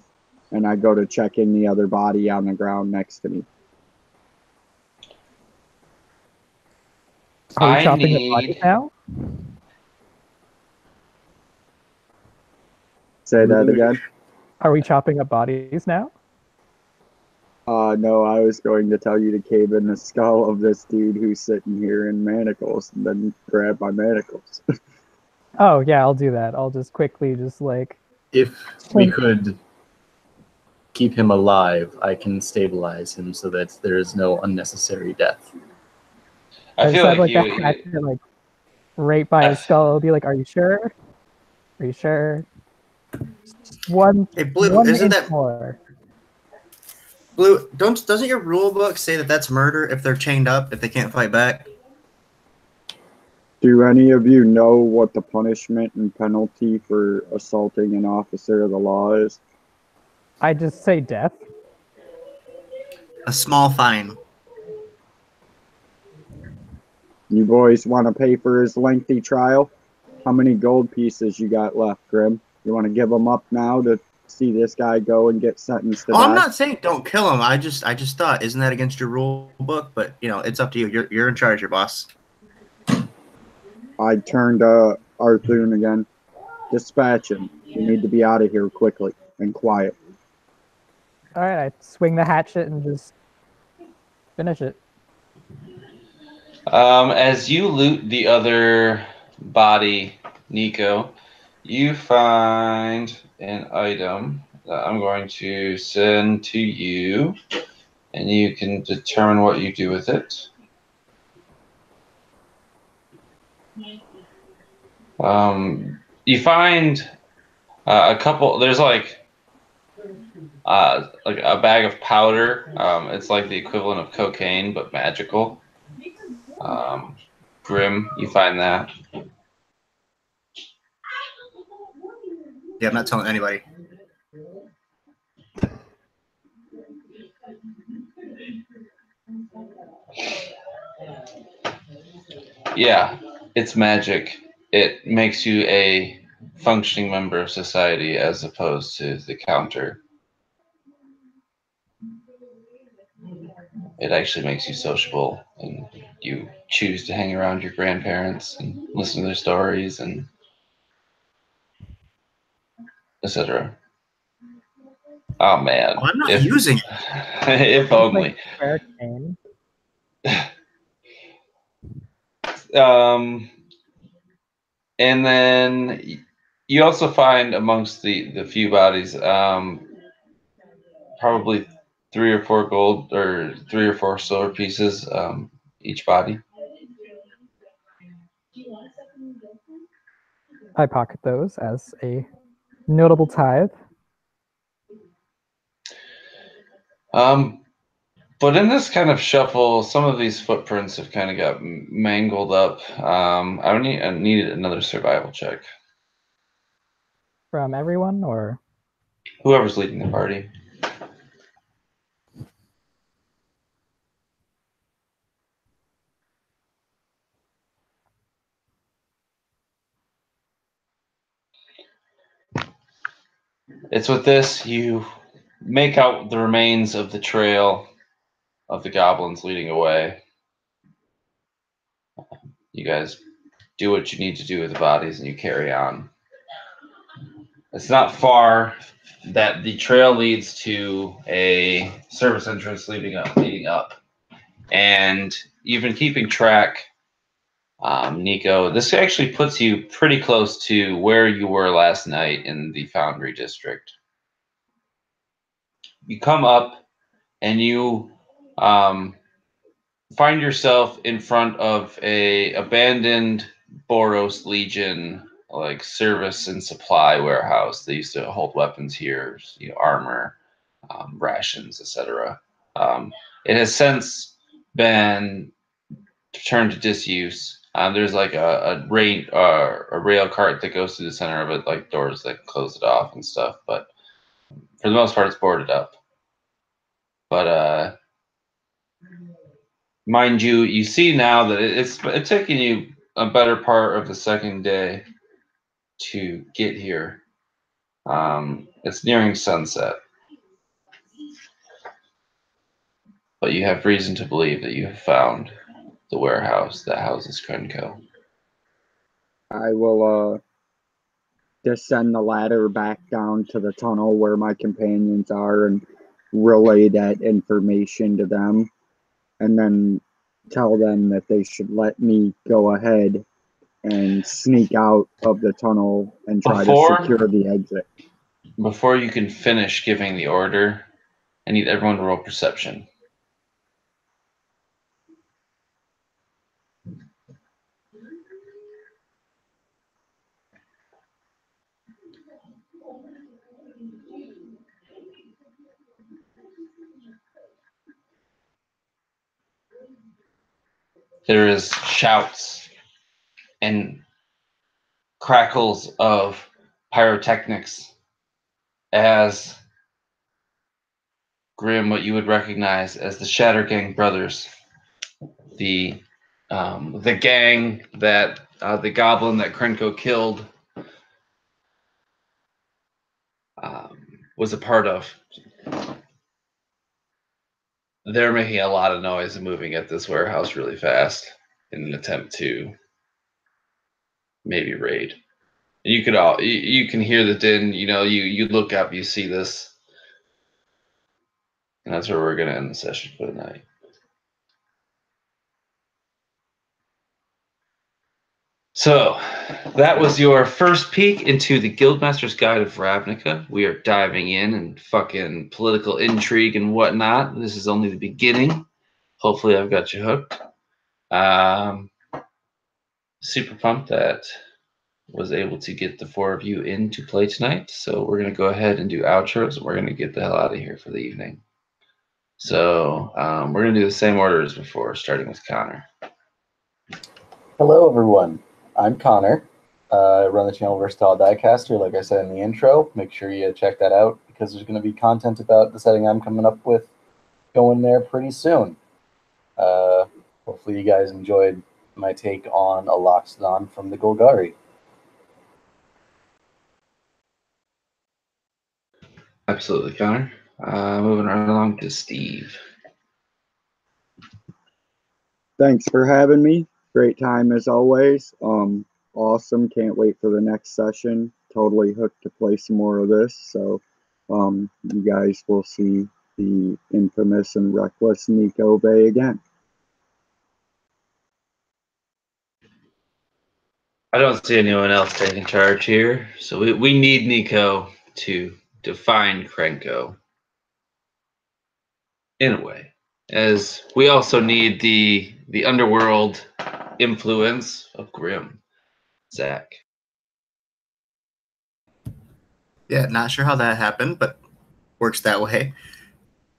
And I go to check in the other body on the ground next to me. Are we chopping the bodies now? Say that again. Are we chopping up bodies now? No, I was going to tell you to cave in the skull of this dude who's sitting here in manacles, and then grab my manacles. Oh, yeah, I'll do that. I'll just quickly like... If we could keep him alive, I can stabilize him so that there is no unnecessary death. I feel like the hatchet, like right by his skull. I'll be like, "Are you sure? Are you sure?" One. Hey, Blue, one isn't that more? Blue? Doesn't your rule book say that that's murder if they're chained up, if they can't fight back? Do any of you know what the punishment and penalty for assaulting an officer of the law is? I just say death. A small fine. You boys want to pay for his lengthy trial? How many gold pieces you got left, Grim? You want to give them up now to see this guy go and get sentenced to die? I'm not saying don't kill him. I just thought, isn't that against your rule book? But you know, it's up to you. You're in charge, your boss. I turned to Arthur again. Dispatch him. You need to be out of here quickly and quiet. All right, I swing the hatchet and just finish it. As you loot the other body, Nico, you find an item that I'm going to send to you, and you can determine what you do with it. You find a couple. There's like a bag of powder. It's like the equivalent of cocaine, but magical. Grim, you find that. Yeah, I'm not telling anybody. Yeah, it's magic. It makes you a functioning member of society as opposed to the counter. It actually makes you sociable, and you choose to hang around your grandparents and listen to their stories and etc. Oh man, Oh, I'm not using it. if only. Fair cane. And then you also find amongst the few bodies, probably 3 or 4 gold or 3 or 4 silver pieces each body. I pocket those as a notable tithe. But in this kind of shuffle, some of these footprints have kind of got mangled up. I needed another survival check. From everyone, or Whoever's leading the party. It's with this, you make out the remains of the trail of the goblins leading away. You guys do what you need to do with the bodies and you carry on. It's not far that the trail leads to a service entrance leading up. And you've been keeping track, Nico. This actually puts you pretty close to where you were last night in the Foundry District. You come up and you find yourself in front of a abandoned Boros Legion like service and supply warehouse. They used to hold weapons here, armor, rations, etc. It has since been turned to disuse. There's like a rail cart that goes through the center of it, like doors that close it off and stuff. But for the most part, it's boarded up. But mind you, you see now that it's taking you a better part of the second day to get here. It's nearing sunset. But you have reason to believe that you have found the warehouse that houses Krenko. I will descend the ladder back down to the tunnel where my companions are and relay that information to them, and then tell them that they should let me go ahead and sneak out of the tunnel and try to secure the exit. Before you can finish giving the order, I need everyone to roll perception. There is shouts and crackles of pyrotechnics as Grim, what you would recognize as the Shattergang brothers, the the gang that the goblin that Krenko killed was a part of. They're making a lot of noise and moving at this warehouse really fast in an attempt to maybe raid. You can hear the din. You look up, you see this, and that's where we're gonna end the session for the night. So that was your first peek into the Guildmasters Guide of Ravnica. We are diving in and fucking political intrigue and whatnot. This is only the beginning. Hopefully I've got you hooked. Super pumped that was able to get the 4 of you in to play tonight. So we're going to go ahead and do outros, and we're going to get the hell out of here for the evening. So we're going to do the same order as before, starting with Connor. Hello, everyone. I'm Connor. I run the channel Versatile Diecaster, like I said in the intro. Make sure you check that out because there's going to be content about the setting I'm coming up with going there pretty soon. Hopefully you guys enjoyed my take on a Loxodon from the Golgari. Absolutely, Connor. Moving right along to Steve. Thanks for having me. Great time as always. Awesome. Can't wait for the next session. Totally hooked to play some more of this. So you guys will see the infamous and reckless Nico Bay again. I don't see anyone else taking charge here, so we need Nico to define Krenko in a way, as we also need the underworld influence of Grim, Zack. Yeah, not sure how that happened, but works that way.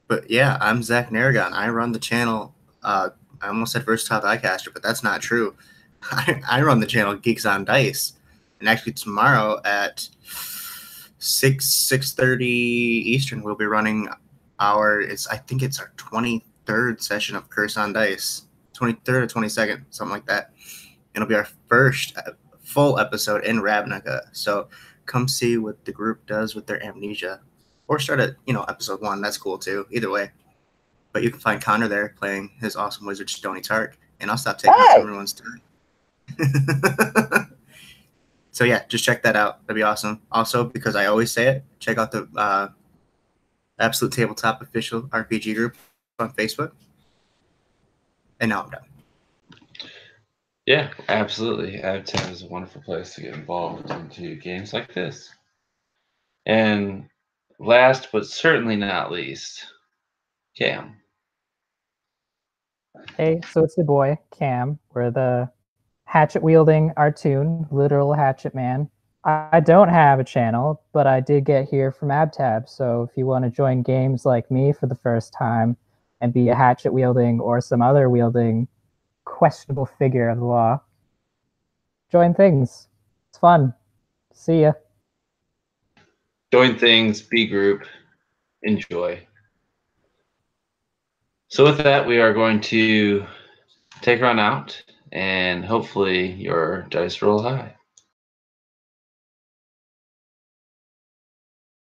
But yeah, I'm Zack Naragon. I run the channel. I almost said Versatile Diecaster, but that's not true. I run the channel Geeks on Dice, and actually tomorrow at 6:30 Eastern, we'll be running I think it's our 23rd session of Curse on Dice, 23rd or 22nd, something like that. It'll be our first full episode in Ravnica. So come see what the group does with their amnesia, or start at episode 1. That's cool too. Either way, but you can find Connor there playing his awesome wizard Stony Tark, and I'll stop taking up everyone's time. So yeah, just check that out. That'd be awesome. Also, because I always say it, check out the Absolute Tabletop official RPG group on Facebook. And now I'm done. Yeah, absolutely. AbTab is a wonderful place to get involved into games like this. And last but certainly not least, Cam. Hey, so it's your boy, Cam. We're the hatchet-wielding Artoon, literal hatchet man. I don't have a channel, but I did get here from AbTab, so if you want to join games like me for the first time and be a hatchet-wielding or some other wielding questionable figure of the law, join things. It's fun. See ya. Join things, B group, enjoy. So with that, we are going to take her on out, and hopefully your dice roll high.